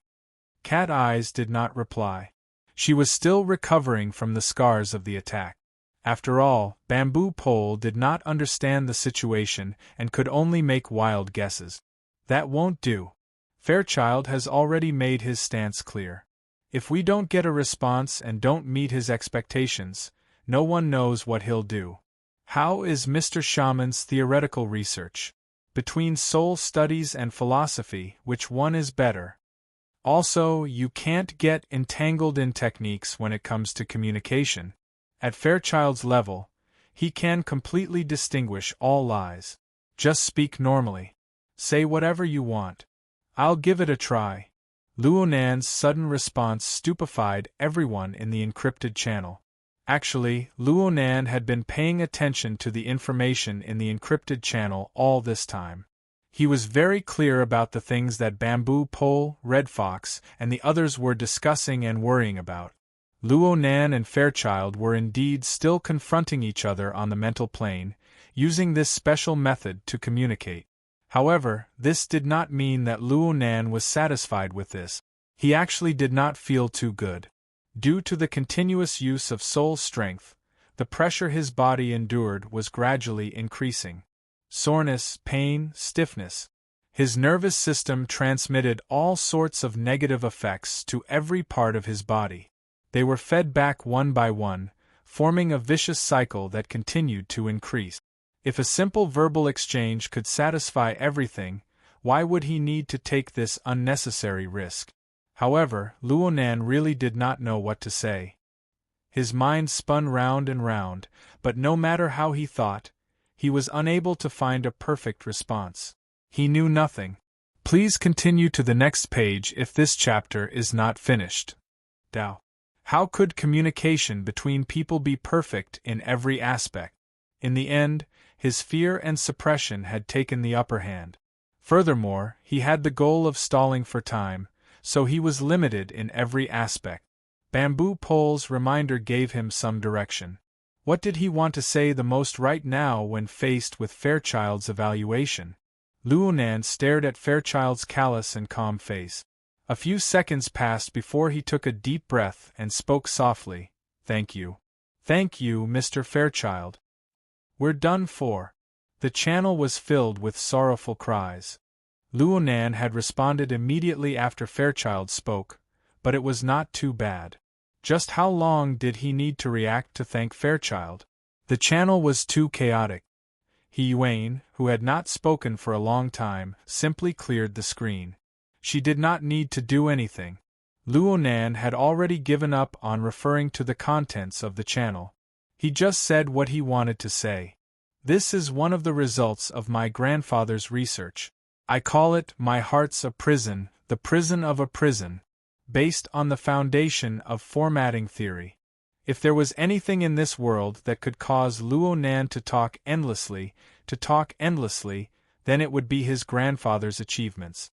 Cat Eyes did not reply. She was still recovering from the scars of the attack. After all, Bamboo Pole did not understand the situation and could only make wild guesses. That won't do. Fairchild has already made his stance clear. If we don't get a response and don't meet his expectations, no one knows what he'll do. How is Mr. Shaman's theoretical research? Between soul studies and philosophy, which one is better? Also, you can't get entangled in techniques when it comes to communication. At Fairchild's level, he can completely distinguish all lies. Just speak normally. Say whatever you want. I'll give it a try. Luonan's sudden response stupefied everyone in the encrypted channel. Actually, Luonan had been paying attention to the information in the encrypted channel all this time. He was very clear about the things that Bamboo Pole, Red Fox, and the others were discussing and worrying about. Luonan and Fairchild were indeed still confronting each other on the mental plane, using this special method to communicate. However, this did not mean that Luonan was satisfied with this. He actually did not feel too good. Due to the continuous use of soul strength, the pressure his body endured was gradually increasing. Soreness, pain, stiffness. His nervous system transmitted all sorts of negative effects to every part of his body. They were fed back one by one, forming a vicious cycle that continued to increase. If a simple verbal exchange could satisfy everything, why would he need to take this unnecessary risk? However, Luonan really did not know what to say. His mind spun round and round, but no matter how he thought, he was unable to find a perfect response. He knew nothing. Please continue to the next page if this chapter is not finished. Tao. How could communication between people be perfect in every aspect? In the end, his fear and suppression had taken the upper hand. Furthermore, he had the goal of stalling for time, so he was limited in every aspect. Bamboo Pole's reminder gave him some direction. What did he want to say the most right now when faced with Fairchild's evaluation? Luonan stared at Fairchild's callous and calm face. A few seconds passed before he took a deep breath and spoke softly. Thank you. Thank you, Mr. Fairchild. We're done for. The channel was filled with sorrowful cries. Luonan had responded immediately after Fairchild spoke, but it was not too bad. Just how long did he need to react to thank Fairchild? The channel was too chaotic. Yuan, who had not spoken for a long time, simply cleared the screen. She did not need to do anything. Luonan had already given up on referring to the contents of the channel. He just said what he wanted to say. This is one of the results of my grandfather's research. I call it my heart's a prison, the prison of a prison, based on the foundation of formatting theory. If there was anything in this world that could cause Luonan to talk endlessly, then it would be his grandfather's achievements.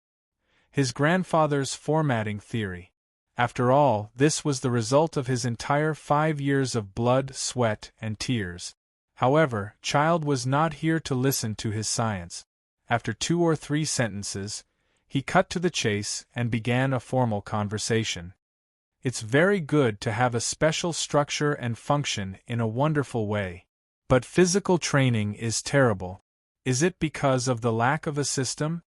His grandfather's formatting theory. After all, this was the result of his entire 5 years of blood, sweat, and tears. However, Child was not here to listen to his science. After 2 or 3 sentences, he cut to the chase and began a formal conversation. It's very good to have a special structure and function in a wonderful way. But physical training is terrible. Is it because of the lack of a system?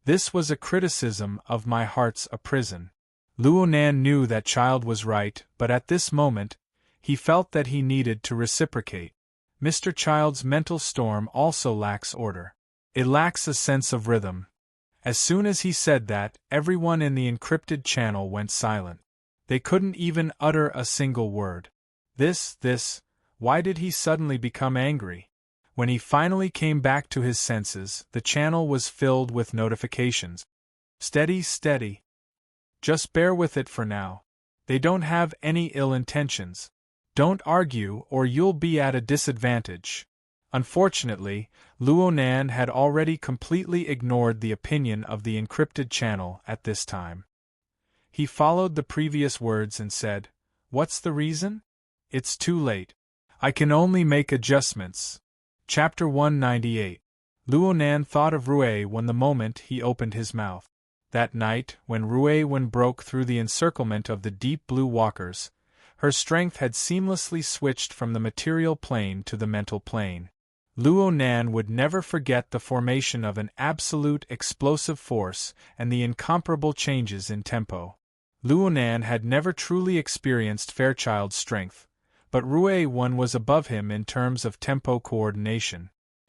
This was a criticism of my heart's a prison. Luonan knew that Child was right, but at this moment, he felt that he needed to reciprocate. Mr. Child's mental storm also lacks order. It lacks a sense of rhythm. As soon as he said that, everyone in the encrypted channel went silent. They couldn't even utter a single word. Why did he suddenly become angry? When he finally came back to his senses, the channel was filled with notifications. Steady. Just bear with it for now. They don't have any ill intentions. Don't argue or you'll be at a disadvantage. Unfortunately, Luonan had already completely ignored the opinion of the encrypted channel at this time. He followed the previous words and said, "What's the reason? It's too late. I can only make adjustments." Chapter 198. Luonan thought of Ruiwen the moment he opened his mouth. That night, when Ruiwen broke through the encirclement of the deep blue walkers, her strength had seamlessly switched from the material plane to the mental plane. Luonan would never forget the formation of an absolute explosive force and the incomparable changes in tempo. Luonan had never truly experienced Fairchild's strength, but Ruiwen was above him in terms of tempo coordination.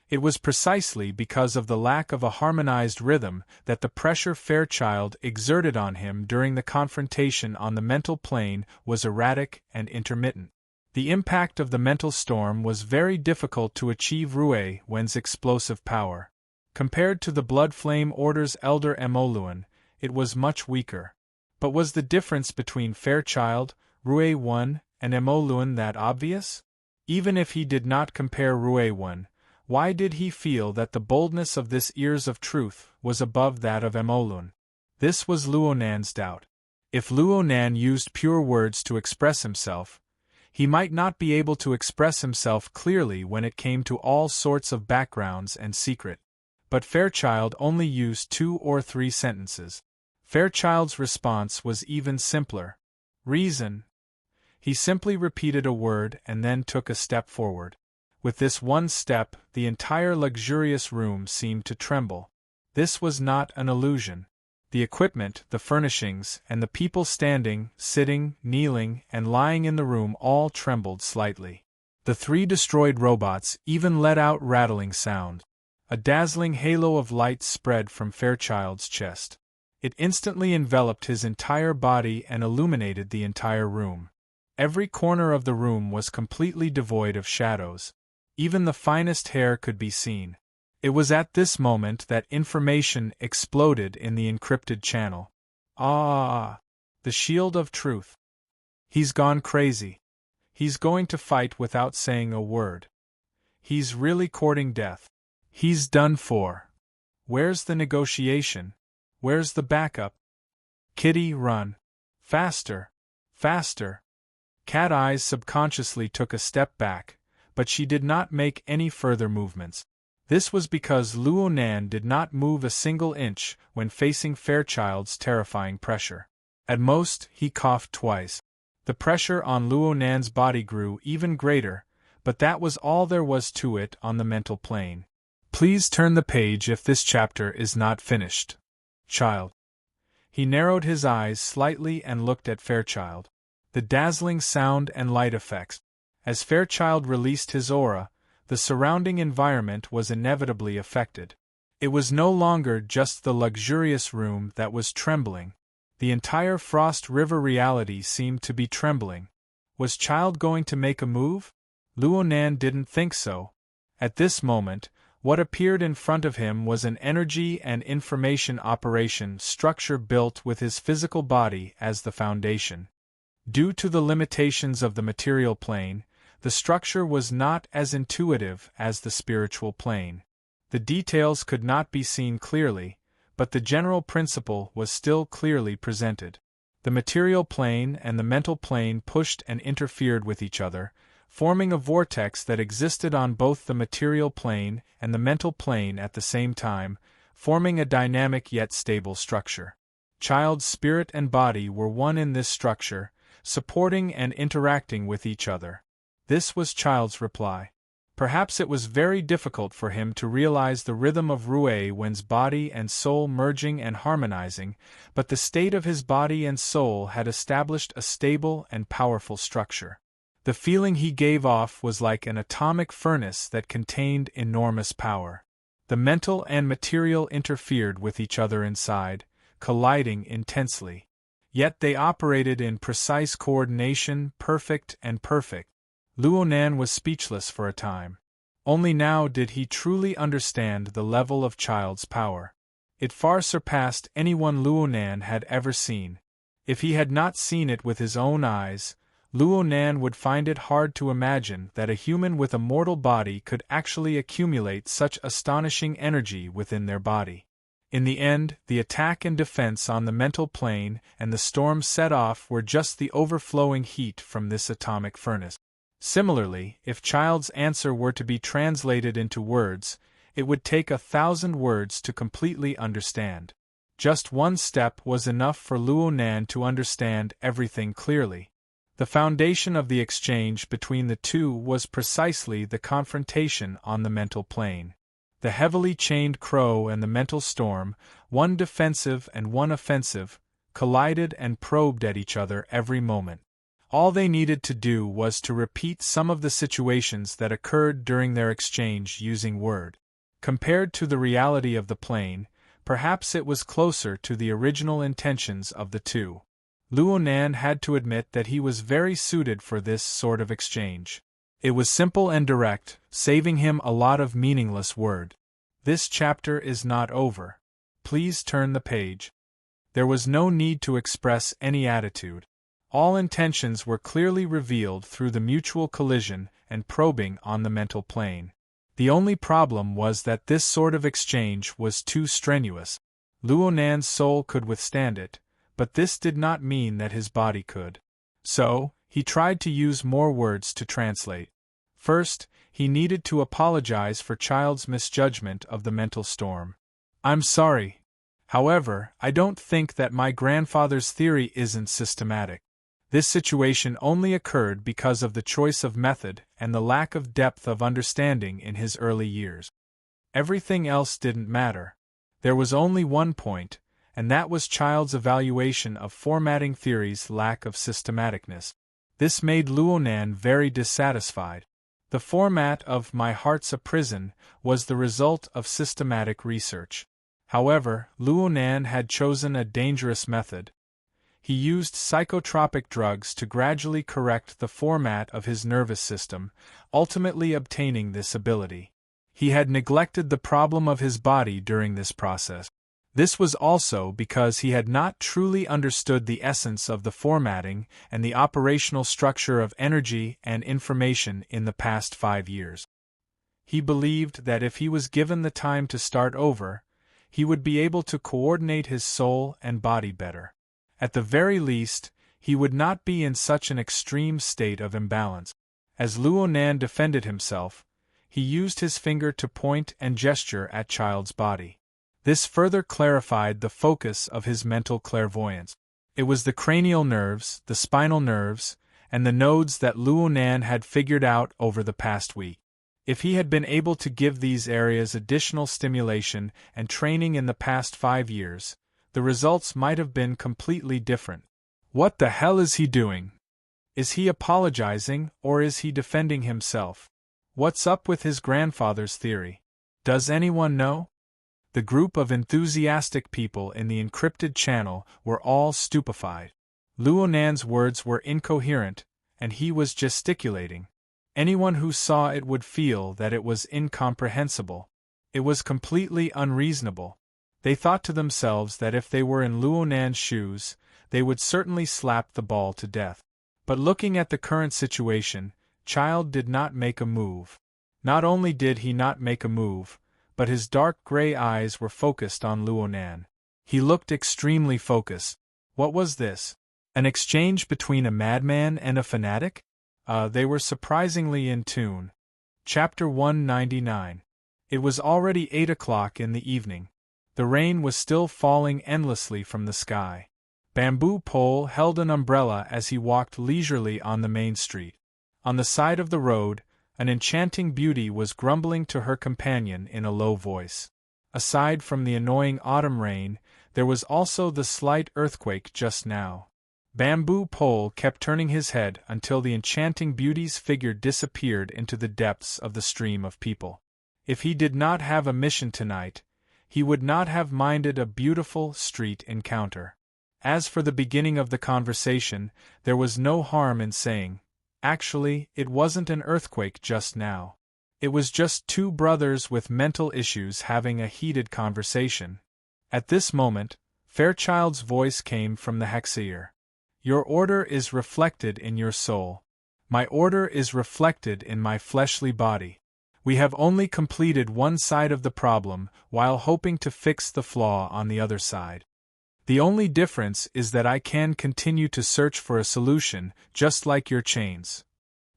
It was precisely because of the lack of a harmonized rhythm that the pressure Fairchild exerted on him during the confrontation on the mental plane was erratic and intermittent. The impact of the mental storm was very difficult to achieve Ruiwen's explosive power. Compared to the Blood Flame Order's elder Emoluan, it was much weaker. But was the difference between Fairchild, Ruiwen, and Emoluan that obvious? Even if he did not compare Ruiwen, why did he feel that the boldness of this Ears of Truth was above that of Emoluan? This was Luonan's doubt. If Luonan used pure words to express himself, he might not be able to express himself clearly when it came to all sorts of backgrounds and secret. But Fairchild only used 2 or 3 sentences. Fairchild's response was even simpler. Reason. He simply repeated a word and then took a step forward. With this one step, the entire luxurious room seemed to tremble. This was not an illusion. The equipment, the furnishings, and the people standing, sitting, kneeling, and lying in the room all trembled slightly. The 3 destroyed robots even let out rattling sound. A dazzling halo of light spread from Fairchild's chest. It instantly enveloped his entire body and illuminated the entire room. Every corner of the room was completely devoid of shadows. Even the finest hair could be seen. It was at this moment that information exploded in the encrypted channel. Ah! The shield of truth. He's gone crazy. He's going to fight without saying a word. He's really courting death. He's done for. Where's the negotiation? Where's the backup? Kitty, run. Faster. Faster. Cat Eyes subconsciously took a step back, but she did not make any further movements. This was because Luo Nan did not move a single inch when facing Fairchild's terrifying pressure. At most, he coughed twice. The pressure on Luo Nan's body grew even greater, but that was all there was to it on the mental plane. Please turn the page if this chapter is not finished. Child. He narrowed his eyes slightly and looked at Fairchild. The dazzling sound and light effects. As Fairchild released his aura, the surrounding environment was inevitably affected. It was no longer just the luxurious room that was trembling. The entire Frost River reality seemed to be trembling. Was Child going to make a move? Luo Nan didn't think so. At this moment, what appeared in front of him was an energy and information operation structure built with his physical body as the foundation. Due to the limitations of the material plane, the structure was not as intuitive as the spiritual plane. The details could not be seen clearly, but the general principle was still clearly presented. The material plane and the mental plane pushed and interfered with each other, forming a vortex that existed on both the material plane and the mental plane at the same time, forming a dynamic yet stable structure. Child's spirit and body were one in this structure, supporting and interacting with each other. This was Child's reply. Perhaps it was very difficult for him to realize the rhythm of Rui Wen's body and soul merging and harmonizing, but the state of his body and soul had established a stable and powerful structure. The feeling he gave off was like an atomic furnace that contained enormous power. The mental and material interfered with each other inside, colliding intensely. Yet they operated in precise coordination, perfect and perfect. Luo Nan was speechless for a time. Only now did he truly understand the level of Child's power. It far surpassed anyone Luo Nan had ever seen. If he had not seen it with his own eyes, Luo Nan would find it hard to imagine that a human with a mortal body could actually accumulate such astonishing energy within their body. In the end, the attack and defense on the mental plane and the storm set off were just the overflowing heat from this atomic furnace. Similarly, if Child's answer were to be translated into words, it would take 1,000 words to completely understand. Just one step was enough for Luo Nan to understand everything clearly. The foundation of the exchange between the two was precisely the confrontation on the mental plane. The heavily chained crow and the mental storm, one defensive and one offensive, collided and probed at each other every moment. All they needed to do was to repeat some of the situations that occurred during their exchange using word. Compared to the reality of the plane, perhaps it was closer to the original intentions of the two. Luo Nan had to admit that he was very suited for this sort of exchange. It was simple and direct, saving him a lot of meaningless word. This chapter is not over. Please turn the page. There was no need to express any attitude. All intentions were clearly revealed through the mutual collision and probing on the mental plane. The only problem was that this sort of exchange was too strenuous. Luo Nan's soul could withstand it, but this did not mean that his body could. So, he tried to use more words to translate. First, he needed to apologize for Child's misjudgment of the mental storm. I'm sorry. However, I don't think that my grandfather's theory isn't systematic. This situation only occurred because of the choice of method and the lack of depth of understanding in his early years. Everything else didn't matter. There was only one point, and that was Child's evaluation of formatting theory's lack of systematicness. This made Luo Nan very dissatisfied. The format of My Heart's a Prison was the result of systematic research. However, Luo Nan had chosen a dangerous method. He used psychotropic drugs to gradually correct the format of his nervous system, ultimately obtaining this ability. He had neglected the problem of his body during this process. This was also because he had not truly understood the essence of the formatting and the operational structure of energy and information in the past 5 years. He believed that if he was given the time to start over, he would be able to coordinate his soul and body better. At the very least, he would not be in such an extreme state of imbalance. As Luo Nan defended himself, he used his finger to point and gesture at Child's body. This further clarified the focus of his mental clairvoyance. It was the cranial nerves, the spinal nerves, and the nodes that Luo Nan had figured out over the past week. If he had been able to give these areas additional stimulation and training in the past 5 years, the results might have been completely different. What the hell is he doing? Is he apologizing, or is he defending himself? What's up with his grandfather's theory? Does anyone know? The group of enthusiastic people in the encrypted channel were all stupefied. Luo Nan's words were incoherent, and he was gesticulating. Anyone who saw it would feel that it was incomprehensible. It was completely unreasonable. They thought to themselves that if they were in Luo Nan's shoes, they would certainly slap the ball to death. But looking at the current situation, Child did not make a move. Not only did he not make a move, but his dark gray eyes were focused on Luo Nan. He looked extremely focused. What was this? An exchange between a madman and a fanatic? They were surprisingly in tune. Chapter 199. It was already 8 o'clock in the evening. The rain was still falling endlessly from the sky. Bamboo Pole held an umbrella as he walked leisurely on the main street. On the side of the road, an enchanting beauty was grumbling to her companion in a low voice. Aside from the annoying autumn rain, there was also the slight earthquake just now. Bamboo Pole kept turning his head until the enchanting beauty's figure disappeared into the depths of the stream of people. If he did not have a mission tonight, he would not have minded a beautiful street encounter. As for the beginning of the conversation, there was no harm in saying, actually, it wasn't an earthquake just now. It was just two brothers with mental issues having a heated conversation. At this moment, Fairchild's voice came from the Hexeer. Your order is reflected in your soul. My order is reflected in my fleshly body. We have only completed one side of the problem while hoping to fix the flaw on the other side. The only difference is that I can continue to search for a solution, just like your chains.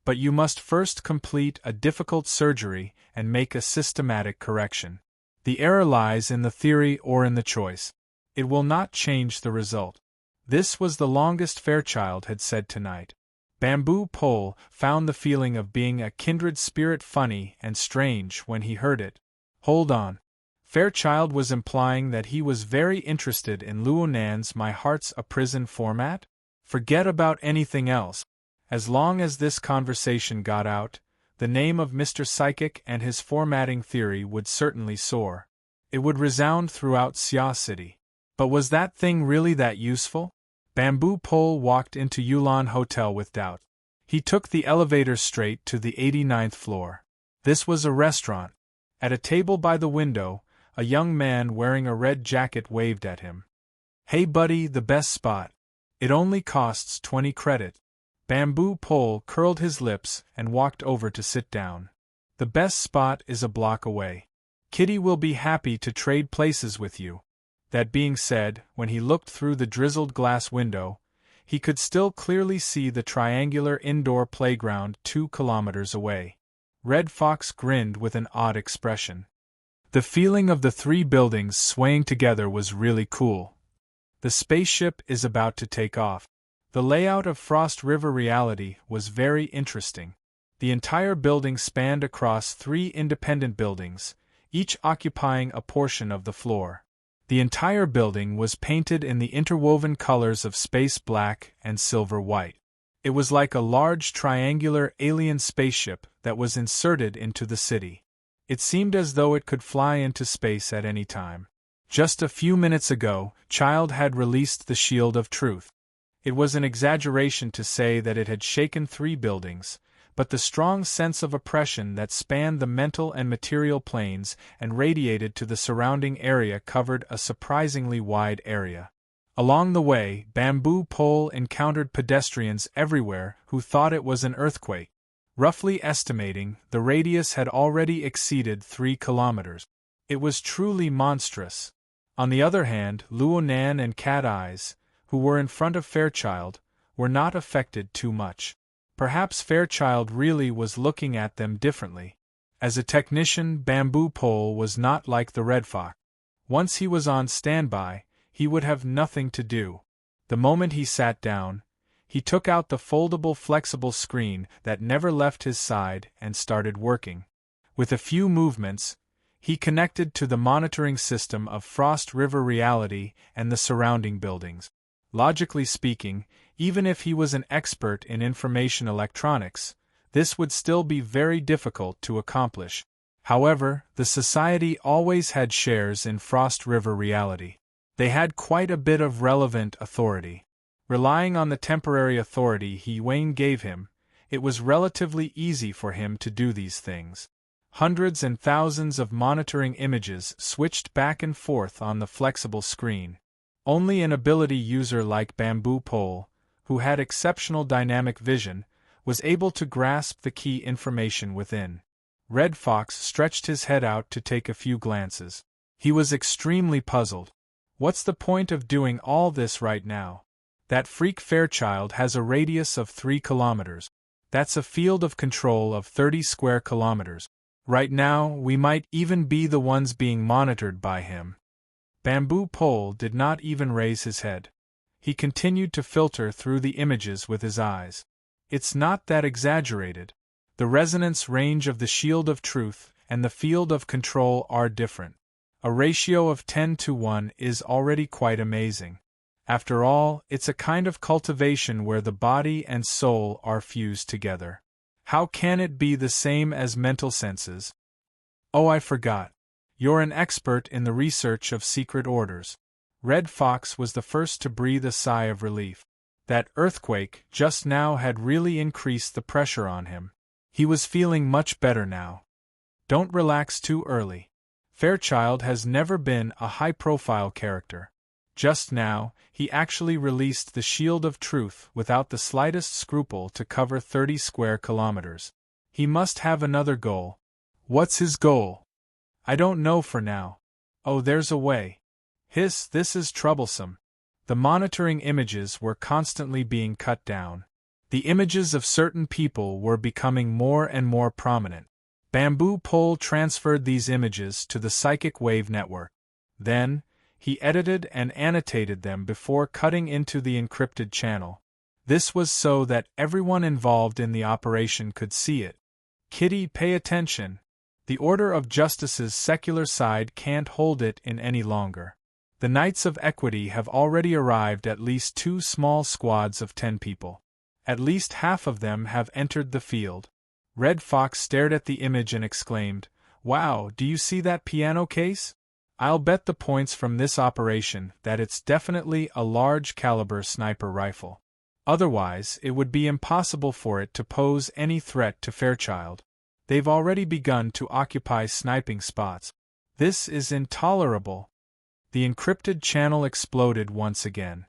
But you must first complete a difficult surgery and make a systematic correction. The error lies in the theory or in the choice. It will not change the result. This was the longest Fairchild had said tonight. Bamboo Pole found the feeling of being a kindred spirit funny and strange when he heard it. Hold on. Fairchild was implying that he was very interested in Luo Nan's My Heart's a Prison format? Forget about anything else. As long as this conversation got out, the name of Mr. Psychic and his formatting theory would certainly soar. It would resound throughout Xia City. But was that thing really that useful? Bamboo Pole walked into Yulan Hotel with doubt. He took the elevator straight to the 89th floor. This was a restaurant. At a table by the window, a young man wearing a red jacket waved at him. Hey buddy, the best spot. It only costs 20 credit. Bamboo Pole curled his lips and walked over to sit down. The best spot is a block away. Kitty will be happy to trade places with you. That being said, when he looked through the drizzled glass window, he could still clearly see the triangular indoor playground 2 kilometers away. Red Fox grinned with an odd expression. The feeling of the 3 buildings swaying together was really cool. The spaceship is about to take off. The layout of Frost River Reality was very interesting. The entire building spanned across 3 independent buildings, each occupying a portion of the floor. The entire building was painted in the interwoven colors of space black and silver white. It was like a large triangular alien spaceship that was inserted into the city. It seemed as though it could fly into space at any time. Just a few minutes ago, Child had released the Shield of Truth. It was an exaggeration to say that it had shaken 3 buildings, but the strong sense of oppression that spanned the mental and material planes and radiated to the surrounding area covered a surprisingly wide area. Along the way, Bamboo Pole encountered pedestrians everywhere who thought it was an earthquake. Roughly estimating, the radius had already exceeded 3 kilometers. It was truly monstrous. On the other hand, Luonan and Cat Eyes, who were in front of Fairchild, were not affected too much. Perhaps Fairchild really was looking at them differently. As a technician, Bamboo Pole was not like the Red Fox. Once he was on standby, he would have nothing to do. The moment he sat down, he took out the foldable flexible screen that never left his side and started working. With a few movements, he connected to the monitoring system of Frost River Reality and the surrounding buildings. Logically speaking, even if he was an expert in information electronics, this would still be very difficult to accomplish. However, the Society always had shares in Frost River Reality. They had quite a bit of relevant authority. Relying on the temporary authority Wayne gave him, it was relatively easy for him to do these things. Hundreds and thousands of monitoring images switched back and forth on the flexible screen. Only an ability user like Bamboo Pole, who had exceptional dynamic vision, was able to grasp the key information within. Red Fox stretched his head out to take a few glances. He was extremely puzzled. What's the point of doing all this right now? That freak Fairchild has a radius of 3 kilometers. That's a field of control of 30 square kilometers. Right now, we might even be the ones being monitored by him. Bamboo Pole did not even raise his head. He continued to filter through the images with his eyes. It's not that exaggerated. The resonance range of the shield of truth and the field of control are different. A ratio of 10:1 is already quite amazing. After all, it's a kind of cultivation where the body and soul are fused together. How can it be the same as mental senses? Oh, I forgot. You're an expert in the research of secret orders. Red Fox was the first to breathe a sigh of relief. That earthquake just now had really increased the pressure on him. He was feeling much better now. Don't relax too early. Fairchild has never been a high-profile character. Just now, he actually released the Shield of Truth without the slightest scruple to cover 30 square kilometers. He must have another goal. What's his goal? I don't know for now. Oh, there's a way. Hiss, this is troublesome. The monitoring images were constantly being cut down. The images of certain people were becoming more and more prominent. Bamboo Pole transferred these images to the psychic wave network. Then, he edited and annotated them before cutting into the encrypted channel. This was so that everyone involved in the operation could see it. Kitty, pay attention. The Order of Justice's secular side can't hold it in any longer. The Knights of Equity have already arrived, at least 2 small squads of 10 people. At least half of them have entered the field. Red Fox stared at the image and exclaimed, "Wow, do you see that piano case? I'll bet the points from this operation that it's definitely a large-caliber sniper rifle. Otherwise, it would be impossible for it to pose any threat to Fairchild. They've already begun to occupy sniping spots. This is intolerable." The encrypted channel exploded once again.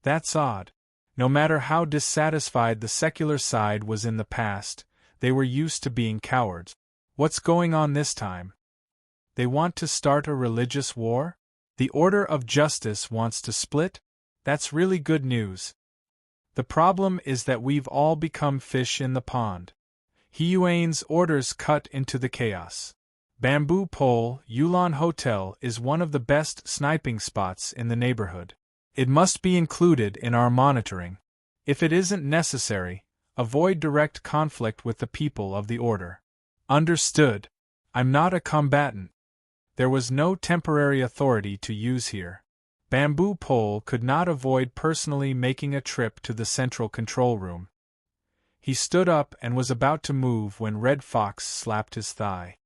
That's odd. No matter how dissatisfied the secular side was in the past, they were used to being cowards. What's going on this time? They want to start a religious war? The Order of Justice wants to split? That's really good news. The problem is that we've all become fish in the pond. Hiyuan's orders cut into the chaos. Bamboo Pole Yulon Hotel is one of the best sniping spots in the neighborhood. It must be included in our monitoring. If it isn't necessary, avoid direct conflict with the people of the Order. Understood. I'm not a combatant. There was no temporary authority to use here. Bamboo Pole could not avoid personally making a trip to the central control room. He stood up and was about to move when Red Fox slapped his thigh.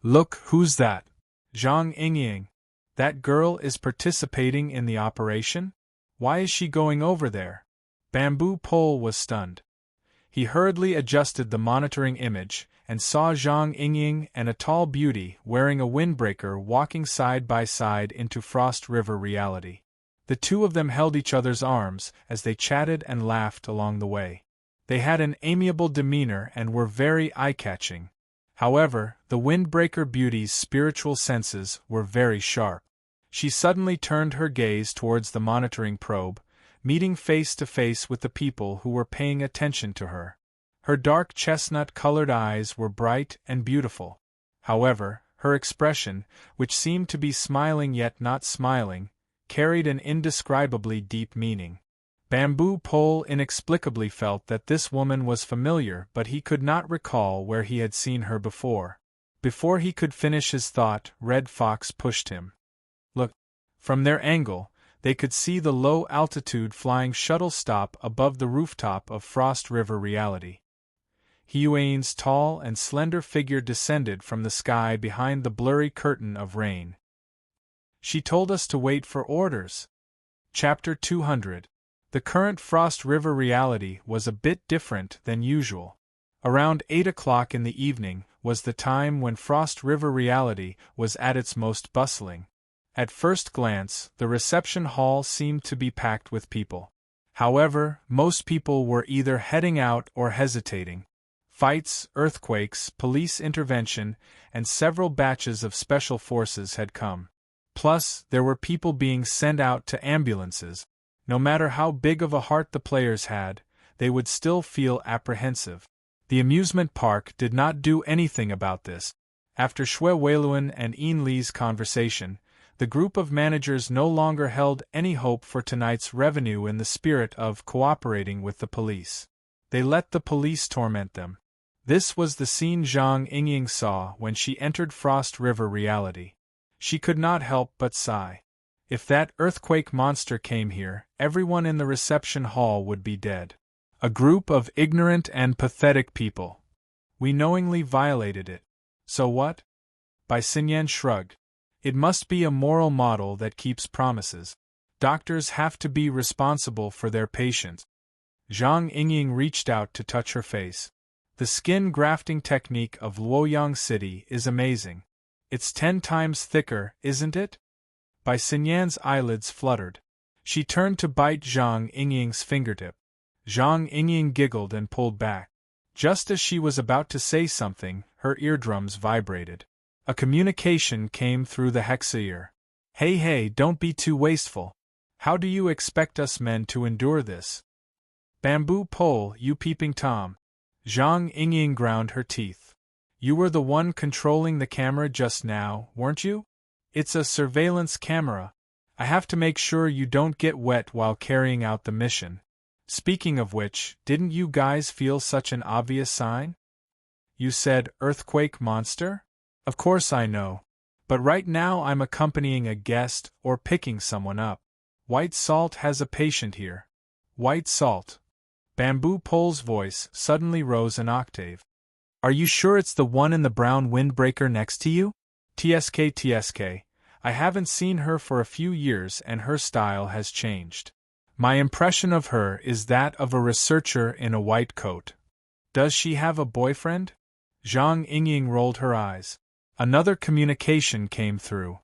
"Look, who's that? Zhang Yingying. That girl is participating in the operation? Why is she going over there? Bamboo Pole was stunned. He hurriedly adjusted the monitoring image, and saw Zhang Yingying and a tall beauty wearing a windbreaker walking side by side into Frost River reality. The two of them held each other's arms as they chatted and laughed along the way. They had an amiable demeanor and were very eye-catching. However, the windbreaker beauty's spiritual senses were very sharp. She suddenly turned her gaze towards the monitoring probe, meeting face to face with the people who were paying attention to her. Her dark chestnut-colored eyes were bright and beautiful. However, her expression, which seemed to be smiling yet not smiling, carried an indescribably deep meaning. Bamboo Pole inexplicably felt that this woman was familiar, but he could not recall where he had seen her before. Before he could finish his thought, Red Fox pushed him. Look! From their angle, they could see the low-altitude flying shuttle stop above the rooftop of Frost River reality. Huane's tall and slender figure descended from the sky behind the blurry curtain of rain. She told us to wait for orders. Chapter 200. The current Frost River reality was a bit different than usual. Around 8 o'clock in the evening was the time when Frost River reality was at its most bustling. At first glance, the reception hall seemed to be packed with people. However, most people were either heading out or hesitating. Fights, earthquakes, police intervention, and several batches of special forces had come. Plus, there were people being sent out to ambulances. No matter how big of a heart the players had, they would still feel apprehensive. The amusement park did not do anything about this. After Xue Weiluan and Yin Li's conversation, the group of managers no longer held any hope for tonight's revenue in the spirit of cooperating with the police. They let the police torment them. This was the scene Zhang Yingying saw when she entered Frost River reality. She could not help but sigh. If that earthquake monster came here, everyone in the reception hall would be dead. A group of ignorant and pathetic people. We knowingly violated it. So what? Bai Xinyan shrugged. It must be a moral model that keeps promises. Doctors have to be responsible for their patients. Zhang Yingying reached out to touch her face. The skin grafting technique of Luoyang City is amazing. It's 10 times thicker, isn't it? Bai Xinyan's eyelids fluttered. She turned to bite Zhang Yingying's fingertip. Zhang Yingying giggled and pulled back. Just as she was about to say something, her eardrums vibrated. A communication came through the hexa-ear. Hey, don't be too wasteful. How do you expect us men to endure this? Bamboo Pole, you peeping Tom. Zhang Yingying ground her teeth. You were the one controlling the camera just now, weren't you? It's a surveillance camera. I have to make sure you don't get wet while carrying out the mission. Speaking of which, didn't you guys feel such an obvious sign? You said earthquake monster? Of course I know. But right now I'm accompanying a guest or picking someone up. White Salt has a patient here. White Salt. Bamboo Pole's voice suddenly rose an octave. Are you sure it's the one in the brown windbreaker next to you? TSK. I haven't seen her for a few years and her style has changed. My impression of her is that of a researcher in a white coat. Does she have a boyfriend? Zhang Yingying rolled her eyes. Another communication came through.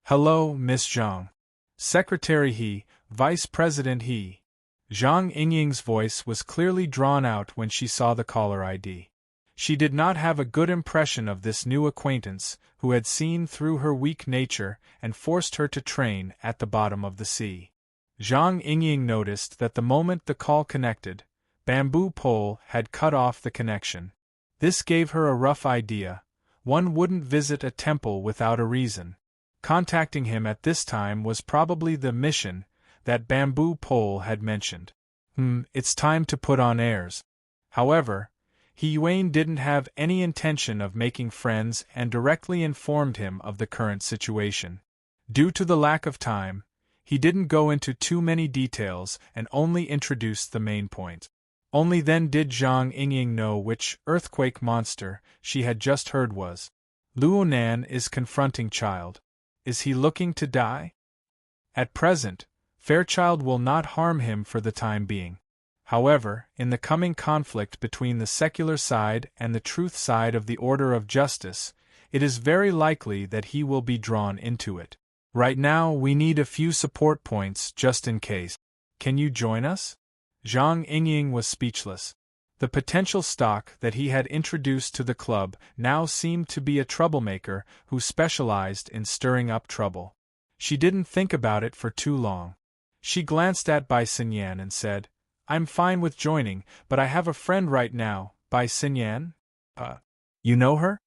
Hello, Miss Zhang. Secretary He, Vice President He. Zhang Yingying's voice was clearly drawn out when she saw the caller ID. She did not have a good impression of this new acquaintance, who had seen through her weak nature and forced her to train at the bottom of the sea. Zhang Yingying noticed that the moment the call connected, Bamboo Pole had cut off the connection. This gave her a rough idea. One wouldn't visit a temple without a reason. Contacting him at this time was probably the mission that Bamboo Pole had mentioned. It's time to put on airs. However, Yuan didn't have any intention of making friends and directly informed him of the current situation. Due to the lack of time, he didn't go into too many details and only introduced the main point. Only then did Zhang Yingying know which earthquake monster she had just heard was. Luonan is confronting Child. Is he looking to die? At present, Fairchild will not harm him for the time being. However, in the coming conflict between the secular side and the truth side of the order of justice, it is very likely that he will be drawn into it. Right now we need a few support points just in case. Can you join us? Zhang Yingying was speechless. The potential stock that he had introduced to the club now seemed to be a troublemaker who specialized in stirring up trouble. She didn't think about it for too long. She glanced at Bai Xinyan and said, "I'm fine with joining, but I have a friend right now, Bai Xinyan." You know her?"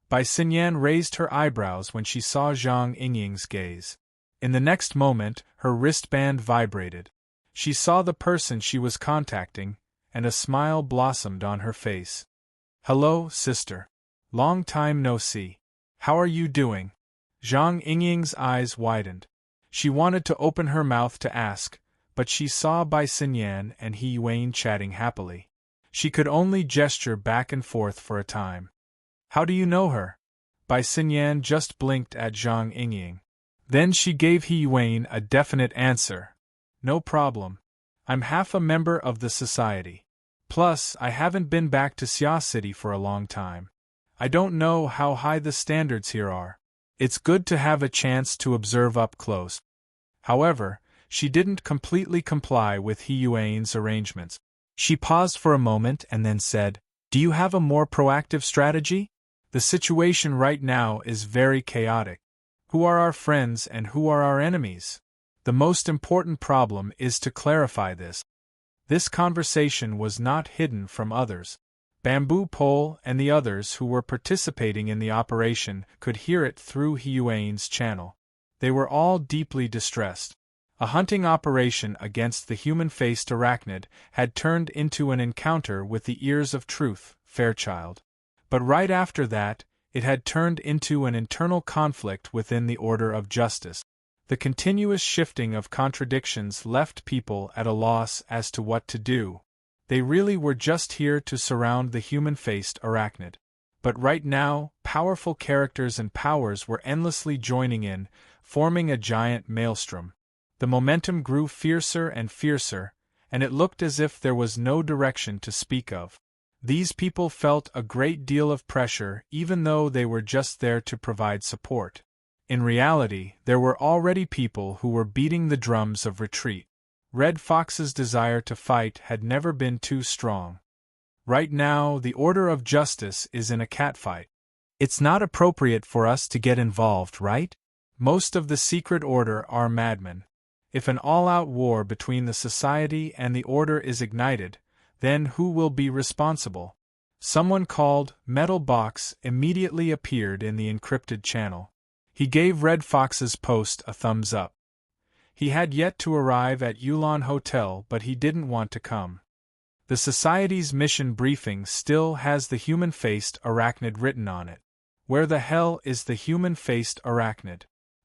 Bai Xinyan raised her eyebrows when she saw Zhang Yingying's gaze. In the next moment, her wristband vibrated. She saw the person she was contacting, and a smile blossomed on her face. "Hello, sister. Long time no see. How are you doing?" Zhang Yingying's eyes widened. She wanted to open her mouth to ask, but she saw Bai Xinyan and He Yuan chatting happily. She could only gesture back and forth for a time. "How do you know her?" Bai Xinyan just blinked at Zhang Yingying. Then she gave He Yuan a definite answer. "No problem. I'm half a member of the society. Plus, I haven't been back to Xia City for a long time. I don't know how high the standards here are. It's good to have a chance to observe up close." However, she didn't completely comply with He Yuan's arrangements. She paused for a moment and then said, "Do you have a more proactive strategy? The situation right now is very chaotic. Who are our friends and who are our enemies? The most important problem is to clarify this." This conversation was not hidden from others. Bamboo Pole and the others who were participating in the operation could hear it through He Yuan's channel. They were all deeply distressed. A hunting operation against the human-faced arachnid had turned into an encounter with the ears of truth, Fairchild. But right after that, it had turned into an internal conflict within the order of justice. The continuous shifting of contradictions left people at a loss as to what to do. They really were just here to surround the human-faced arachnid. But right now, powerful characters and powers were endlessly joining in, forming a giant maelstrom. The momentum grew fiercer and fiercer, and it looked as if there was no direction to speak of. These people felt a great deal of pressure even though they were just there to provide support. In reality, there were already people who were beating the drums of retreat. Red Fox's desire to fight had never been too strong. Right now, the order of justice is in a catfight. It's not appropriate for us to get involved, right? Most of the secret order are madmen. If an all-out war between the society and the order is ignited, then who will be responsible? Someone called Metal Box immediately appeared in the encrypted channel. He gave Red Fox's post a thumbs up. He had yet to arrive at Yulon Hotel, but he didn't want to come. The Society's mission briefing still has the human-faced arachnid written on it. Where the hell is the human-faced arachnid?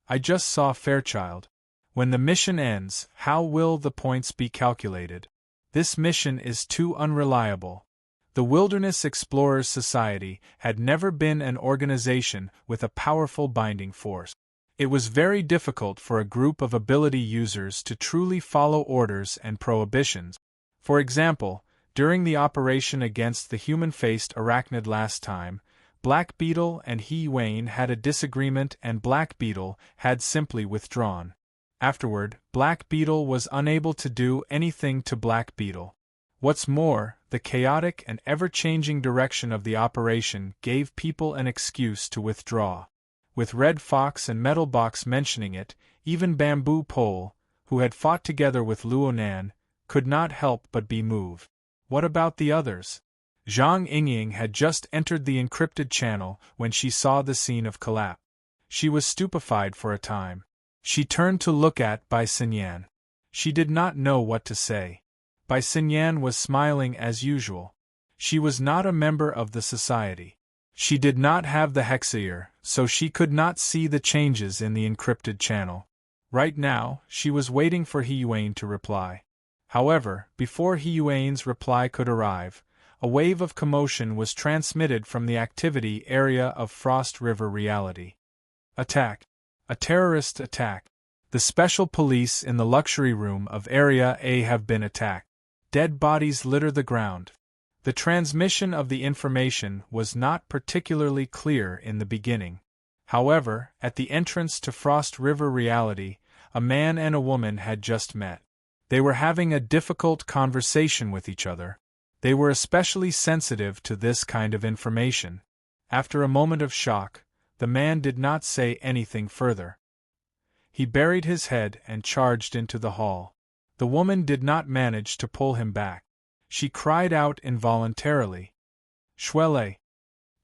I just saw Fairchild. When the mission ends, how will the points be calculated? This mission is too unreliable. The Wilderness Explorers Society had never been an organization with a powerful binding force. It was very difficult for a group of ability users to truly follow orders and prohibitions. For example, during the operation against the human-faced arachnid last time, Black Beetle and He Yuan had a disagreement and Black Beetle had simply withdrawn. Afterward, Black Beetle was unable to do anything to Black Beetle. What's more, the chaotic and ever-changing direction of the operation gave people an excuse to withdraw. With Red Fox and Metal Box mentioning it, even Bamboo Pole, who had fought together with Luonan, could not help but be moved. What about the others? Zhang Yingying had just entered the encrypted channel when she saw the scene of collapse. She was stupefied for a time. She turned to look at Bai Xinyan. She did not know what to say. Bai Xinyan was smiling as usual. She was not a member of the society. She did not have the hexaear, so she could not see the changes in the encrypted channel. Right now, she was waiting for He Yuan to reply. However, before He Yuan's reply could arrive, a wave of commotion was transmitted from the activity area of Frost River reality. Attack! A terrorist attack! The special police in the luxury room of Area A have been attacked. Dead bodies litter the ground. The transmission of the information was not particularly clear in the beginning. However, at the entrance to Frost River reality, a man and a woman had just met. They were having a difficult conversation with each other. They were especially sensitive to this kind of information. After a moment of shock, the man did not say anything further. He buried his head and charged into the hall. The woman did not manage to pull him back. She cried out involuntarily. Schwelle.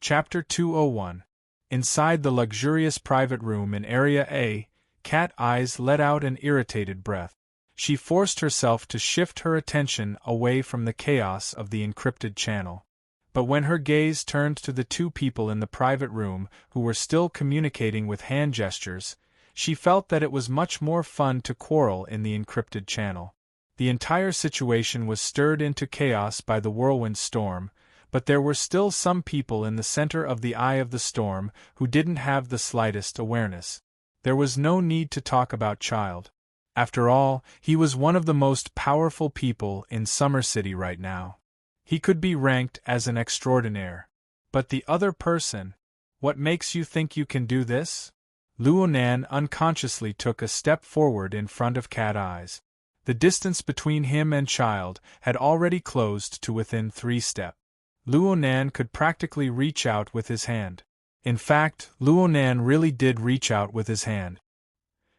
Chapter 201. Inside the luxurious private room in Area A, Cat Eyes let out an irritated breath. She forced herself to shift her attention away from the chaos of the encrypted channel. But when her gaze turned to the two people in the private room who were still communicating with hand gestures, she felt that it was much more fun to quarrel in the encrypted channel. The entire situation was stirred into chaos by the whirlwind storm, but there were still some people in the center of the eye of the storm who didn't have the slightest awareness. There was no need to talk about Child. After all, he was one of the most powerful people in Summer City right now. He could be ranked as an extraordinaire. But the other person, what makes you think you can do this? Luonan unconsciously took a step forward in front of Cat Eyes. The distance between him and Child had already closed to within 3 steps. Luonan could practically reach out with his hand. In fact, Luonan really did reach out with his hand.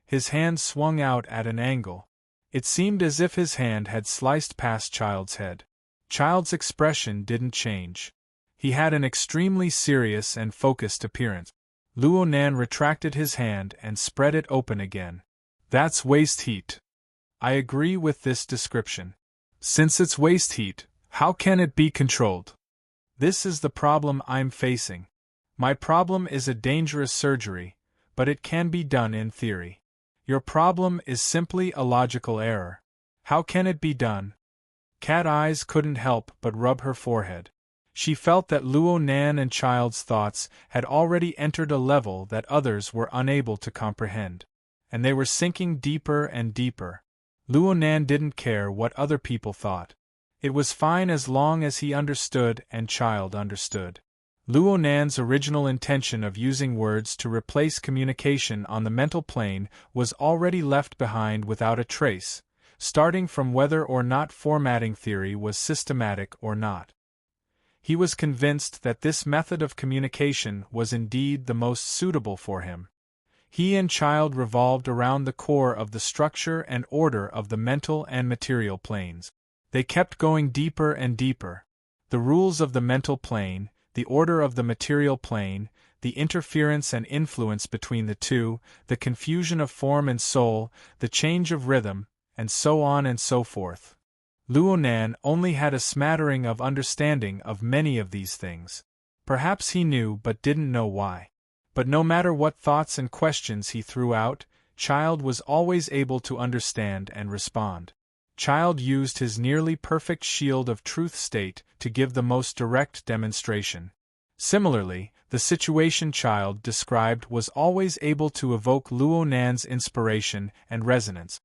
His hand swung out at an angle. It seemed as if his hand had sliced past Child's head. Child's expression didn't change. He had an extremely serious and focused appearance. Luonan retracted his hand and spread it open again. That's waste heat. I agree with this description. Since it's waste heat, how can it be controlled? This is the problem I'm facing. My problem is a dangerous surgery, but it can be done in theory. Your problem is simply a logical error. How can it be done? Cat Eyes couldn't help but rub her forehead. She felt that Luonan and Child's thoughts had already entered a level that others were unable to comprehend, and they were sinking deeper and deeper. Luonan didn't care what other people thought. It was fine as long as he understood and Child understood. Luonan's original intention of using words to replace communication on the mental plane was already left behind without a trace, starting from whether or not formatting theory was systematic or not. He was convinced that this method of communication was indeed the most suitable for him. He and Child revolved around the core of the structure and order of the mental and material planes. They kept going deeper and deeper. The rules of the mental plane, the order of the material plane, the interference and influence between the two, the confusion of form and soul, the change of rhythm, and so on and so forth. Luonan only had a smattering of understanding of many of these things. Perhaps he knew but didn't know why. But no matter what thoughts and questions he threw out, Child was always able to understand and respond. Child used his nearly perfect shield of truth state to give the most direct demonstration. Similarly, the situation Child described was always able to evoke Luonan's inspiration and resonance.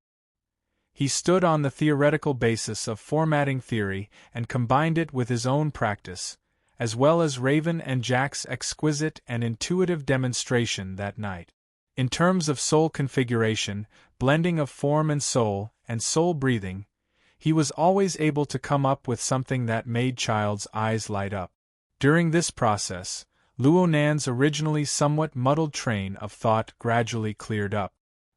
He stood on the theoretical basis of formatting theory and combined it with his own practice, as well as Raven and Jack's exquisite and intuitive demonstration that night. In terms of soul configuration, blending of form and soul breathing, he was always able to come up with something that made Child's eyes light up. During this process, Luonan's originally somewhat muddled train of thought gradually cleared up.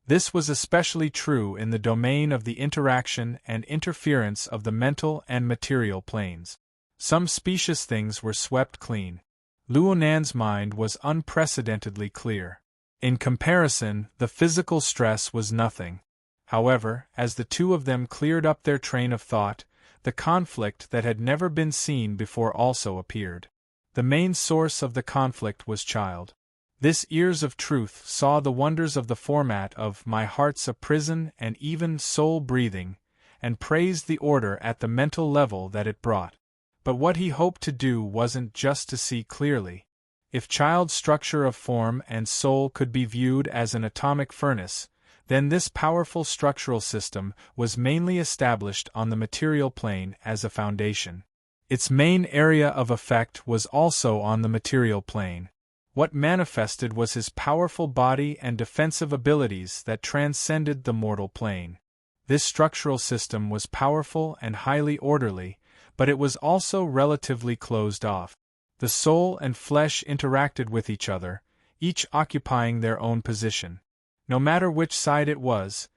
This was especially true in the domain of the interaction and interference of the mental and material planes. Some specious things were swept clean. Luonan's mind was unprecedentedly clear. In comparison, the physical stress was nothing. However, as the two of them cleared up their train of thought, the conflict that had never been seen before also appeared. The main source of the conflict was Child. This Ears of Truth saw the wonders of the format of My Heart's a Prison and even soul breathing, and praised the order at the mental level that it brought. But what he hoped to do wasn't just to see clearly. If Child's structure of form and soul could be viewed as an atomic furnace, Then this powerful structural system was mainly established on the material plane as a foundation. Its main area of effect was also on the material plane. What manifested was his powerful body and defensive abilities that transcended the mortal plane. This structural system was powerful and highly orderly, but it was also relatively closed off. The soul and flesh interacted with each other, each occupying their own position. No matter which side it was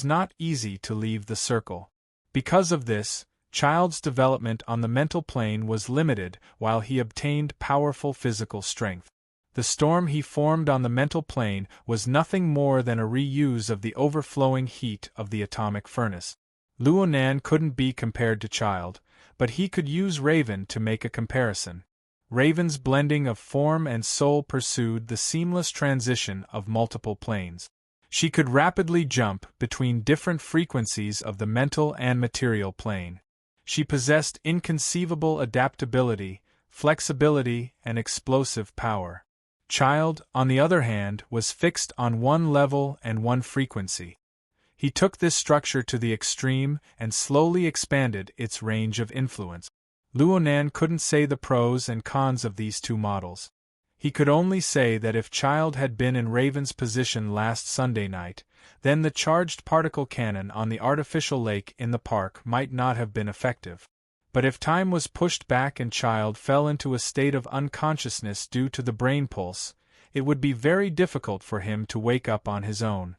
not easy to leave the circle. Because of this, Child's development on the mental plane was limited while he obtained powerful physical strength. The storm he formed on the mental plane was nothing more than a reuse of the overflowing heat of the atomic furnace. Luonan couldn't be compared to Child, but he could use Raven to make a comparison. Raven's blending of form and soul pursued the seamless transition of multiple planes. She could rapidly jump between different frequencies of the mental and material plane. She possessed inconceivable adaptability, flexibility, and explosive power. Child, on the other hand, was fixed on one level and one frequency. He took this structure to the extreme and slowly expanded its range of influence. Luonan couldn't say the pros and cons of these two models. He could only say that if Child had been in Raven's position last Sunday night, then the charged particle cannon on the artificial lake in the park might not have been effective. But if time was pushed back and Child fell into a state of unconsciousness due to the brain pulse, it would be very difficult for him to wake up on his own.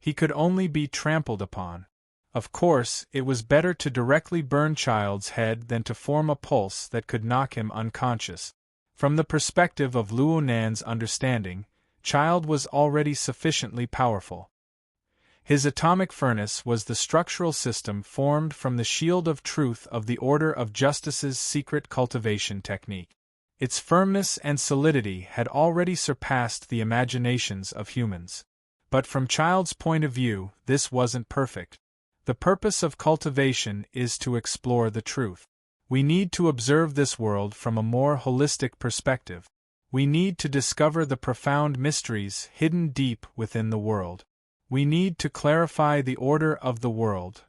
He could only be trampled upon. Of course, it was better to directly burn Child's head than to form a pulse that could knock him unconscious. From the perspective of Luonan's understanding, Child was already sufficiently powerful. His atomic furnace was the structural system formed from the shield of truth of the Order of Justice's secret cultivation technique. Its firmness and solidity had already surpassed the imaginations of humans. But from Child's point of view, this wasn't perfect. The purpose of cultivation is to explore the truth. We need to observe this world from a more holistic perspective. We need to discover the profound mysteries hidden deep within the world. We need to clarify the order of the world.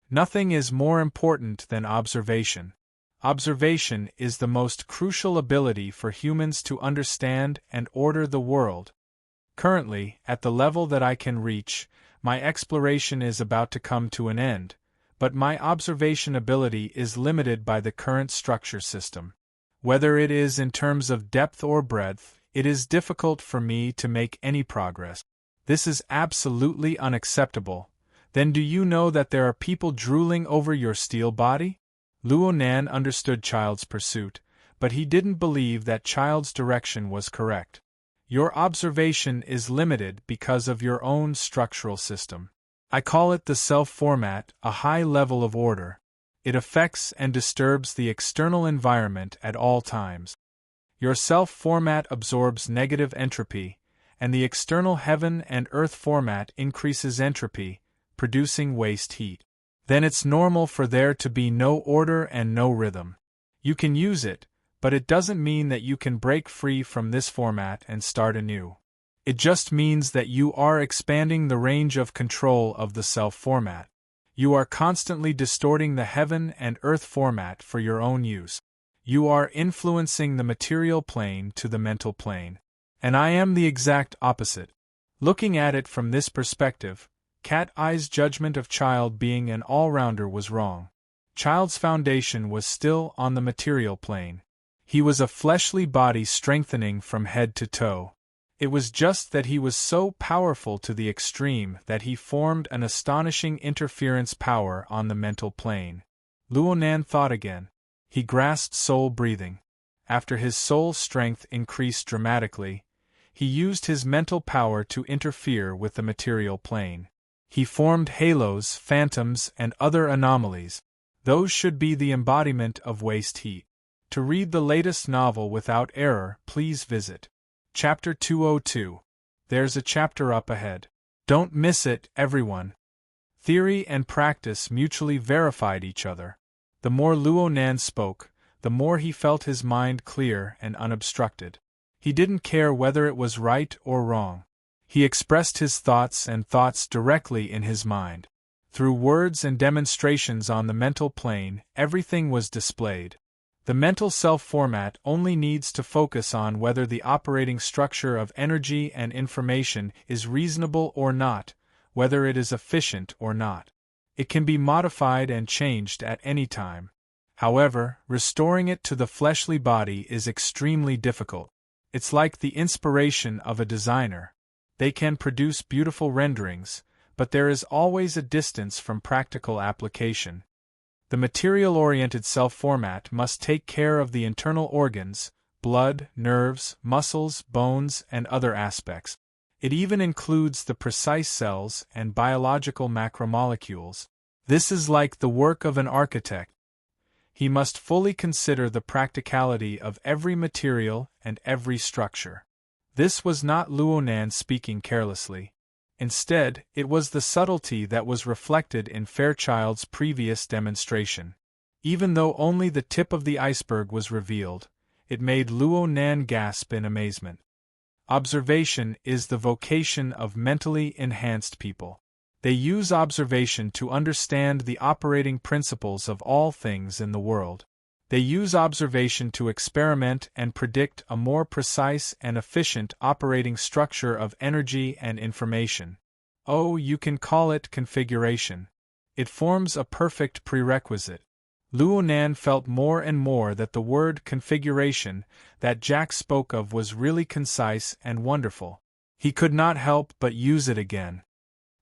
Nothing is more important than observation. Observation is the most crucial ability for humans to understand and order the world. Currently, at the level that I can reach, my exploration is about to come to an end, but my observation ability is limited by the current structure system. Whether it is in terms of depth or breadth, it is difficult for me to make any progress. This is absolutely unacceptable. Then do you know that there are people drooling over your steel body? Luonan understood Child's pursuit, but he didn't believe that Child's direction was correct. Your observation is limited because of your own structural system. I call it the self-format, a high level of order. It affects and disturbs the external environment at all times. Your self-format absorbs negative entropy, and the external heaven and earth format increases entropy, producing waste heat. Then it's normal for there to be no order and no rhythm. You can use it, but it doesn't mean that you can break free from this format and start anew. It just means that you are expanding the range of control of the self-format. You are constantly distorting the heaven and earth format for your own use. You are influencing the material plane to the mental plane. And I am the exact opposite. Looking at it from this perspective, Cat Eye's judgment of Child being an all-rounder was wrong. Child's foundation was still on the material plane. He was a fleshly body strengthening from head to toe. It was just that he was so powerful to the extreme that he formed an astonishing interference power on the mental plane. Luonan thought again. He grasped soul breathing. After his soul strength increased dramatically, he used his mental power to interfere with the material plane. He formed halos, phantoms, and other anomalies. Those should be the embodiment of waste heat. To read the latest novel without error, please visit Chapter 202. There's a chapter up ahead. Don't miss it, everyone. Theory and practice mutually verified each other. The more Luonan spoke, the more he felt his mind clear and unobstructed. He didn't care whether it was right or wrong. He expressed his thoughts directly in his mind. Through words and demonstrations on the mental plane, everything was displayed. The mental self-format only needs to focus on whether the operating structure of energy and information is reasonable or not, whether it is efficient or not. It can be modified and changed at any time. However, restoring it to the fleshly body is extremely difficult. It's like the inspiration of a designer. They can produce beautiful renderings, but there is always a distance from practical application. The material-oriented self-format must take care of the internal organs, blood, nerves, muscles, bones, and other aspects. It even includes the precise cells and biological macromolecules. This is like the work of an architect. He must fully consider the practicality of every material and every structure. This was not Luonan speaking carelessly. Instead, it was the subtlety that was reflected in Fairchild's previous demonstration. Even though only the tip of the iceberg was revealed, it made Luonan gasp in amazement. Observation is the vocation of mentally enhanced people. They use observation to understand the operating principles of all things in the world. They use observation to experiment and predict a more precise and efficient operating structure of energy and information. Oh, you can call it configuration. It forms a perfect prerequisite. Luonan felt more and more that the word configuration that Jack spoke of was really concise and wonderful. He could not help but use it again.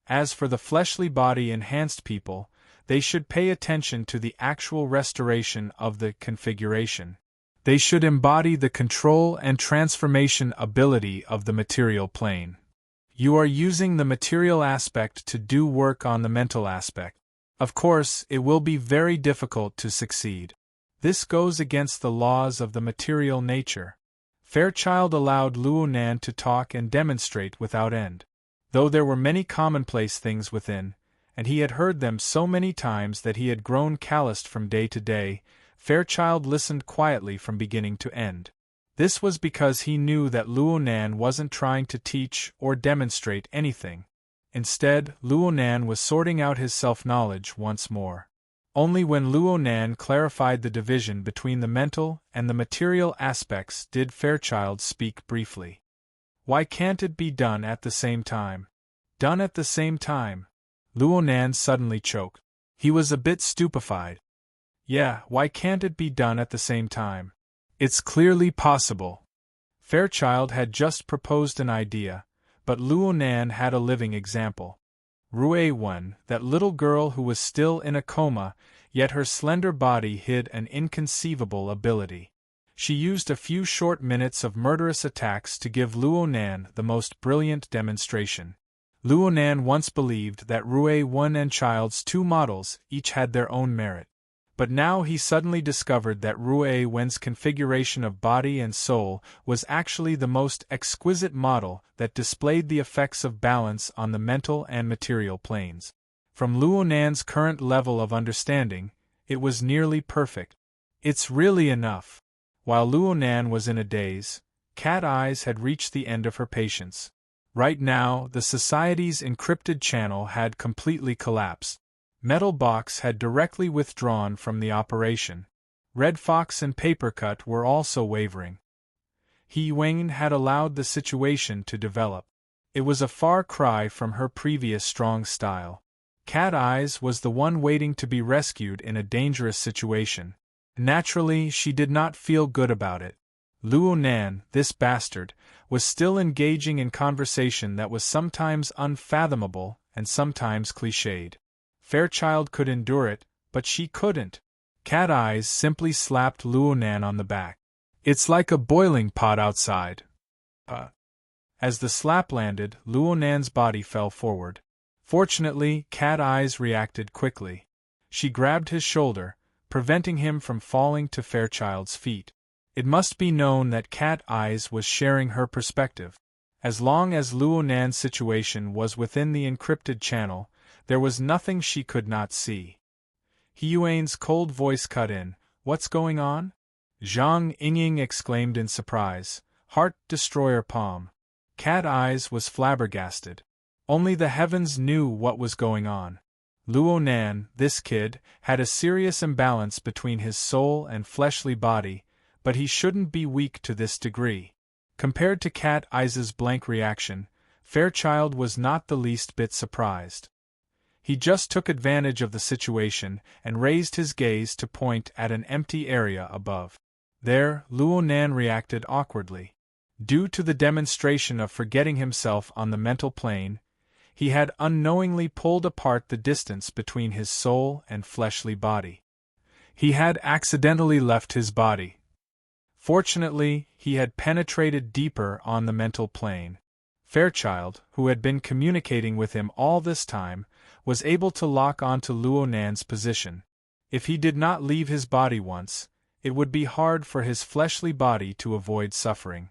As for the fleshly body enhanced people, they should pay attention to the actual restoration of the configuration. They should embody the control and transformation ability of the material plane. You are using the material aspect to do work on the mental aspect. Of course, it will be very difficult to succeed. This goes against the laws of the material nature. Fairchild allowed Luonan to talk and demonstrate without end. Though there were many commonplace things within, and he had heard them so many times that he had grown calloused from day to day, Fairchild listened quietly from beginning to end. This was because he knew that Luonan wasn't trying to teach or demonstrate anything. Instead, Luonan was sorting out his self-knowledge once more. Only when Luonan clarified the division between the mental and the material aspects did Fairchild speak briefly. Why can't it be done at the same time? Done at the same time? Luonan suddenly choked. He was a bit stupefied. Yeah, why can't it be done at the same time? It's clearly possible. Fairchild had just proposed an idea, but Luonan had a living example. Rue-1, that little girl who was still in a coma, yet her slender body hid an inconceivable ability. She used a few short minutes of murderous attacks to give Luonan the most brilliant demonstration. Luonan once believed that Rue-1 and Child's two models each had their own merit. But now he suddenly discovered that Rue-1's configuration of body and soul was actually the most exquisite model that displayed the effects of balance on the mental and material planes. From Luonan's current level of understanding, it was nearly perfect. It's really enough. While Luonan was in a daze, Cat Eyes had reached the end of her patience. Right now, the Society's encrypted channel had completely collapsed. Metal Box had directly withdrawn from the operation. Red Fox and Papercut were also wavering. He Wayne had allowed the situation to develop. It was a far cry from her previous strong style. Cat Eyes was the one waiting to be rescued in a dangerous situation. Naturally, she did not feel good about it. Luonan, this bastard, was still engaging in conversation that was sometimes unfathomable and sometimes cliched. Fairchild could endure it, but she couldn't. Cat Eyes simply slapped Luonan on the back. It's like a boiling pot outside. As the slap landed, Luonan's body fell forward. Fortunately, Cat Eyes reacted quickly. She grabbed his shoulder, preventing him from falling to Fairchild's feet. It must be known that Cat Eyes was sharing her perspective. As long as Luonan's situation was within the encrypted channel, there was nothing she could not see. Hiyuan's cold voice cut in. What's going on? Zhang Yingying exclaimed in surprise. Heart Destroyer Palm. Cat Eyes was flabbergasted. Only the heavens knew what was going on. Luo Nan, this kid, had a serious imbalance between his soul and fleshly body, but he shouldn't be weak to this degree. Compared to Cat Eyes' blank reaction, Fairchild was not the least bit surprised. He just took advantage of the situation and raised his gaze to point at an empty area above. There, Luo Nan reacted awkwardly. Due to the demonstration of forgetting himself on the mental plane, he had unknowingly pulled apart the distance between his soul and fleshly body. He had accidentally left his body. Fortunately, he had penetrated deeper on the mental plane. Fairchild, who had been communicating with him all this time, was able to lock onto Luo Nan's position. If he did not leave his body once, it would be hard for his fleshly body to avoid suffering.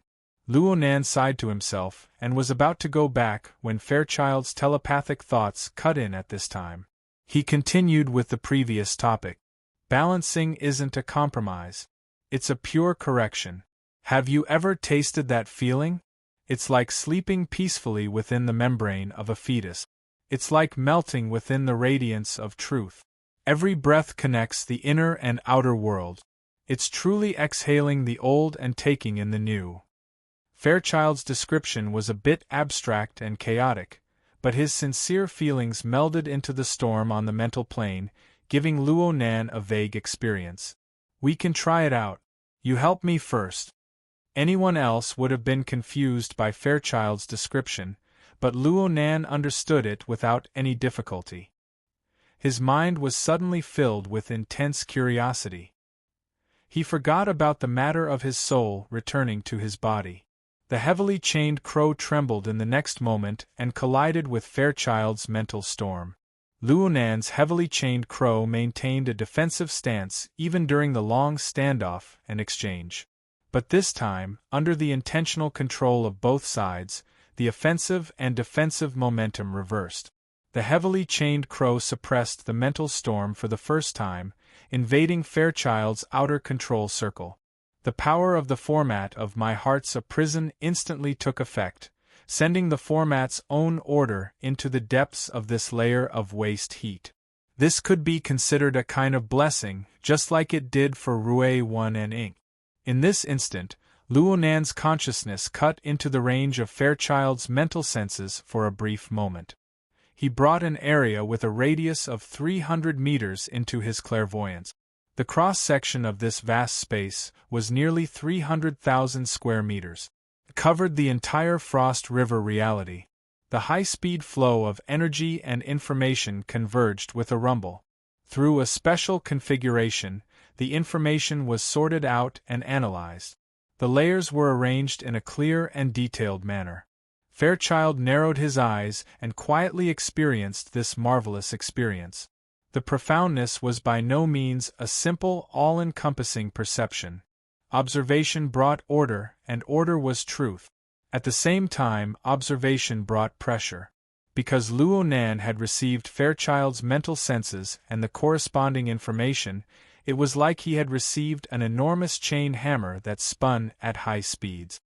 Luo Nan sighed to himself and was about to go back when Fairchild's telepathic thoughts cut in at this time. He continued with the previous topic. Balancing isn't a compromise. It's a pure correction. Have you ever tasted that feeling? It's like sleeping peacefully within the membrane of a fetus. It's like melting within the radiance of truth. Every breath connects the inner and outer world. It's truly exhaling the old and taking in the new. Fairchild's description was a bit abstract and chaotic, but his sincere feelings melded into the storm on the mental plane, giving Luo Nan a vague experience. We can try it out. You help me first. Anyone else would have been confused by Fairchild's description, but Luo Nan understood it without any difficulty. His mind was suddenly filled with intense curiosity. He forgot about the matter of his soul returning to his body. The heavily chained crow trembled in the next moment and collided with Fairchild's mental storm. Luo Nan's heavily chained crow maintained a defensive stance even during the long standoff and exchange. But this time, under the intentional control of both sides, the offensive and defensive momentum reversed. The heavily chained crow suppressed the mental storm for the first time, invading Fairchild's outer control circle. The power of the format of My Heart's a Prison instantly took effect, sending the format's own order into the depths of this layer of waste heat. This could be considered a kind of blessing, just like it did for Rue 1 and Ink. In this instant, Luo Nan's consciousness cut into the range of Fairchild's mental senses for a brief moment. He brought an area with a radius of 300 meters into his clairvoyance. The cross-section of this vast space was nearly 300,000 square meters. It covered the entire Frost River reality. The high-speed flow of energy and information converged with a rumble. Through a special configuration, the information was sorted out and analyzed. The layers were arranged in a clear and detailed manner. Fairchild narrowed his eyes and quietly experienced this marvelous experience. The profoundness was by no means a simple, all-encompassing perception. Observation brought order, and order was truth. At the same time, observation brought pressure. Because Luo Nan had received Fairchild's mental senses and the corresponding information, it was like he had received an enormous chain hammer that spun at high speeds.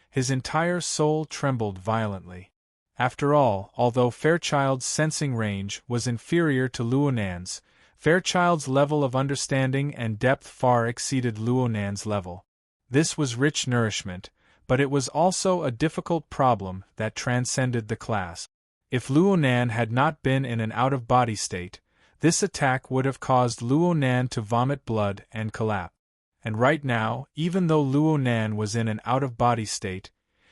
His entire soul trembled violently. After all, although Fairchild's sensing range was inferior to Luo Nan's, Fairchild's level of understanding and depth far exceeded Luo Nan's level. This was rich nourishment, but it was also a difficult problem that transcended the class. If Luo Nan had not been in an out-of-body state, this attack would have caused Luo Nan to vomit blood and collapse. And right now, even though Luo Nan was in an out-of-body state,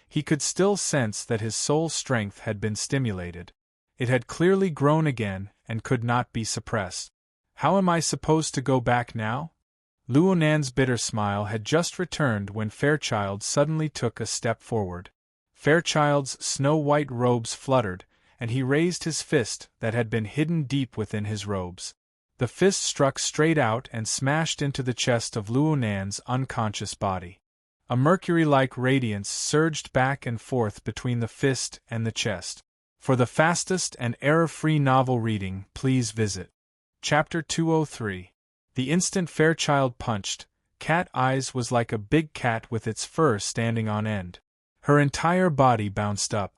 he could still sense that his soul strength had been stimulated. It had clearly grown again and could not be suppressed. How am I supposed to go back now? Luo Nan's bitter smile had just returned when Fairchild suddenly took a step forward. Fairchild's snow-white robes fluttered, and he raised his fist that had been hidden deep within his robes. The fist struck straight out and smashed into the chest of Luo Nan's unconscious body. A mercury-like radiance surged back and forth between the fist and the chest. For the fastest and error-free novel reading, please visit Chapter 203. The instant Fairchild punched, Cat Eyes was like a big cat with its fur standing on end. Her entire body bounced up.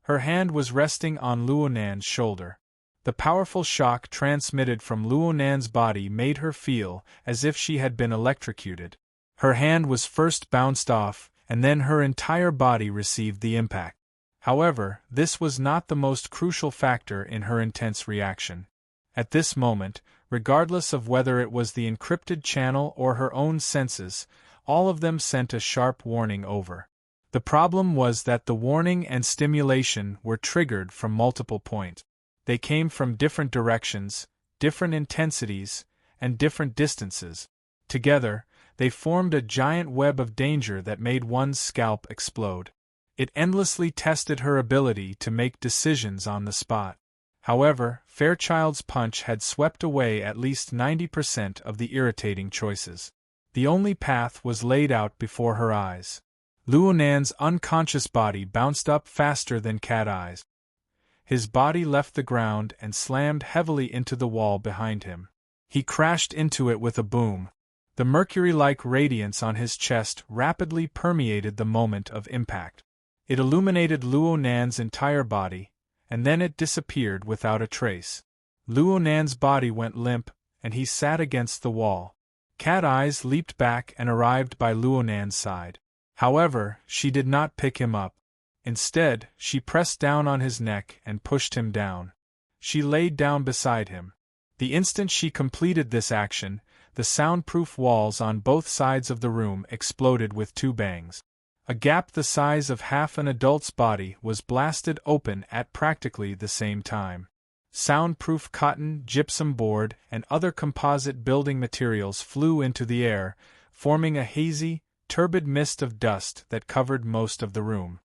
Her hand was resting on Luonan's shoulder. The powerful shock transmitted from Luonan's body made her feel as if she had been electrocuted. Her hand was first bounced off, and then her entire body received the impact. However, this was not the most crucial factor in her intense reaction. At this moment, regardless of whether it was the encrypted channel or her own senses, all of them sent a sharp warning over. The problem was that the warning and stimulation were triggered from multiple points. They came from different directions, different intensities, and different distances. Together, they formed a giant web of danger that made one's scalp explode. It endlessly tested her ability to make decisions on the spot. However, Fairchild's punch had swept away at least 90% of the irritating choices. The only path was laid out before her eyes. Luonan's unconscious body bounced up faster than Cat Eye's. His body left the ground and slammed heavily into the wall behind him. He crashed into it with a boom. The mercury-like radiance on his chest rapidly permeated the moment of impact. It illuminated Luonan's entire body, and then it disappeared without a trace. Luonan's body went limp, and he sat against the wall. Cat Eyes leaped back and arrived by Luonan's side. However, she did not pick him up. Instead, she pressed down on his neck and pushed him down. She laid down beside him. The instant she completed this action, the soundproof walls on both sides of the room exploded with two bangs. A gap the size of half an adult's body was blasted open at practically the same time. Soundproof cotton, gypsum board, and other composite building materials flew into the air, forming a hazy, turbid mist of dust that covered most of the room.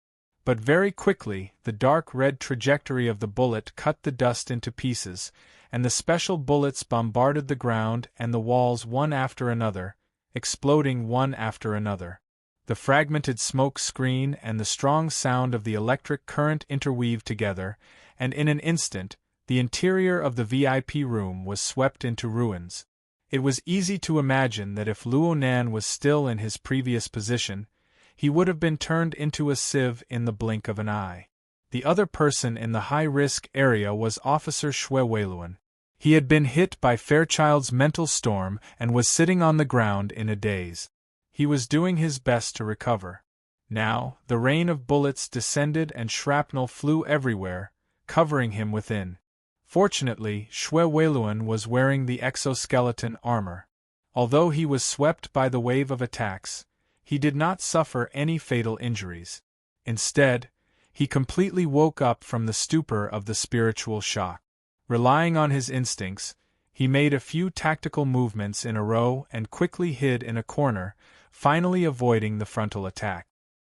But very quickly, the dark red trajectory of the bullet cut the dust into pieces, and the special bullets bombarded the ground and the walls one after another, exploding one after another. The fragmented smoke screen and the strong sound of the electric current interweaved together, and in an instant, the interior of the VIP room was swept into ruins. It was easy to imagine that if Luonan was still in his previous position, he would have been turned into a sieve in the blink of an eye. The other person in the high-risk area was Officer Shweweluan. He had been hit by Fairchild's mental storm and was sitting on the ground in a daze. He was doing his best to recover. Now, the rain of bullets descended and shrapnel flew everywhere, covering him within. Fortunately, Shweweluan was wearing the exoskeleton armor. Although he was swept by the wave of attacks, he did not suffer any fatal injuries. Instead, he completely woke up from the stupor of the spiritual shock. Relying on his instincts, he made a few tactical movements in a row and quickly hid in a corner, finally avoiding the frontal attack.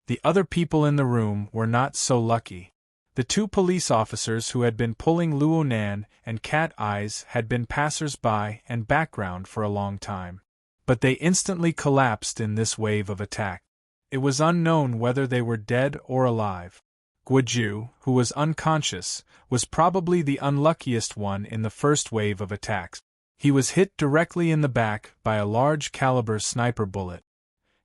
The other people in the room were not so lucky. The two police officers who had been pulling Luonan and Cat Eyes had been passers-by and background for a long time. But they instantly collapsed in this wave of attack. It was unknown whether they were dead or alive. Guoju, who was unconscious, was probably the unluckiest one in the first wave of attacks. He was hit directly in the back by a large-caliber sniper bullet.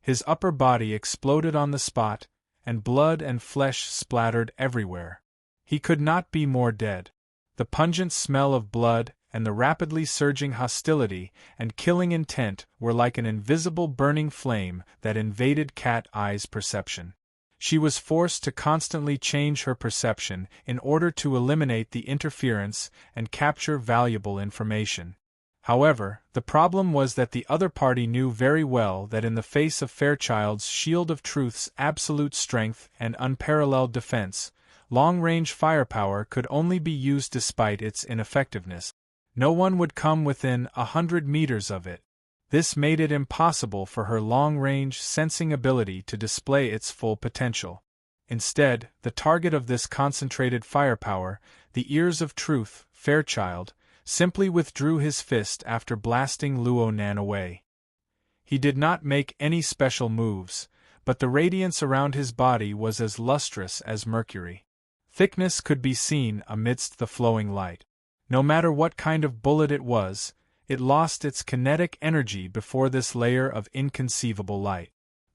His upper body exploded on the spot, and blood and flesh splattered everywhere. He could not be more dead. The pungent smell of blood and the rapidly surging hostility and killing intent were like an invisible burning flame that invaded Cat Eye's perception. She was forced to constantly change her perception in order to eliminate the interference and capture valuable information. However, the problem was that the other party knew very well that in the face of Fairchild's shield of truth's absolute strength and unparalleled defense, long-range firepower could only be used despite its ineffectiveness. No one would come within 100 meters of it. This made it impossible for her long-range sensing ability to display its full potential. Instead, the target of this concentrated firepower, the ears of truth, Fairchild, simply withdrew his fist after blasting Luonan away. He did not make any special moves, but the radiance around his body was as lustrous as mercury. Thickness could be seen amidst the flowing light. No matter what kind of bullet it was, it lost its kinetic energy before this layer of inconceivable light.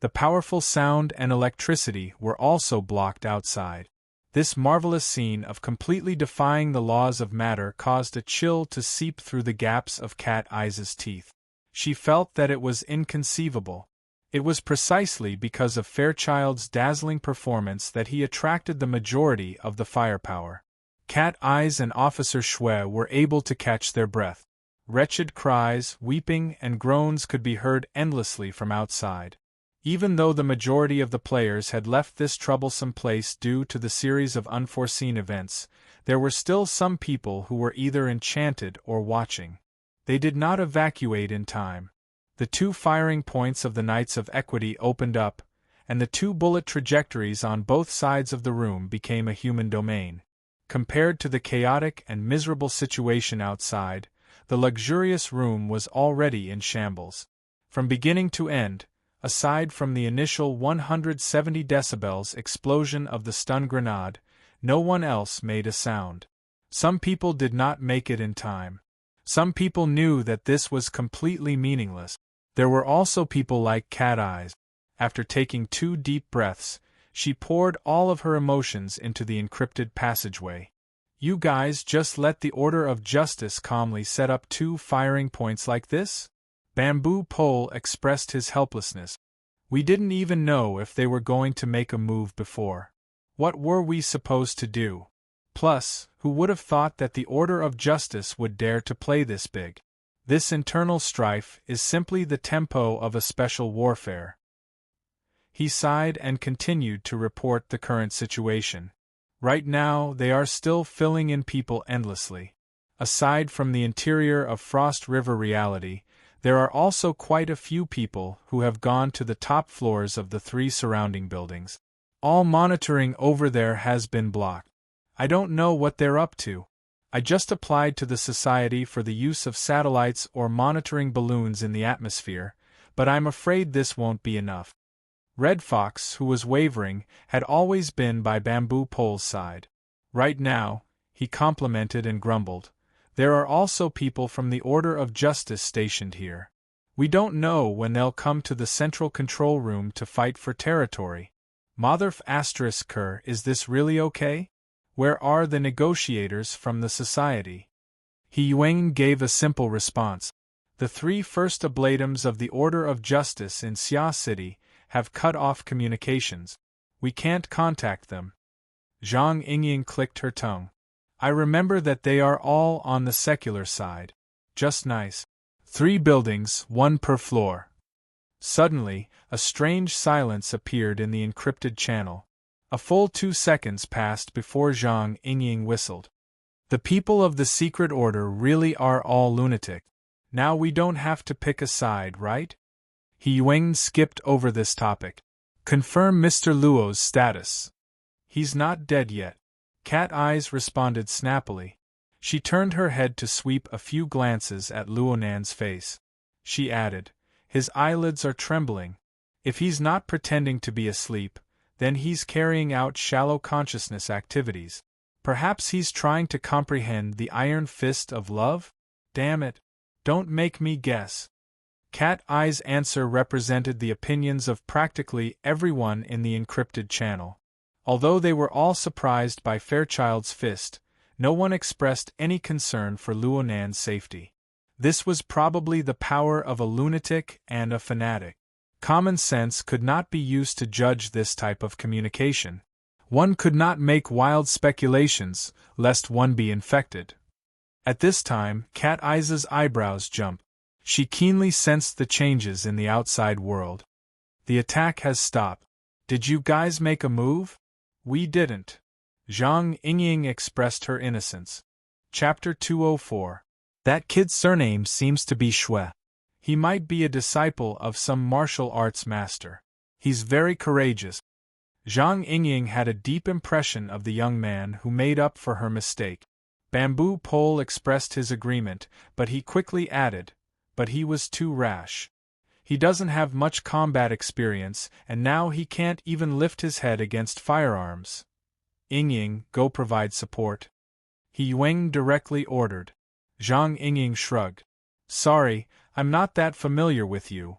The powerful sound and electricity were also blocked outside. This marvelous scene of completely defying the laws of matter caused a chill to seep through the gaps of Cat Eye's teeth. She felt that it was inconceivable. It was precisely because of Fairchild's dazzling performance that he attracted the majority of the firepower. Cat Eyes and Officer Shui were able to catch their breath. Wretched cries, weeping, and groans could be heard endlessly from outside. Even though the majority of the players had left this troublesome place due to the series of unforeseen events, there were still some people who were either enchanted or watching. They did not evacuate in time. The 2 firing points of the Knights of Equity opened up, and the 2 bullet trajectories on both sides of the room became a human domain. Compared to the chaotic and miserable situation outside, the luxurious room was already in shambles. From beginning to end, aside from the initial 170 decibels explosion of the stun grenade, no one else made a sound. Some people did not make it in time. Some people knew that this was completely meaningless. There were also people like Cat Eyes. After taking 2 deep breaths, she poured all of her emotions into the encrypted passageway. You guys just let the Order of Justice calmly set up 2 firing points like this? Bamboo Pole expressed his helplessness. We didn't even know if they were going to make a move before. What were we supposed to do? Plus, who would have thought that the Order of Justice would dare to play this big? This internal strife is simply the tempo of a special warfare. He sighed and continued to report the current situation. Right now, they are still filling in people endlessly. Aside from the interior of Frost River reality, there are also quite a few people who have gone to the top floors of the 3 surrounding buildings. All monitoring over there has been blocked. I don't know what they're up to. I just applied to the Society for the use of satellites or monitoring balloons in the atmosphere, but I'm afraid this won't be enough. Red Fox, who was wavering, had always been by Bamboo Pole's side. Right now, he complimented and grumbled, there are also people from the Order of Justice stationed here. We don't know when they'll come to the central control room to fight for territory. Motherf ***, is this really okay? Where are the negotiators from the Society? He Yuan gave a simple response. The 3 first ablatums of the Order of Justice in Xia City have cut off communications. We can't contact them. Zhang Yingying clicked her tongue. I remember that they are all on the secular side. Just nice. 3 buildings, 1 per floor. Suddenly, a strange silence appeared in the encrypted channel. A full 2 seconds passed before Zhang Yingying whistled. The people of the Secret Order really are all lunatic. Now we don't have to pick a side, right? He Yuan skipped over this topic. Confirm Mr. Luo's status. He's not dead yet. Cat Eyes responded snappily. She turned her head to sweep a few glances at Luonan's face. She added, his eyelids are trembling. If he's not pretending to be asleep, then he's carrying out shallow consciousness activities. Perhaps he's trying to comprehend the iron fist of love? Damn it. Don't make me guess. Cat Eye's answer represented the opinions of practically everyone in the encrypted channel. Although they were all surprised by Fairchild's fist, no one expressed any concern for Luonan's safety. This was probably the power of a lunatic and a fanatic. Common sense could not be used to judge this type of communication. One could not make wild speculations, lest one be infected. At this time, Cat Eye's eyebrows jumped. She keenly sensed the changes in the outside world. The attack has stopped. Did you guys make a move? We didn't. Zhang Yingying expressed her innocence. Chapter 204. That kid's surname seems to be Shui. He might be a disciple of some martial arts master. He's very courageous. Zhang Yingying had a deep impression of the young man who made up for her mistake. Bamboo Pole expressed his agreement, but he quickly added, but he was too rash. He doesn't have much combat experience, and now he can't even lift his head against firearms. Yingying, go provide support. He Yuan directly ordered. Zhang Yingying shrugged. Sorry, I'm not that familiar with you.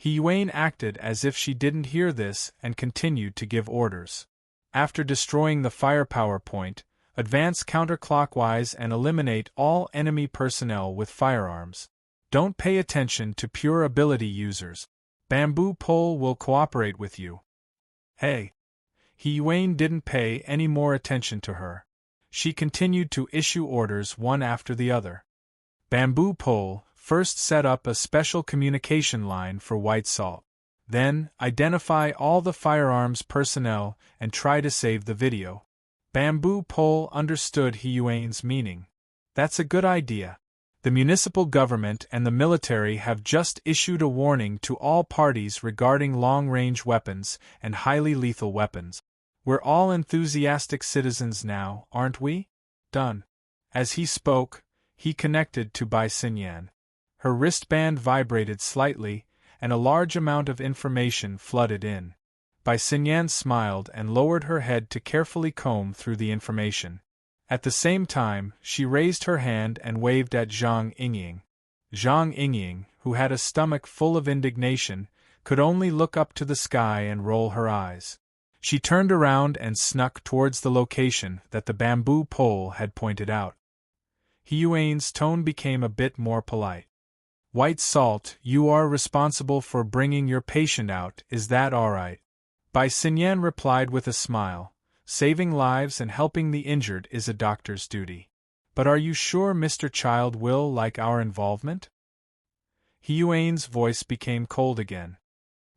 He Yuan acted as if she didn't hear this and continued to give orders. After destroying the firepower point, advance counterclockwise and eliminate all enemy personnel with firearms. Don't pay attention to pure ability users. Bamboo pole will cooperate with you. Hey! He Yuan didn't pay any more attention to her. She continued to issue orders one after the other. Bamboo pole, first set up a special communication line for White Salt. Then, identify all the firearms personnel and try to save the video. Bamboo pole understood He Yuan's meaning. That's a good idea. The municipal government and the military have just issued a warning to all parties regarding long-range weapons and highly lethal weapons. We're all enthusiastic citizens now, aren't we? Done. As he spoke, he connected to Bai Xinyan. Her wristband vibrated slightly, and a large amount of information flooded in. Bai Xinyan smiled and lowered her head to carefully comb through the information. At the same time, she raised her hand and waved at Zhang Yingying. Zhang Yingying, who had a stomach full of indignation, could only look up to the sky and roll her eyes. She turned around and snuck towards the location that the bamboo pole had pointed out. He Yuan's tone became a bit more polite. White Salt, you are responsible for bringing your patient out, is that all right? Bai Xinyan replied with a smile. Saving lives and helping the injured is a doctor's duty. But are you sure Mr. Child will like our involvement? He Yuan's voice became cold again.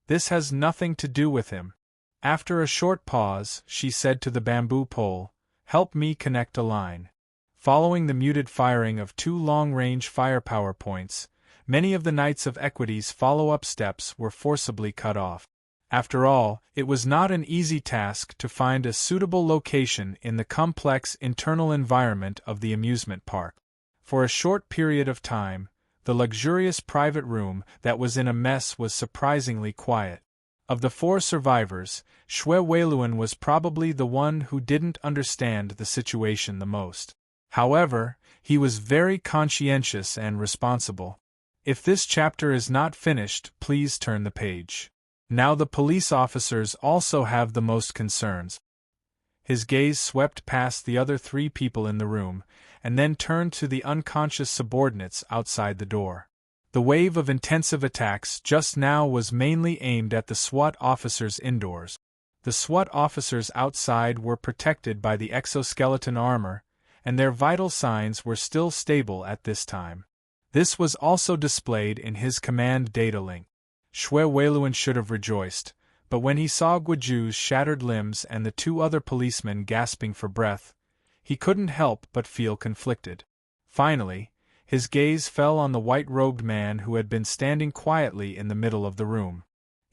This has nothing to do with him. After a short pause, she said to the bamboo pole, help me connect a line. Following the muted firing of 2 long-range firepower points, many of the Knights of Equity's follow-up steps were forcibly cut off. After all, it was not an easy task to find a suitable location in the complex internal environment of the amusement park. For a short period of time, the luxurious private room that was in a mess was surprisingly quiet. Of the 4 survivors, Xue Weiluan was probably the one who didn't understand the situation the most. However, he was very conscientious and responsible. If this chapter is not finished, please turn the page. Now the police officers also have the most concerns. His gaze swept past the other 3 people in the room, and then turned to the unconscious subordinates outside the door. The wave of intensive attacks just now was mainly aimed at the SWAT officers indoors. The SWAT officers outside were protected by the exoskeleton armor, and their vital signs were still stable at this time. This was also displayed in his command data link. Xue Weiluan should have rejoiced, but when he saw Guiju's shattered limbs and the 2 other policemen gasping for breath, he couldn't help but feel conflicted. Finally, his gaze fell on the white-robed man who had been standing quietly in the middle of the room.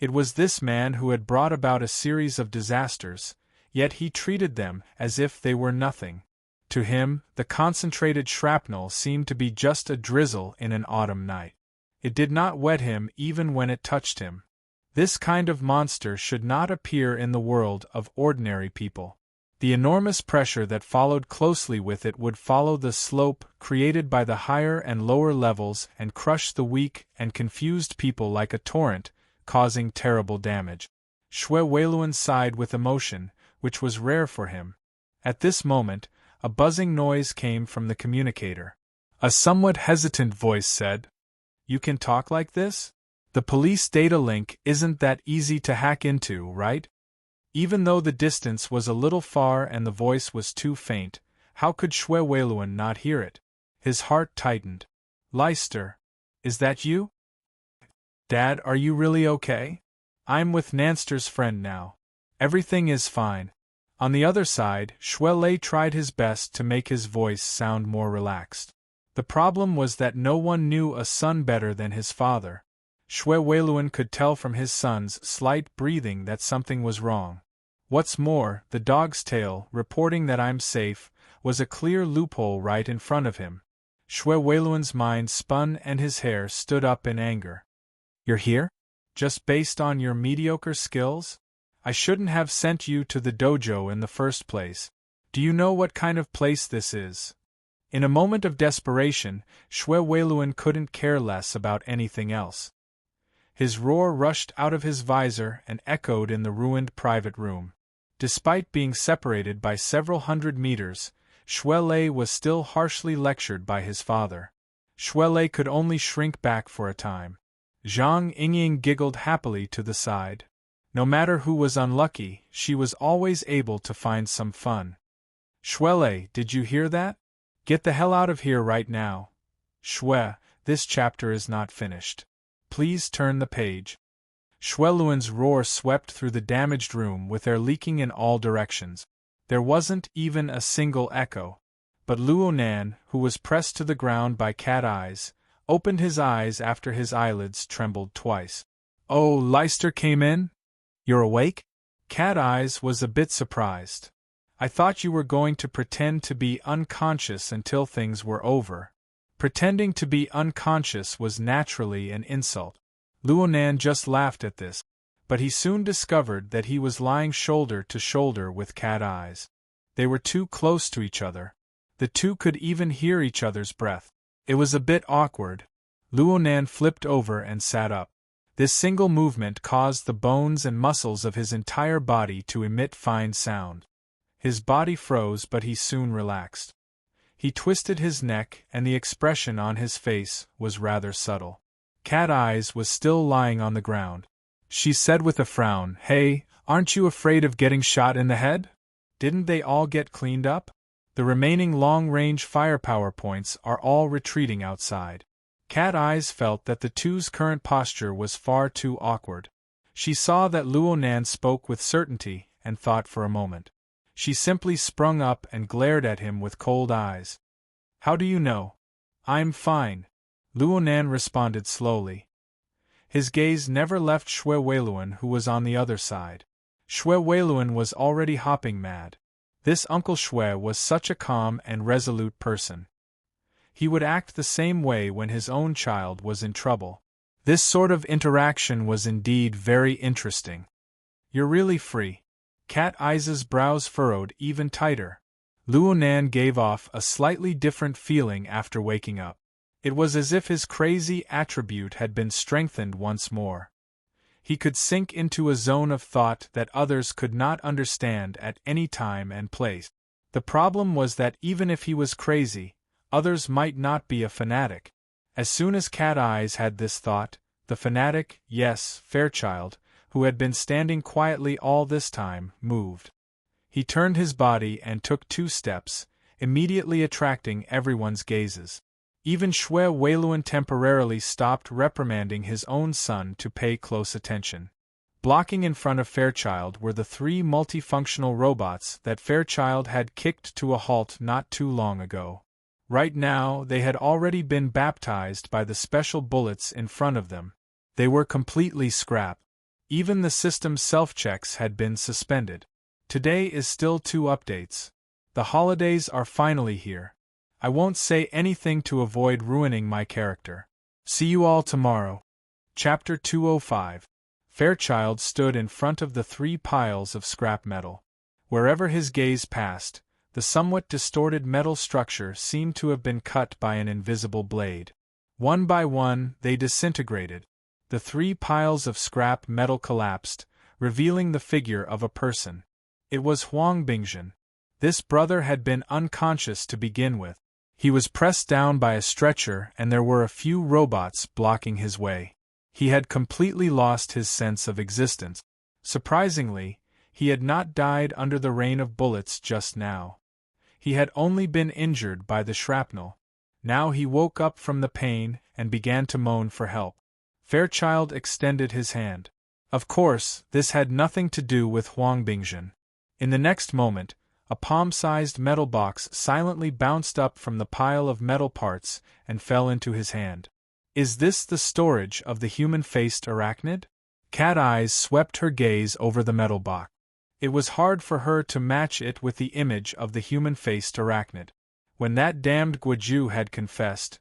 It was this man who had brought about a series of disasters, yet he treated them as if they were nothing. To him, the concentrated shrapnel seemed to be just a drizzle in an autumn night. It did not wet him even when it touched him. This kind of monster should not appear in the world of ordinary people. The enormous pressure that followed closely with it would follow the slope created by the higher and lower levels and crush the weak and confused people like a torrent, causing terrible damage. Xue Weiluan sighed with emotion, which was rare for him. At this moment, a buzzing noise came from the communicator. A somewhat hesitant voice said, "You can talk like this? The police data link isn't that easy to hack into, right?" Even though the distance was a little far and the voice was too faint, how could Xue Weiluan not hear it? His heart tightened. "Leister, is that you? Dad, are you really okay? I'm with Nanster's friend now. Everything is fine." On the other side, Xue Lei tried his best to make his voice sound more relaxed. The problem was that no one knew a son better than his father. Xue Weiluan could tell from his son's slight breathing that something was wrong. What's more, the dog's tail, reporting that I'm safe, was a clear loophole right in front of him. Xue Weiluan's mind spun and his hair stood up in anger. "You're here? Just based on your mediocre skills? I shouldn't have sent you to the dojo in the first place. Do you know what kind of place this is?" In a moment of desperation, Xue Weiluan couldn't care less about anything else. His roar rushed out of his visor and echoed in the ruined private room. Despite being separated by several hundred meters, Shuelei was still harshly lectured by his father. Shuelei could only shrink back for a time. Zhang Yingying giggled happily to the side. No matter who was unlucky, she was always able to find some fun. Shuelei, did you hear that? Get the hell out of here right now. Shue, this chapter is not finished. Please turn the page. Shueluan's roar swept through the damaged room with air leaking in all directions. There wasn't even a single echo. But Luonan, who was pressed to the ground by cat eyes, opened his eyes after his eyelids trembled twice. Oh, Leicester came in? You're awake? Cat Eyes was a bit surprised. I thought you were going to pretend to be unconscious until things were over. Pretending to be unconscious was naturally an insult. Luonan just laughed at this, but he soon discovered that he was lying shoulder to shoulder with Cat Eyes. They were too close to each other. The two could even hear each other's breath. It was a bit awkward. Luonan flipped over and sat up. This single movement caused the bones and muscles of his entire body to emit fine sound. His body froze, but he soon relaxed. He twisted his neck, and the expression on his face was rather subtle. Cat Eyes was still lying on the ground. She said with a frown, "Hey, aren't you afraid of getting shot in the head? Didn't they all get cleaned up? The remaining long-range firepower points are all retreating outside." Cat Eyes felt that the two's current posture was far too awkward. She saw that Luonan spoke with certainty, and thought for a moment. She simply sprung up and glared at him with cold eyes. "How do you know?" "I'm fine," Luonan responded slowly. His gaze never left Shui Weiluan, who was on the other side. Shui Weiluan was already hopping mad. This Uncle Shui was such a calm and resolute person. He would act the same way when his own child was in trouble. This sort of interaction was indeed very interesting. "You're really free." Cat Eyes' brows furrowed even tighter. Luonan gave off a slightly different feeling after waking up. It was as if his crazy attribute had been strengthened once more. He could sink into a zone of thought that others could not understand at any time and place. The problem was that even if he was crazy, others might not be a fanatic. As soon as Cat Eyes had this thought, the fanatic, yes, Fairchild, who had been standing quietly all this time, moved. He turned his body and took 2 steps, immediately attracting everyone's gazes. Even Shui Weiluan temporarily stopped reprimanding his own son to pay close attention. Blocking in front of Fairchild were the 3 multifunctional robots that Fairchild had kicked to a halt not too long ago. Right now, they had already been baptized by the special bullets in front of them. They were completely scrap. Even the system's self-checks had been suspended. Today is still 2 updates. The holidays are finally here. I won't say anything to avoid ruining my character. See you all tomorrow. Chapter 205. Fairchild stood in front of the 3 piles of scrap metal. Wherever his gaze passed, the somewhat distorted metal structure seemed to have been cut by an invisible blade. One by one, they disintegrated. The 3 piles of scrap metal collapsed, revealing the figure of a person. It was Huang Bingzhen. This brother had been unconscious to begin with. He was pressed down by a stretcher, and there were a few robots blocking his way. He had completely lost his sense of existence. Surprisingly, he had not died under the rain of bullets just now. He had only been injured by the shrapnel. Now he woke up from the pain and began to moan for help. Fairchild extended his hand. Of course, this had nothing to do with Huang Bingzhen. In the next moment, a palm-sized metal box silently bounced up from the pile of metal parts and fell into his hand. Is this the storage of the human-faced arachnid? Cat Eyes swept her gaze over the metal box. It was hard for her to match it with the image of the human-faced arachnid. When that damned Guoju had confessed,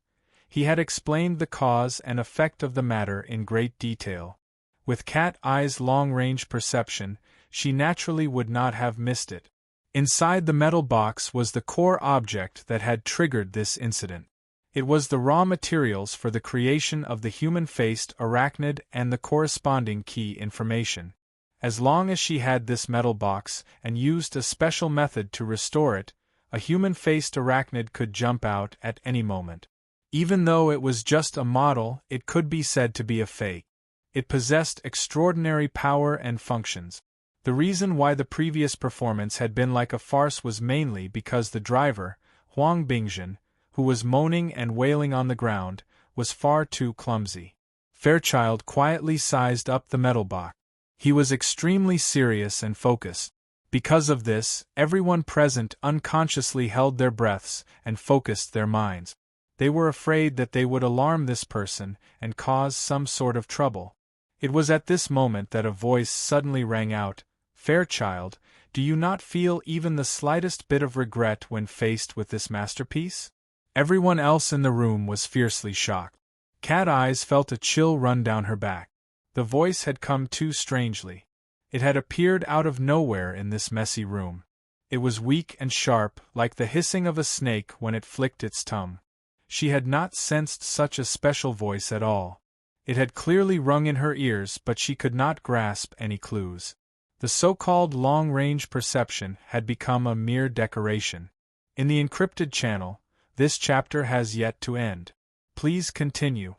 he had explained the cause and effect of the matter in great detail. With Cat Eyes' long-range perception, she naturally would not have missed it. Inside the metal box was the core object that had triggered this incident. It was the raw materials for the creation of the human-faced arachnid and the corresponding key information. As long as she had this metal box and used a special method to restore it, a human-faced arachnid could jump out at any moment. Even though it was just a model, it could be said to be a fake. It possessed extraordinary power and functions. The reason why the previous performance had been like a farce was mainly because the driver, Huang Bingjin, who was moaning and wailing on the ground, was far too clumsy. Fairchild quietly sized up the metal box. He was extremely serious and focused. Because of this, everyone present unconsciously held their breaths and focused their minds. They were afraid that they would alarm this person and cause some sort of trouble. It was at this moment that a voice suddenly rang out, "Fairchild, do you not feel even the slightest bit of regret when faced with this masterpiece?" Everyone else in the room was fiercely shocked. Cat Eyes felt a chill run down her back. The voice had come too strangely. It had appeared out of nowhere in this messy room. It was weak and sharp, like the hissing of a snake when it flicked its tongue. She had not sensed such a special voice at all. It had clearly rung in her ears, but she could not grasp any clues. The so-called long-range perception had become a mere decoration. In the encrypted channel, this chapter has yet to end. Please continue.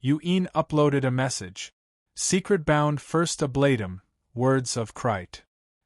Yuin uploaded a message. Secret bound first ablatum, words of Christ.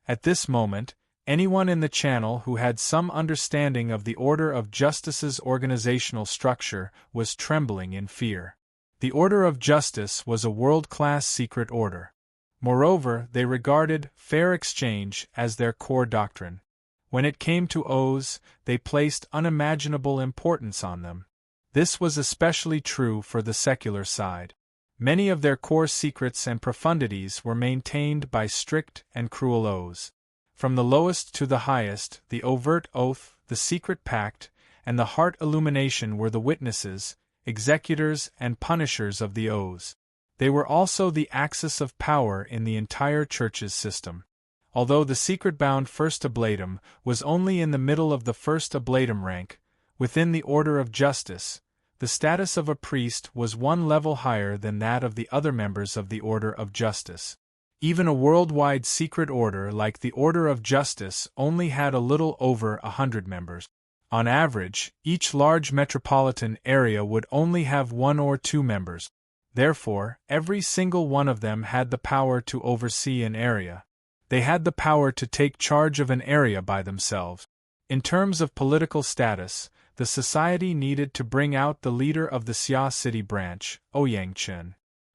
At this moment, anyone in the channel who had some understanding of the Order of Justice's organizational structure was trembling in fear. The Order of Justice was a world-class secret order. Moreover, they regarded fair exchange as their core doctrine. When it came to oaths, they placed unimaginable importance on them. This was especially true for the secular side. Many of their core secrets and profundities were maintained by strict and cruel oaths. From the lowest to the highest, the overt oath, the secret pact, and the heart illumination were the witnesses, executors, and punishers of the oaths. They were also the axis of power in the entire Church's system. Although the secret-bound first ablatum was only in the middle of the first ablatum rank, within the Order of Justice, the status of a priest was one level higher than that of the other members of the Order of Justice. Even a worldwide secret order like the Order of Justice only had a little over 100 members. On average, each large metropolitan area would only have 1 or 2 members. Therefore, every single one of them had the power to oversee an area. They had the power to take charge of an area by themselves. In terms of political status, the society needed to bring out the leader of the Xia City branch, Ouyangchen.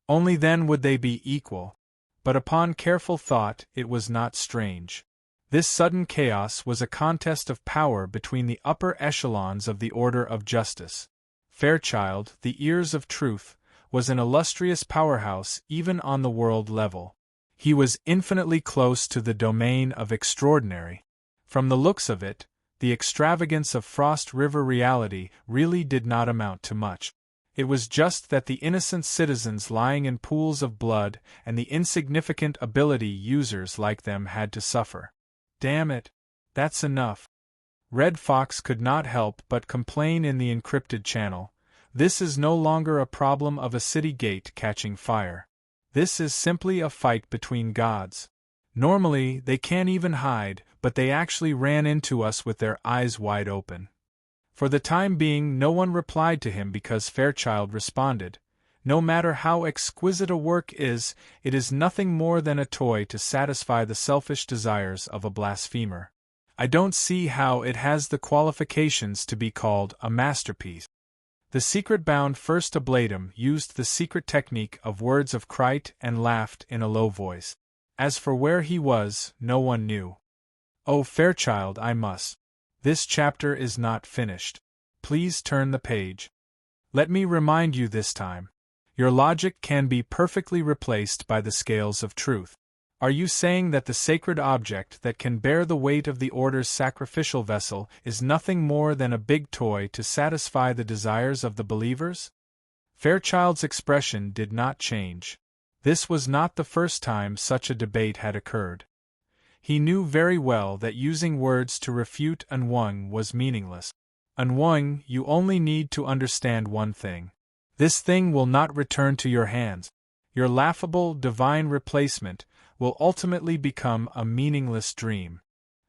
Only then would they be equal. But upon careful thought, it was not strange. This sudden chaos was a contest of power between the upper echelons of the Order of Justice. Fairchild, the Ears of Truth, was an illustrious powerhouse even on the world level. He was infinitely close to the domain of extraordinary. From the looks of it, the extravagance of Frost River reality really did not amount to much. It was just that the innocent citizens lying in pools of blood and the insignificant ability users like them had to suffer. Damn it! That's enough. Red Fox could not help but complain in the encrypted channel. This is no longer a problem of a city gate catching fire. This is simply a fight between gods. Normally, they can't even hide, but they actually ran into us with their eyes wide open. For the time being, no one replied to him because Fairchild responded, "No matter how exquisite a work is, it is nothing more than a toy to satisfy the selfish desires of a blasphemer. I don't see how it has the qualifications to be called a masterpiece." The secret-bound first ablatum used the secret technique of words of Christ and laughed in a low voice. As for where he was, no one knew. "Oh, Fairchild, I must. This chapter is not finished. Please turn the page. Let me remind you this time. Your logic can be perfectly replaced by the scales of truth. Are you saying that the sacred object that can bear the weight of the Order's sacrificial vessel is nothing more than a big toy to satisfy the desires of the believers?" Fairchild's expression did not change. This was not the first time such a debate had occurred. He knew very well that using words to refute Anwang was meaningless. Unwilling, you only need to understand one thing. This thing will not return to your hands. Your laughable, divine replacement will ultimately become a meaningless dream.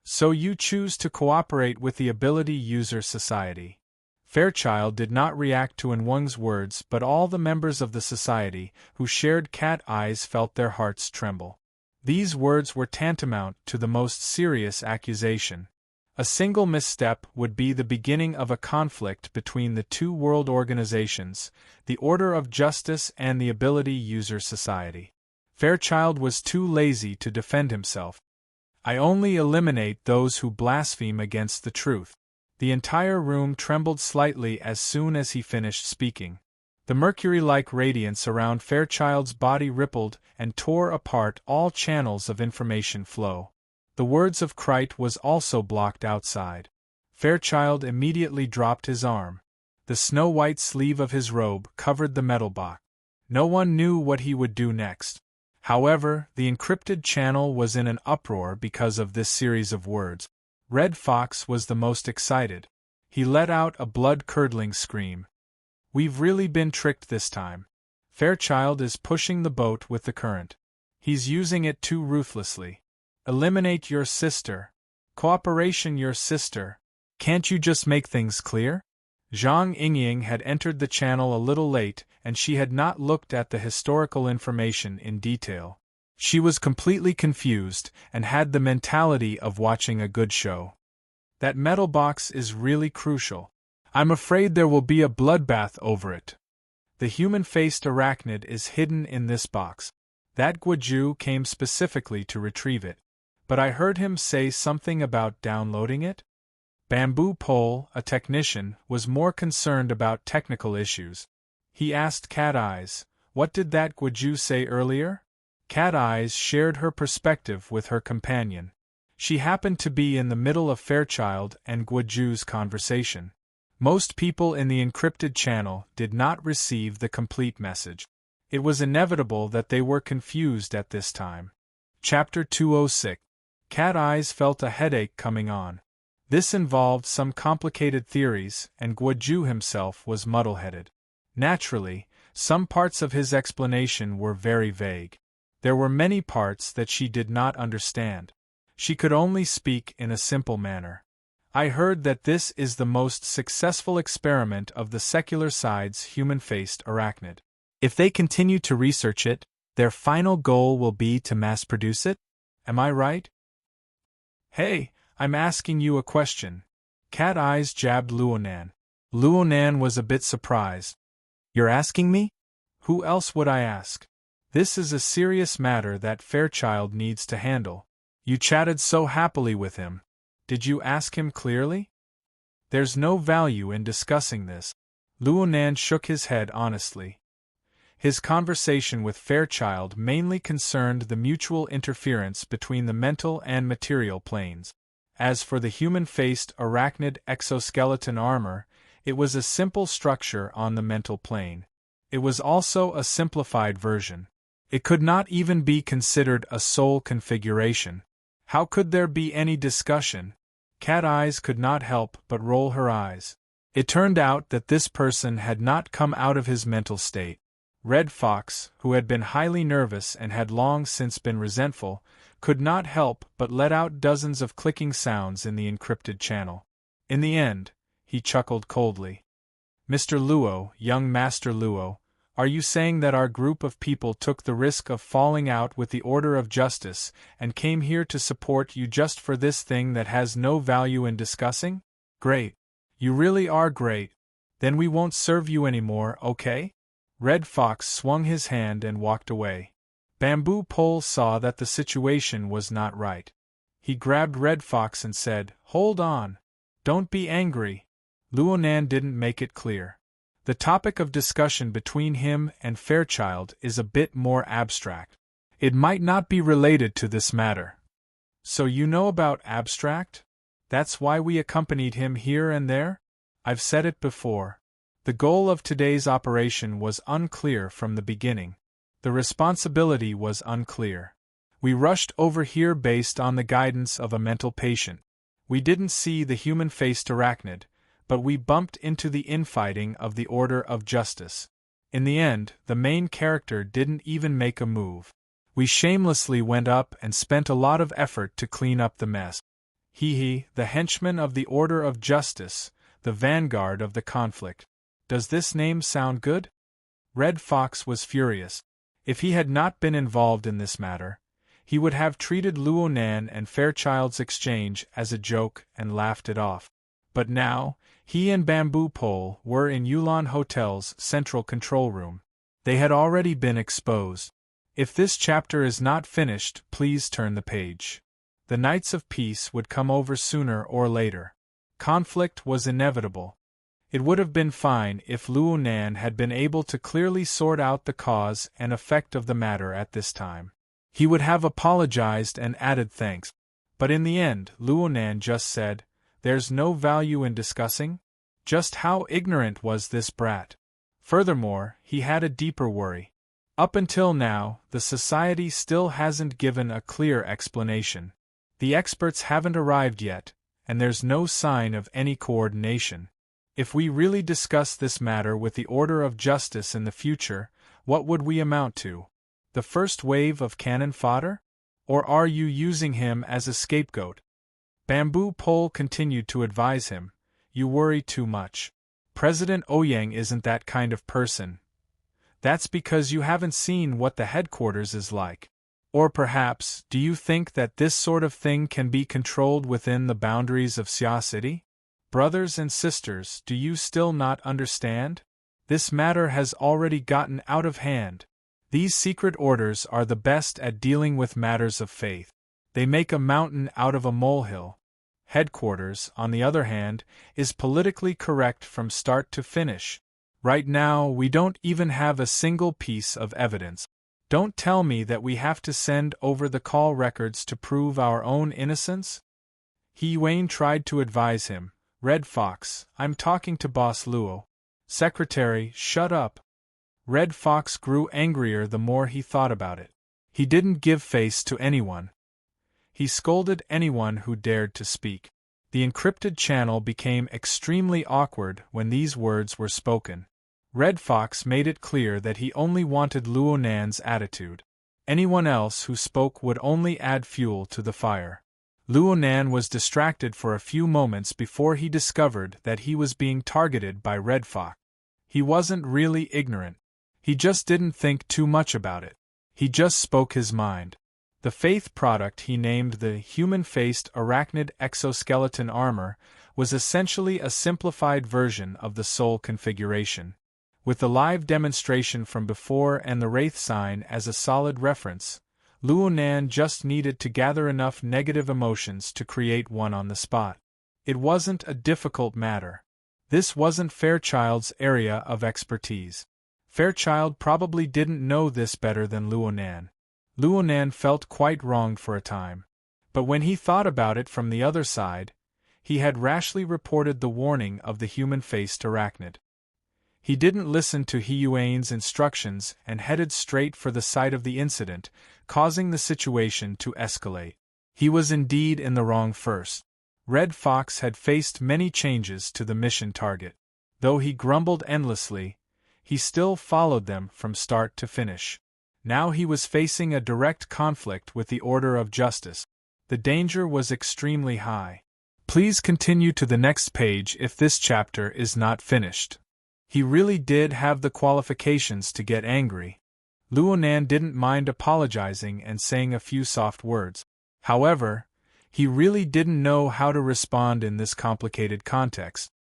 So you choose to cooperate with the Ability User Society. Fairchild did not react to Unwung's words, but all the members of the society who shared cat eyes felt their hearts tremble. These words were tantamount to the most serious accusation. A single misstep would be the beginning of a conflict between the two world organizations, the Order of Justice and the Ability User Society. Fairchild was too lazy to defend himself. I only eliminate those who blaspheme against the truth. The entire room trembled slightly as soon as he finished speaking. The mercury-like radiance around Fairchild's body rippled and tore apart all channels of information flow. The words of Crite was also blocked outside. Fairchild immediately dropped his arm. The snow-white sleeve of his robe covered the metal box. No one knew what he would do next. However, the encrypted channel was in an uproar because of this series of words. Red Fox was the most excited. He let out a blood-curdling scream. We've really been tricked this time. Fairchild is pushing the boat with the current. He's using it too ruthlessly. Eliminate your sister. Cooperation your sister. Can't you just make things clear? Zhang Yingying had entered the channel a little late, and she had not looked at the historical information in detail. She was completely confused, and had the mentality of watching a good show. That metal box is really crucial. I'm afraid there will be a bloodbath over it. The human-faced arachnid is hidden in this box. That Guoju came specifically to retrieve it. But I heard him say something about downloading it? Bamboo Pole, a technician, was more concerned about technical issues. He asked Cat Eyes, "What did that Guoju say earlier?" Cat Eyes shared her perspective with her companion. She happened to be in the middle of Fairchild and Guoju's conversation. Most people in the encrypted channel did not receive the complete message. It was inevitable that they were confused at this time. Chapter 206. Cat Eyes felt a headache coming on. This involved some complicated theories, and Guoju himself was muddle-headed. Naturally, some parts of his explanation were very vague. There were many parts that she did not understand. She could only speak in a simple manner. I heard that this is the most successful experiment of the secular side's human-faced arachnid. If they continue to research it, their final goal will be to mass-produce it? Am I right? Hey, I'm asking you a question. Cat Eyes jabbed Luonan. Luonan was a bit surprised. You're asking me? Who else would I ask? This is a serious matter that Fairchild needs to handle. You chatted so happily with him. Did you ask him clearly? There's no value in discussing this. Luonan shook his head honestly. His conversation with Fairchild mainly concerned the mutual interference between the mental and material planes. As for the human-faced arachnid exoskeleton armor, it was a simple structure on the mental plane. It was also a simplified version. It could not even be considered a soul configuration. How could there be any discussion? Cat Eyes could not help but roll her eyes. It turned out that this person had not come out of his mental state. Red Fox, who had been highly nervous and had long since been resentful, could not help but let out dozens of clicking sounds in the encrypted channel. In the end, he chuckled coldly. Mr. Luo, young Master Luo, are you saying that our group of people took the risk of falling out with the Order of Justice and came here to support you just for this thing that has no value in discussing? Great. You really are great. Then we won't serve you anymore, okay? Red Fox swung his hand and walked away. Bamboo Pole saw that the situation was not right. He grabbed Red Fox and said, "Hold on. Don't be angry." Luonan didn't make it clear. The topic of discussion between him and Fairchild is a bit more abstract. It might not be related to this matter. So you know about abstract? That's why we accompanied him here and there? I've said it before. The goal of today's operation was unclear from the beginning. The responsibility was unclear. We rushed over here based on the guidance of a mental patient. We didn't see the human-faced arachnid, but we bumped into the infighting of the Order of Justice. In the end, the main character didn't even make a move. We shamelessly went up and spent a lot of effort to clean up the mess. The henchmen of the Order of Justice, the vanguard of the conflict. Does this name sound good? Red Fox was furious. If he had not been involved in this matter, he would have treated Luonan and Fairchild's exchange as a joke and laughed it off. But now, he and Bamboo Pole were in Yulon Hotel's central control room. They had already been exposed. If this chapter is not finished, please turn the page. The Knights of Peace would come over sooner or later. Conflict was inevitable. It would have been fine if Luonan had been able to clearly sort out the cause and effect of the matter at this time. He would have apologized and added thanks. But in the end, Luonan just said, "There's no value in discussing?" Just how ignorant was this brat? Furthermore, he had a deeper worry. Up until now, the society still hasn't given a clear explanation. The experts haven't arrived yet, and there's no sign of any coordination. If we really discuss this matter with the Order of Justice in the future, what would we amount to? The first wave of cannon fodder? Or are you using him as a scapegoat? Bamboo Pole continued to advise him, "You worry too much. President Ouyang isn't that kind of person. That's because you haven't seen what the headquarters is like. Or perhaps, do you think that this sort of thing can be controlled within the boundaries of Xia City? Brothers and sisters, do you still not understand? This matter has already gotten out of hand. These secret orders are the best at dealing with matters of faith. They make a mountain out of a molehill. Headquarters, on the other hand, is politically correct from start to finish. Right now, we don't even have a single piece of evidence. Don't tell me that we have to send over the call records to prove our own innocence?" Wayne tried to advise him. "Red Fox, I'm talking to Boss Luo." "Secretary, shut up." Red Fox grew angrier the more he thought about it. He didn't give face to anyone. He scolded anyone who dared to speak. The encrypted channel became extremely awkward when these words were spoken. Red Fox made it clear that he only wanted Luonan's attitude. Anyone else who spoke would only add fuel to the fire. Luonan was distracted for a few moments before he discovered that he was being targeted by Red Fox. He wasn't really ignorant. He just didn't think too much about it. He just spoke his mind. The Faith product he named the human-faced arachnid exoskeleton armor was essentially a simplified version of the Soul configuration. With the live demonstration from before and the Wraith sign as a solid reference, Luonan just needed to gather enough negative emotions to create one on the spot. It wasn't a difficult matter. This wasn't Fairchild's area of expertise. Fairchild probably didn't know this better than Luonan. Luonan felt quite wronged for a time. But when he thought about it from the other side, he had rashly reported the warning of the human-faced arachnid. He didn't listen to Hiyuane's instructions and headed straight for the site of the incident, causing the situation to escalate. He was indeed in the wrong first. Red Fox had faced many changes to the mission target. Though he grumbled endlessly, he still followed them from start to finish. Now he was facing a direct conflict with the Order of Justice. The danger was extremely high. Please continue to the next page if this chapter is not finished. He really did have the qualifications to get angry. Luonan didn't mind apologizing and saying a few soft words. However, he really didn't know how to respond in this complicated context.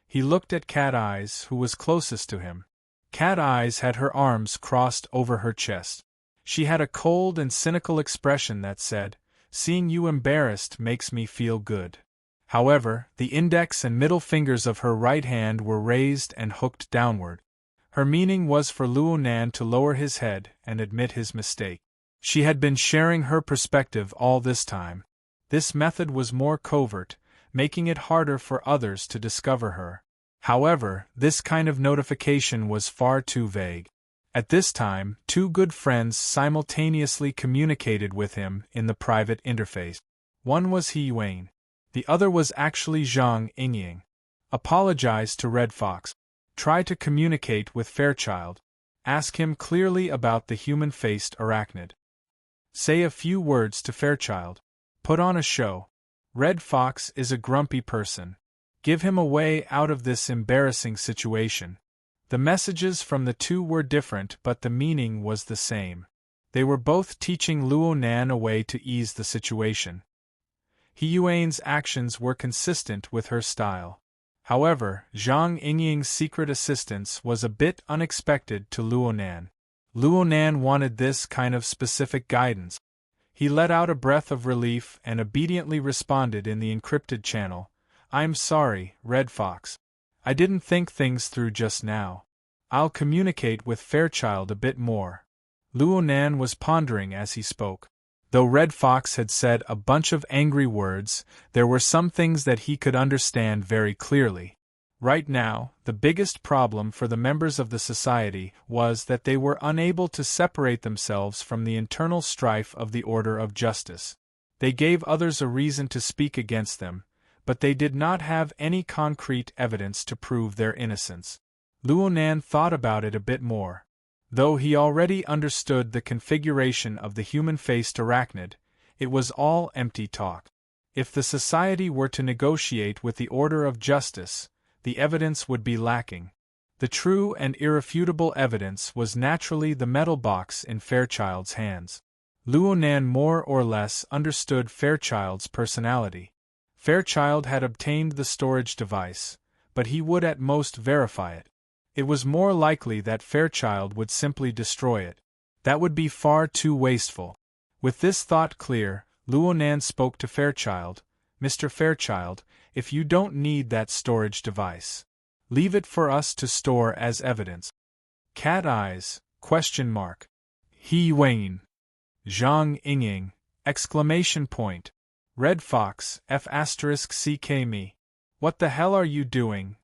He looked at Cat Eyes, who was closest to him. Cat Eyes had her arms crossed over her chest. She had a cold and cynical expression that said, "Seeing you embarrassed makes me feel good." However, the index and middle fingers of her right hand were raised and hooked downward. Her meaning was for Luonan to lower his head and admit his mistake. She had been sharing her perspective all this time. This method was more covert, making it harder for others to discover her. However, this kind of notification was far too vague. At this time, two good friends simultaneously communicated with him in the private interface. One was Hiyuane. The other was actually Zhang Yingying. Apologize to Red Fox. Try to communicate with Fairchild. Ask him clearly about the human-faced arachnid. Say a few words to Fairchild. Put on a show. Red Fox is a grumpy person. Give him a way out of this embarrassing situation. The messages from the two were different, but the meaning was the same. They were both teaching Luo Nan a way to ease the situation. He Yuan's actions were consistent with her style. However, Zhang Yingying's secret assistance was a bit unexpected to Luo Nan. Luo Nan wanted this kind of specific guidance. He let out a breath of relief and obediently responded in the encrypted channel. I'm sorry, Red Fox. I didn't think things through just now. I'll communicate with Fairchild a bit more. Luo Nan was pondering as he spoke. Though Red Fox had said a bunch of angry words, there were some things that he could understand very clearly. Right now, the biggest problem for the members of the society was that they were unable to separate themselves from the internal strife of the Order of Justice. They gave others a reason to speak against them, but they did not have any concrete evidence to prove their innocence. Luo Nan thought about it a bit more. Though he already understood the configuration of the human-faced arachnid, it was all empty talk. If the society were to negotiate with the Order of Justice, the evidence would be lacking. The true and irrefutable evidence was naturally the metal box in Fairchild's hands. Luo Nan more or less understood Fairchild's personality. Fairchild had obtained the storage device, but he would at most verify it. It was more likely that Fairchild would simply destroy it. That would be far too wasteful. With this thought clear, Luo Nan spoke to Fairchild. Mr. Fairchild, if you don't need that storage device, leave it for us to store as evidence. Cat eyes, ? He Wayne. Zhang Yingying, ! Red Fox, F*ck me. What the hell are you doing,